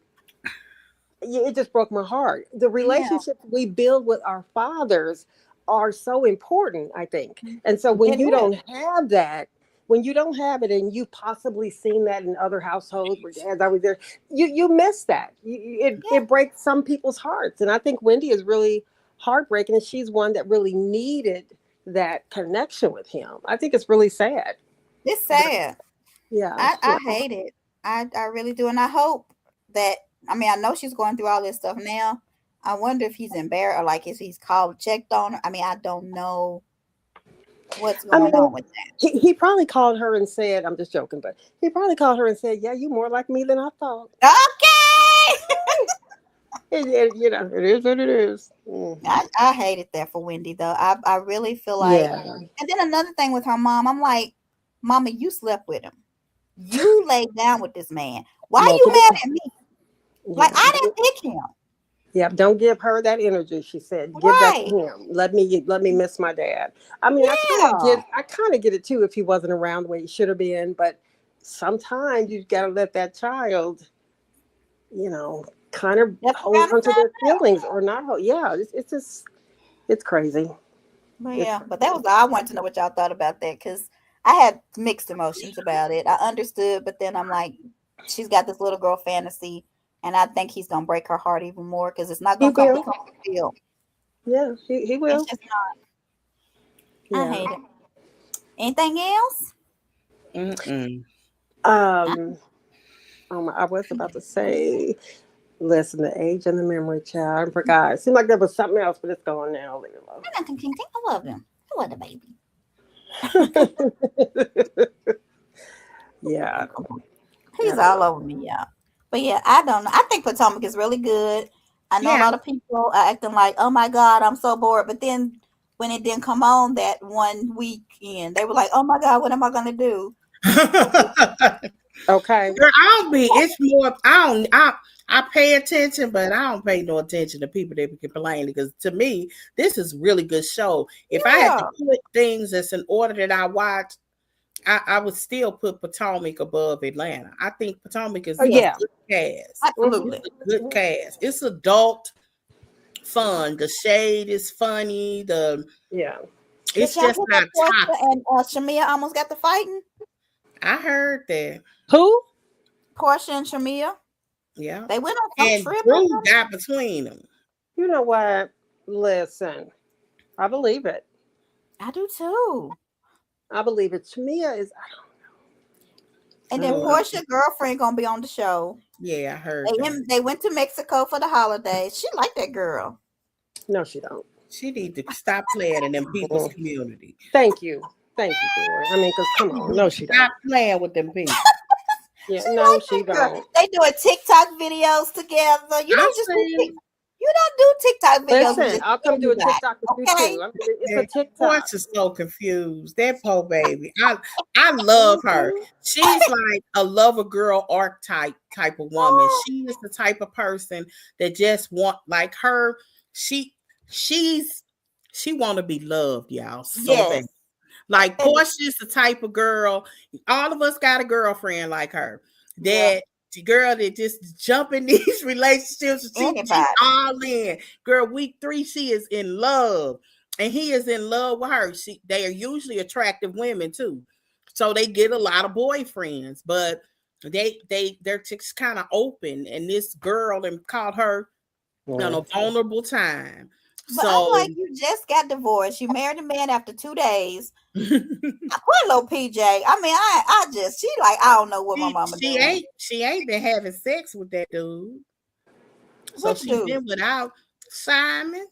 [SPEAKER 4] it just broke my heart. The
[SPEAKER 2] yeah.
[SPEAKER 4] relationships we build with our fathers are so important, I think. And so when
[SPEAKER 2] It
[SPEAKER 4] you
[SPEAKER 2] is.
[SPEAKER 4] don't have that, when you don't have it, and you've possibly seen that in other households where dads always there, you miss that.
[SPEAKER 2] Yeah.
[SPEAKER 4] It breaks some people's hearts, and I think Wendy is really heartbreaking, and she's one that really needed that connection with him. I think it's really sad.
[SPEAKER 2] It's
[SPEAKER 4] But
[SPEAKER 2] sad.
[SPEAKER 4] yeah,
[SPEAKER 2] I
[SPEAKER 4] yeah.
[SPEAKER 2] hate it. I really do. And I hope that I know she's going through all this stuff now. I wonder if he's embarrassed or like if he's called checked on her. I don't know what's
[SPEAKER 4] I
[SPEAKER 2] going
[SPEAKER 4] mean,
[SPEAKER 2] on with that.
[SPEAKER 4] he probably called her and said, I'm just joking, but he probably called her and said, yeah, you more like me than I thought.
[SPEAKER 2] Okay.
[SPEAKER 4] It is what it is. Mm.
[SPEAKER 2] I hated that for Wendy though. I really feel like
[SPEAKER 4] Yeah.
[SPEAKER 2] and then another thing with her mom, I'm like, Mama, you slept with him. You laid down with this man. Why are you
[SPEAKER 4] Multiple.
[SPEAKER 2] mad at me? Like
[SPEAKER 4] Yeah.
[SPEAKER 2] I didn't pick him.
[SPEAKER 4] Yeah. Don't give her that energy, she said. Give that to
[SPEAKER 2] Right.
[SPEAKER 4] him. Let me miss my dad. I mean,
[SPEAKER 2] Yeah.
[SPEAKER 4] I kind of get it too if he wasn't around the way he should have been, but sometimes you've got to let that child, you know, kind of
[SPEAKER 2] That's
[SPEAKER 4] hold
[SPEAKER 2] kind of
[SPEAKER 4] on to
[SPEAKER 2] sad.
[SPEAKER 4] their feelings or not hold. Yeah, it's just it's crazy.
[SPEAKER 2] But
[SPEAKER 4] It's
[SPEAKER 2] yeah,
[SPEAKER 4] crazy.
[SPEAKER 2] but that was all I wanted to know what y'all thought about that because I had mixed emotions about it. I understood, but then I'm like, she's got this little girl fantasy, and I think he's gonna break her heart even more because it's not
[SPEAKER 4] He
[SPEAKER 2] gonna come
[SPEAKER 4] will.
[SPEAKER 2] become real.
[SPEAKER 4] Yeah, he
[SPEAKER 2] It's
[SPEAKER 4] will.
[SPEAKER 2] just not. I
[SPEAKER 4] Yeah.
[SPEAKER 2] hate it. Anything else?
[SPEAKER 1] Mm-mm.
[SPEAKER 2] I,
[SPEAKER 4] Um, I was about to say, listen, the age and the memory, child. I forgot. It seemed like there was something else, but it's gone now. Leave
[SPEAKER 2] I love him. I love the baby.
[SPEAKER 4] it alone. Yeah.
[SPEAKER 2] He's
[SPEAKER 4] I don't
[SPEAKER 2] all
[SPEAKER 4] know.
[SPEAKER 2] over me, yeah. But yeah, I don't know. I think Potomac is really good. I know a
[SPEAKER 1] Yeah.
[SPEAKER 2] lot of people are acting like, oh my God, I'm so bored. But then when it didn't come on that one weekend, they were like, oh my God, what am I gonna do?
[SPEAKER 4] Okay.
[SPEAKER 1] Girl, I don't be. It's more. I don't. I pay attention, but I don't pay no attention to people that be complaining because to me, this is really good show. If I had to
[SPEAKER 2] Yeah,
[SPEAKER 1] put things that's in order that I watch, I would still put Potomac above Atlanta. I think Potomac is
[SPEAKER 4] Oh
[SPEAKER 2] yeah,
[SPEAKER 1] a
[SPEAKER 4] yeah.
[SPEAKER 1] good cast.
[SPEAKER 4] Mhm.
[SPEAKER 2] absolutely.
[SPEAKER 1] It's a good cast. It's adult. fun. The shade is funny.
[SPEAKER 4] Yeah.
[SPEAKER 2] Did
[SPEAKER 1] It's
[SPEAKER 2] y'all
[SPEAKER 1] just
[SPEAKER 2] hear that
[SPEAKER 1] not
[SPEAKER 2] Portia
[SPEAKER 1] toxic.
[SPEAKER 2] and Shamia almost got to fighting?
[SPEAKER 1] I heard that.
[SPEAKER 4] Who?
[SPEAKER 2] Portia and Shamia.
[SPEAKER 1] Yeah.
[SPEAKER 2] They went on some
[SPEAKER 1] And
[SPEAKER 2] trip or
[SPEAKER 1] Drew
[SPEAKER 2] something.
[SPEAKER 1] got between them.
[SPEAKER 4] You know what? Listen, I believe it.
[SPEAKER 2] I do too.
[SPEAKER 4] I believe it. Tamia is.
[SPEAKER 2] And
[SPEAKER 4] I
[SPEAKER 2] then
[SPEAKER 4] don't know.
[SPEAKER 2] Portia's girlfriend gonna be on the show.
[SPEAKER 1] Yeah, I heard that.
[SPEAKER 2] They went to Mexico for the holidays. She liked that girl.
[SPEAKER 4] No, she don't.
[SPEAKER 1] She need to stop playing in them people's
[SPEAKER 4] Mm.
[SPEAKER 1] community.
[SPEAKER 4] Thank you. Thank you, Dory. I mean, because come on. No, she
[SPEAKER 1] Stop
[SPEAKER 4] don't.
[SPEAKER 1] playing with them people.
[SPEAKER 4] Yeah,
[SPEAKER 2] She
[SPEAKER 4] no,
[SPEAKER 2] liked
[SPEAKER 4] she
[SPEAKER 2] that girl.
[SPEAKER 4] don't.
[SPEAKER 2] They doing TikTok videos together. You
[SPEAKER 1] I
[SPEAKER 2] don't just do
[SPEAKER 1] see.
[SPEAKER 2] you don't do TikTok videos with
[SPEAKER 4] Listen,
[SPEAKER 2] just
[SPEAKER 4] I'll come do a
[SPEAKER 2] anybody.
[SPEAKER 4] TikTok with you
[SPEAKER 2] Okay.
[SPEAKER 4] too. I mean, it's a
[SPEAKER 1] And
[SPEAKER 4] TikTok.
[SPEAKER 1] Portia's so confused. That poor baby. I love her. She's like a lover girl archetype type of woman. She is the type of person that just want like her. She want to be loved, y'all, so bad.
[SPEAKER 2] Yes.
[SPEAKER 1] Like
[SPEAKER 2] And
[SPEAKER 1] Portia's the type of girl. All of us got a girlfriend like her.
[SPEAKER 2] yeah,
[SPEAKER 1] That the girl that just jump in these relationships. She's
[SPEAKER 2] anybody.
[SPEAKER 1] all in. Girl, week 3, she is in love. And he is in love with her. They are usually attractive women too. So they get a lot of boyfriends, but they're just kind of open. And this girl and called her on a vulnerable time.
[SPEAKER 2] But I'm like, you just got divorced. You married a man after 2 days. Poor little PJ. I mean, I just she like I don't know what my mama doing.
[SPEAKER 1] She ain't been having sex with that dude. So
[SPEAKER 2] Which
[SPEAKER 1] she's
[SPEAKER 2] dude?
[SPEAKER 1] been without Simon.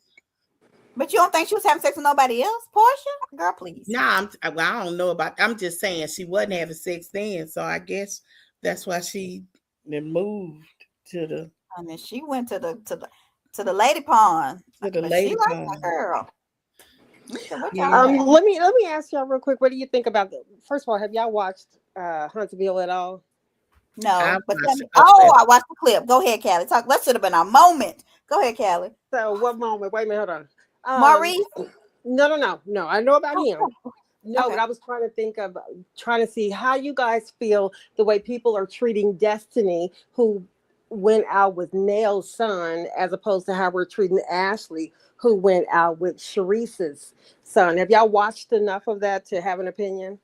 [SPEAKER 2] But you don't think she was having sex with nobody else, Portia? Girl, please.
[SPEAKER 1] Nah, I don't know about. I'm just saying she wasn't having sex then, so I guess that's why she then moved to the.
[SPEAKER 2] And then she went to the lady pond.
[SPEAKER 1] To the
[SPEAKER 2] But
[SPEAKER 1] lady
[SPEAKER 2] she liked
[SPEAKER 1] pond.
[SPEAKER 2] that girl.
[SPEAKER 1] Yeah.
[SPEAKER 4] Let me ask y'all real quick. What do you think about the? First of all, have y'all watched Huntsville at all?
[SPEAKER 2] No, but tell me.
[SPEAKER 1] I
[SPEAKER 2] I watched the clip. Go ahead, Callie. Talk. That should have been a moment. Go ahead, Callie.
[SPEAKER 4] So what moment? Wait a minute, hold on.
[SPEAKER 2] Maurice?
[SPEAKER 4] No. I know about him. No,
[SPEAKER 2] Okay.
[SPEAKER 4] but I was trying to see how you guys feel the way people are treating Destiny, who went out with Nail's son, as opposed to how we're treating Ashley, who went out with Sharice's son. Have y'all watched enough of that to have an opinion?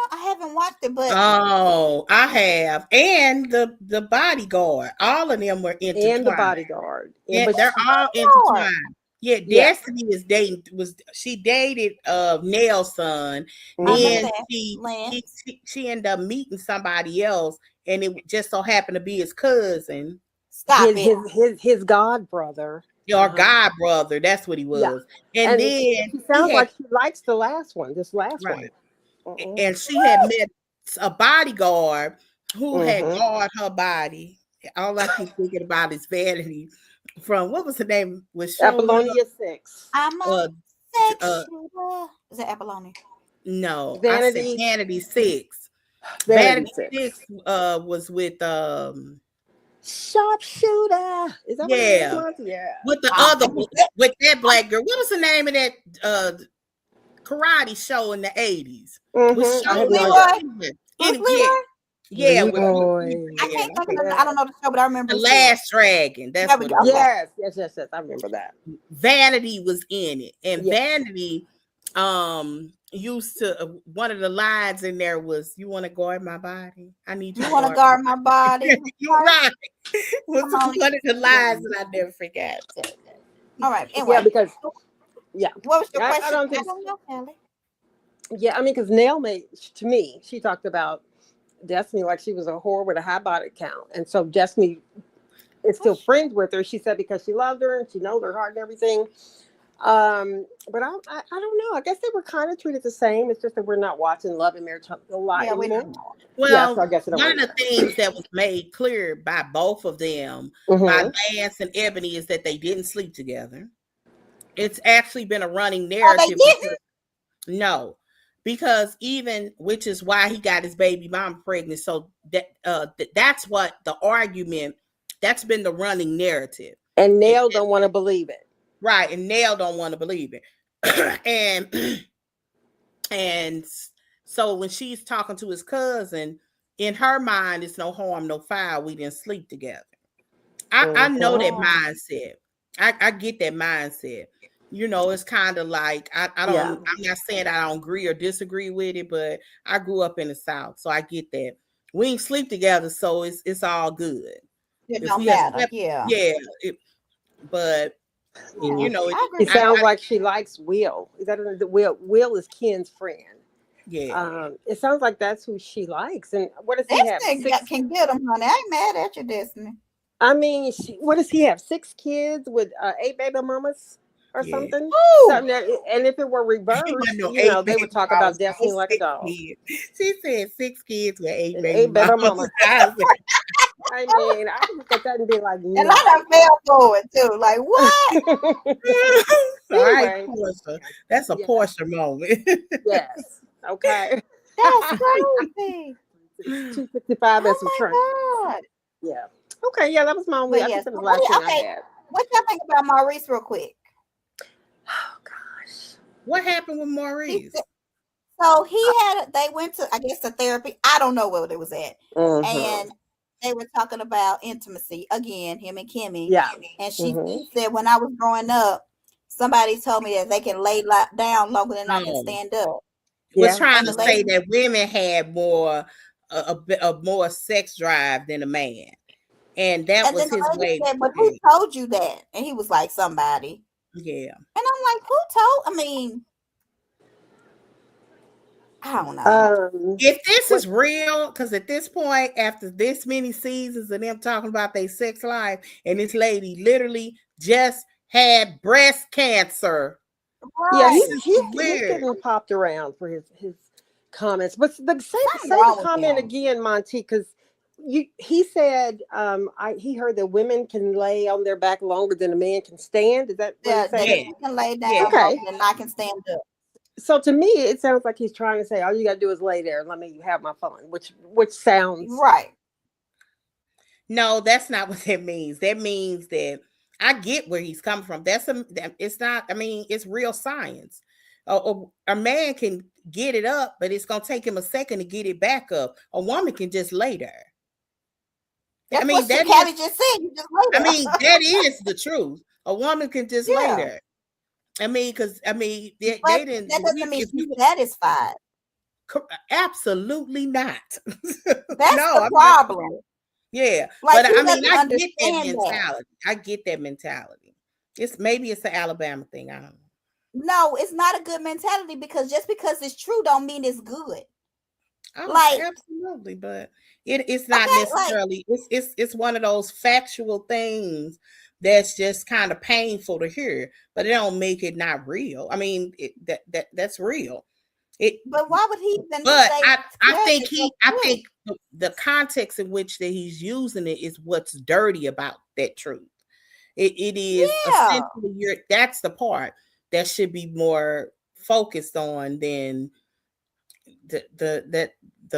[SPEAKER 2] I haven't watched it, but
[SPEAKER 1] Oh, I have, and the bodyguard. All of them were intertwined.
[SPEAKER 4] And the bodyguard.
[SPEAKER 1] Yeah, they're all intertwined. Yeah, Destiny is dating. She dated Nail's son? Then she ended up meeting somebody else, and it just so happened to be his cousin.
[SPEAKER 4] His god brother.
[SPEAKER 1] Your god brother. That's what he was. Yeah. And then
[SPEAKER 4] he sounds like he likes the last one. This last one.
[SPEAKER 1] And she had met a bodyguard who had guarded her body. All I keep thinking about is Vanity from what was her name? Was
[SPEAKER 4] Apollonia 6.
[SPEAKER 2] I'm a sexual. Is it Apollonia?
[SPEAKER 1] No,
[SPEAKER 4] Vanity.
[SPEAKER 1] I said Vanity 6.
[SPEAKER 4] Vanity
[SPEAKER 1] 6 was with
[SPEAKER 4] Sharpshooter. Is that what it was? Yeah.
[SPEAKER 1] With the other with that black girl. What was the name of that karate show in the 80s? Yeah,
[SPEAKER 2] I can't think of I don't know the show, but I remember
[SPEAKER 1] The Last Dragon. That's what it was.
[SPEAKER 4] Yes. I remember that.
[SPEAKER 1] Vanity was in it, and Vanity used to one of the lines in there was, "You want to guard my body? I need you to
[SPEAKER 2] guard my body."
[SPEAKER 1] You're right. Was one of the lines that I never forgot. So.
[SPEAKER 2] All right. Anyway.
[SPEAKER 4] Yeah, because
[SPEAKER 2] what was your question?
[SPEAKER 4] I don't
[SPEAKER 2] know, Kelly.
[SPEAKER 4] Yeah, I mean, because Nail made to me, she talked about Destiny like she was a whore with a high body count, and so Destiny is still friends with her. She said because she loved her and she knows her heart and everything. But I don't know. I guess they were kind of treated the same. It's just that we're not watching Love and Marriage a lot anymore.
[SPEAKER 1] Well, so I guess one of the things that was made clear by both of them, by Lance and Ebony, is that they didn't sleep together. It's actually been a running narrative. No, because which is why he got his baby mom pregnant. So that's what the argument. That's been the running narrative.
[SPEAKER 4] And Nail don't want to believe it.
[SPEAKER 1] Right, and Nail don't want to believe it. and so when she's talking to his cousin, in her mind, it's no harm, no foul. We didn't sleep together. I know that mindset. I get that mindset. It's kind of like
[SPEAKER 4] Yeah.
[SPEAKER 1] I'm not saying I don't agree or disagree with it, but I grew up in the South, so I get that. We ain't sleep together, so it's all good.
[SPEAKER 2] It
[SPEAKER 1] If
[SPEAKER 2] don't
[SPEAKER 1] we have
[SPEAKER 2] matter.
[SPEAKER 1] slept,
[SPEAKER 2] Yeah.
[SPEAKER 1] yeah, but
[SPEAKER 2] Yeah.
[SPEAKER 1] it,
[SPEAKER 2] I agree
[SPEAKER 4] It
[SPEAKER 2] with that.
[SPEAKER 4] sounds like she likes Will. Is that the Will? Will is Ken's friend.
[SPEAKER 1] yeah.
[SPEAKER 4] It sounds like that's who she likes. And what does he have?
[SPEAKER 2] Destiny
[SPEAKER 4] Six.
[SPEAKER 2] can get them, honey. I ain't mad at you, Destiny.
[SPEAKER 4] I mean, what does he have? 6 kids with 8 baby mamas or
[SPEAKER 1] Yeah.
[SPEAKER 4] something.
[SPEAKER 2] Woo!
[SPEAKER 4] Something that, and if it were
[SPEAKER 1] He wasn't
[SPEAKER 4] reversed,
[SPEAKER 1] no eight
[SPEAKER 4] they would
[SPEAKER 1] baby
[SPEAKER 4] talk
[SPEAKER 1] mamas,
[SPEAKER 4] about
[SPEAKER 1] no
[SPEAKER 4] Destiny like a
[SPEAKER 1] 6
[SPEAKER 4] dog.
[SPEAKER 1] kids. She said 6 kids with eight
[SPEAKER 4] And
[SPEAKER 1] baby
[SPEAKER 4] 8 baby
[SPEAKER 1] mamas.
[SPEAKER 4] mamas.
[SPEAKER 1] I said,
[SPEAKER 4] I mean, I would look at that and be like,
[SPEAKER 2] And I
[SPEAKER 4] no.
[SPEAKER 2] done fell for it too. Like, what?
[SPEAKER 1] all right,
[SPEAKER 4] Anyway,
[SPEAKER 1] Portia. That's a
[SPEAKER 4] yeah,
[SPEAKER 1] Portia moment.
[SPEAKER 4] yes, okay.
[SPEAKER 2] That's crazy.
[SPEAKER 4] 265 and some change.
[SPEAKER 2] Oh my God.
[SPEAKER 4] Yeah. Okay. Yeah, that was my only.
[SPEAKER 2] But
[SPEAKER 4] I
[SPEAKER 2] yes,
[SPEAKER 4] think that was the last thing I
[SPEAKER 2] okay.
[SPEAKER 4] had.
[SPEAKER 2] What y'all think about Maurice real quick?
[SPEAKER 4] Oh gosh.
[SPEAKER 1] What happened with
[SPEAKER 2] He
[SPEAKER 1] Maurice?
[SPEAKER 2] said, so they went to, I guess, the therapy. I don't know where it was at.
[SPEAKER 4] Mm-hmm.
[SPEAKER 2] And they were talking about intimacy again, him and Kimmy.
[SPEAKER 4] Yeah.
[SPEAKER 2] And
[SPEAKER 4] Mm-hmm.
[SPEAKER 2] he said, when I was growing up, somebody told me that they can lay down longer than I can
[SPEAKER 1] Oh,
[SPEAKER 2] stand up.
[SPEAKER 1] was
[SPEAKER 4] Yeah.
[SPEAKER 1] trying
[SPEAKER 2] And
[SPEAKER 1] to
[SPEAKER 2] the
[SPEAKER 1] say
[SPEAKER 2] lady,
[SPEAKER 1] that women had more a more sex drive than a man, and that
[SPEAKER 2] and
[SPEAKER 1] was
[SPEAKER 2] then the
[SPEAKER 1] his
[SPEAKER 2] lady
[SPEAKER 1] way.
[SPEAKER 2] said, but who told you that? And he was like, somebody.
[SPEAKER 1] Yeah.
[SPEAKER 2] And I'm like, who told? I mean, I don't know.
[SPEAKER 1] If this
[SPEAKER 4] What?
[SPEAKER 1] is real, because at this point, after this many seasons of them talking about their sex life, and this lady literally just had breast cancer,
[SPEAKER 4] Yeah,
[SPEAKER 1] this
[SPEAKER 2] Right.
[SPEAKER 1] is
[SPEAKER 4] he's
[SPEAKER 1] weird.
[SPEAKER 4] getting popped around for his comments. But
[SPEAKER 2] Something
[SPEAKER 4] say the
[SPEAKER 2] wrong with
[SPEAKER 4] comment
[SPEAKER 2] him.
[SPEAKER 4] again, Monty, because he said he heard that women can lay on their back longer than a man can stand. Is that what he
[SPEAKER 2] Yeah,
[SPEAKER 4] said?
[SPEAKER 2] that
[SPEAKER 1] Yeah,
[SPEAKER 2] he can lay
[SPEAKER 1] yeah.
[SPEAKER 2] down
[SPEAKER 4] Okay.
[SPEAKER 2] longer than I can stand up.
[SPEAKER 4] So to me, it sounds like he's trying to say all you got to do is lay there and let me have my fun, which sounds.
[SPEAKER 2] Right.
[SPEAKER 1] No, that's not what that means. That means that I get where he's coming from. It's not, I mean, it's real science. A man can get it up, but it's going to take him a second to get it back up. A woman can just lay there. I
[SPEAKER 2] That's what
[SPEAKER 1] mean, that
[SPEAKER 2] Callie
[SPEAKER 1] is,
[SPEAKER 2] just said. You just lay
[SPEAKER 1] I
[SPEAKER 2] there.
[SPEAKER 1] mean, that is the truth. A woman can just lay
[SPEAKER 2] Yeah.
[SPEAKER 1] there. I mean, because, I mean, they
[SPEAKER 2] But
[SPEAKER 1] didn't,
[SPEAKER 2] that doesn't mean
[SPEAKER 1] if
[SPEAKER 2] she's
[SPEAKER 1] you,
[SPEAKER 2] satisfied.
[SPEAKER 1] absolutely not.
[SPEAKER 2] That's
[SPEAKER 1] No,
[SPEAKER 2] the
[SPEAKER 1] I'm not.
[SPEAKER 2] problem.
[SPEAKER 1] Yeah,
[SPEAKER 2] Like,
[SPEAKER 1] but
[SPEAKER 2] he
[SPEAKER 1] I mean,
[SPEAKER 2] doesn't
[SPEAKER 1] I get that
[SPEAKER 2] understand that.
[SPEAKER 1] mentality. I get that mentality. Maybe it's an Alabama thing. I don't know.
[SPEAKER 2] No, it's not a good mentality because just because it's true don't mean it's good.
[SPEAKER 1] Oh,
[SPEAKER 2] Like,
[SPEAKER 1] absolutely, but it's not
[SPEAKER 2] okay, like,
[SPEAKER 1] necessarily. It's one of those factual things that's just kind of painful to hear, but it don't make it not real. I mean, that's real. It,
[SPEAKER 2] but why would he even
[SPEAKER 1] but
[SPEAKER 2] say
[SPEAKER 1] I think
[SPEAKER 2] that's
[SPEAKER 1] I
[SPEAKER 2] true?
[SPEAKER 1] think the context in which that he's using it is what's dirty about that truth. It is
[SPEAKER 2] Yeah.
[SPEAKER 1] essentially that's the part that should be more focused on than the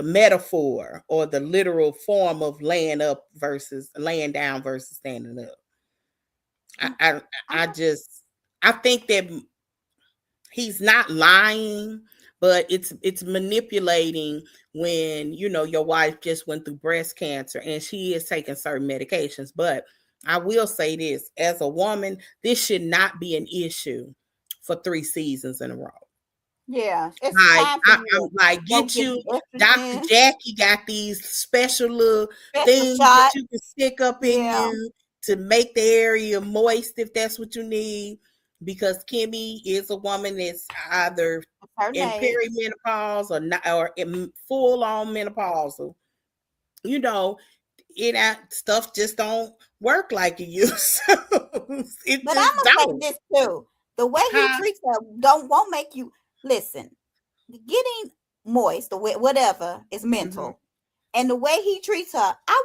[SPEAKER 1] metaphor or the literal form of laying up versus laying down versus standing up. I think that he's not lying, but it's manipulating when your wife just went through breast cancer and she is taking certain medications. But I will say this, as a woman, this should not be an issue for 3 seasons in a row.
[SPEAKER 2] Yeah. It's
[SPEAKER 1] Like
[SPEAKER 2] time for you
[SPEAKER 1] I'm like,
[SPEAKER 2] to go
[SPEAKER 1] get
[SPEAKER 2] get
[SPEAKER 1] you,
[SPEAKER 2] the
[SPEAKER 1] Dr.
[SPEAKER 2] estrogen,
[SPEAKER 1] Jackie got these special little
[SPEAKER 2] special
[SPEAKER 1] things that
[SPEAKER 2] shot.
[SPEAKER 1] you can stick up in
[SPEAKER 2] Yeah.
[SPEAKER 1] you to make the area moist if that's what you need. Because Kimmy is a woman that's either
[SPEAKER 2] Her
[SPEAKER 1] in
[SPEAKER 2] age.
[SPEAKER 1] perimenopause or not, or in full on menopausal. You know, stuff just don't work like it used to. It
[SPEAKER 2] But
[SPEAKER 1] just
[SPEAKER 2] I'm gonna say
[SPEAKER 1] don't.
[SPEAKER 2] this too: the way he
[SPEAKER 1] Huh?
[SPEAKER 2] treats her won't make you listen. Getting moist or whatever is
[SPEAKER 1] Mhm.
[SPEAKER 2] mental, and the way he treats her, I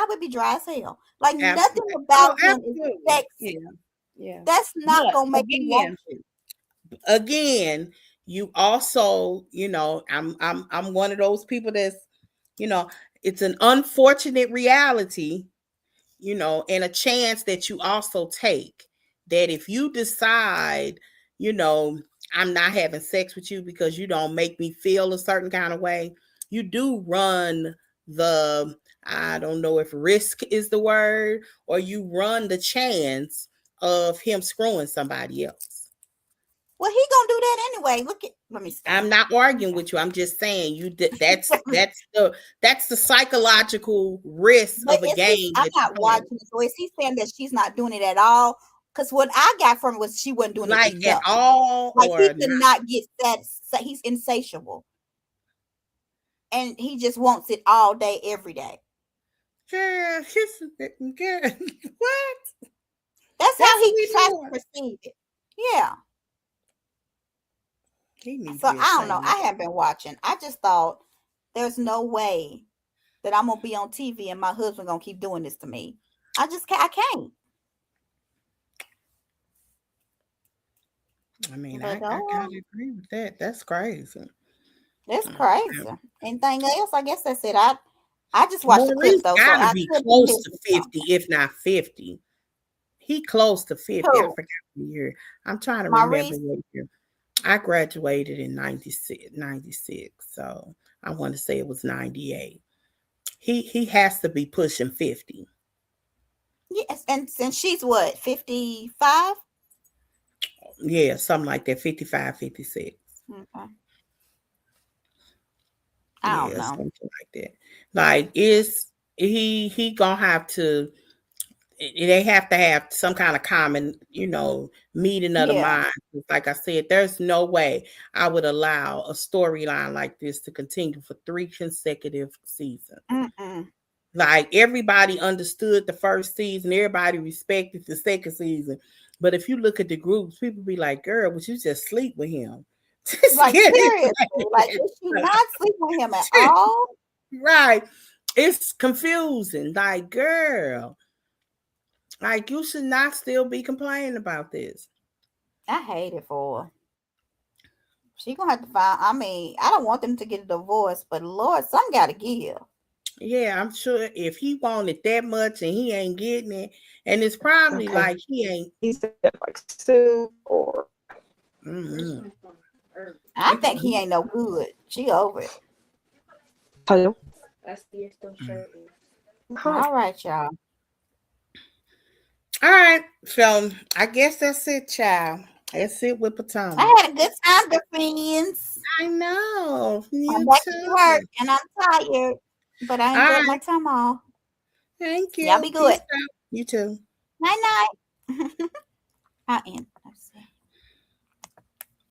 [SPEAKER 2] would be dry as hell. Like, nothing
[SPEAKER 1] Absolutely. Oh,
[SPEAKER 2] about him is
[SPEAKER 1] absolutely.
[SPEAKER 2] sexy.
[SPEAKER 1] Yeah. Yeah.
[SPEAKER 2] That's not
[SPEAKER 1] But
[SPEAKER 2] gonna make you want you.
[SPEAKER 1] again, you also, I'm one of those people that's, you know, it's an unfortunate reality, and a chance that you also take that if you decide, you know, I'm not having sex with you because you don't make me feel a certain kind of way, you do run the, I don't know if risk is the word, or you run the chance of him screwing somebody else.
[SPEAKER 2] Well, he gonna do that anyway. Look at. Let me see.
[SPEAKER 1] I'm not arguing with you. I'm just saying that's the psychological risk
[SPEAKER 2] But
[SPEAKER 1] of a
[SPEAKER 2] is he?
[SPEAKER 1] game
[SPEAKER 2] I'm
[SPEAKER 1] that
[SPEAKER 2] not
[SPEAKER 1] you're playing.
[SPEAKER 2] watching it. So is he saying that she's not doing it at all? Because what I got from it was she wasn't doing it
[SPEAKER 1] Like at
[SPEAKER 2] enough.
[SPEAKER 1] all,
[SPEAKER 2] Like
[SPEAKER 1] or
[SPEAKER 2] he could
[SPEAKER 1] not?
[SPEAKER 2] not get that. He's insatiable, and he just wants it all day, every day.
[SPEAKER 1] Girl, girl, what?
[SPEAKER 2] That's
[SPEAKER 1] That's
[SPEAKER 2] how
[SPEAKER 1] what
[SPEAKER 2] he
[SPEAKER 1] we
[SPEAKER 2] tries to
[SPEAKER 1] doing.
[SPEAKER 2] perceive it. Yeah.
[SPEAKER 1] He needs
[SPEAKER 2] So
[SPEAKER 1] to be
[SPEAKER 2] I don't know.
[SPEAKER 1] ashamed.
[SPEAKER 2] I haven't been watching. I just thought there's no way that I'm gonna be on TV and my husband gonna keep doing this to me. I just can't. I can't.
[SPEAKER 1] I mean,
[SPEAKER 2] But
[SPEAKER 1] I kind of agree with that. That's crazy.
[SPEAKER 2] it's crazy. Anything else? I guess that's it. I just watched the clips
[SPEAKER 1] Maurice
[SPEAKER 2] though, so
[SPEAKER 1] gotta
[SPEAKER 2] I
[SPEAKER 1] be
[SPEAKER 2] could be
[SPEAKER 1] close to
[SPEAKER 2] missing
[SPEAKER 1] 50,
[SPEAKER 2] something.
[SPEAKER 1] if not 50. He close to 50. I
[SPEAKER 2] Who?
[SPEAKER 1] forgot the year. I'm trying to remember
[SPEAKER 2] Maurice?
[SPEAKER 1] what year. I graduated in 96, so I want to say it was 98. He has to be pushing 50.
[SPEAKER 2] Yes, and since she's what, 55?
[SPEAKER 1] Yeah, something like that, 55, 56.
[SPEAKER 2] Okay. I don't
[SPEAKER 1] Yeah,
[SPEAKER 2] know.
[SPEAKER 1] something like that. Like, is he gonna have to, they have to have some kind of common, meeting of the
[SPEAKER 2] Yeah.
[SPEAKER 1] mind. Like I said, there's no way I would allow a storyline like this to continue for 3 consecutive seasons.
[SPEAKER 2] Mm-mm.
[SPEAKER 1] Like, everybody understood the first season, everybody respected the second season. But if you look at the groups, people be like, girl, would you just sleep with him?
[SPEAKER 2] Like seriously, like is she not sleeping with him at all?
[SPEAKER 1] Right. It's confusing. Like, girl, like, you should not still be complaining about this.
[SPEAKER 2] I hate it for her. She gonna have to find. I mean, I don't want them to get a divorce, but Lord, some gotta give.
[SPEAKER 1] Yeah, I'm sure if he wanted that much and he ain't getting it, and it's probably
[SPEAKER 4] Okay.
[SPEAKER 1] like he ain't.
[SPEAKER 4] He said like sue or.
[SPEAKER 1] Mm-hmm.
[SPEAKER 2] I think he ain't no good. She over it.
[SPEAKER 4] Hello.
[SPEAKER 2] All right, y'all.
[SPEAKER 1] All right, so I guess that's it, child. That's it with Potomac.
[SPEAKER 2] I had a good time, good friends.
[SPEAKER 1] I know.
[SPEAKER 2] I'm
[SPEAKER 1] You
[SPEAKER 2] back to
[SPEAKER 1] too.
[SPEAKER 2] work and I'm tired, but I enjoyed my time off.
[SPEAKER 1] Thank you.
[SPEAKER 2] Y'all be good.
[SPEAKER 1] Peace out. You too.
[SPEAKER 2] Night night. I am.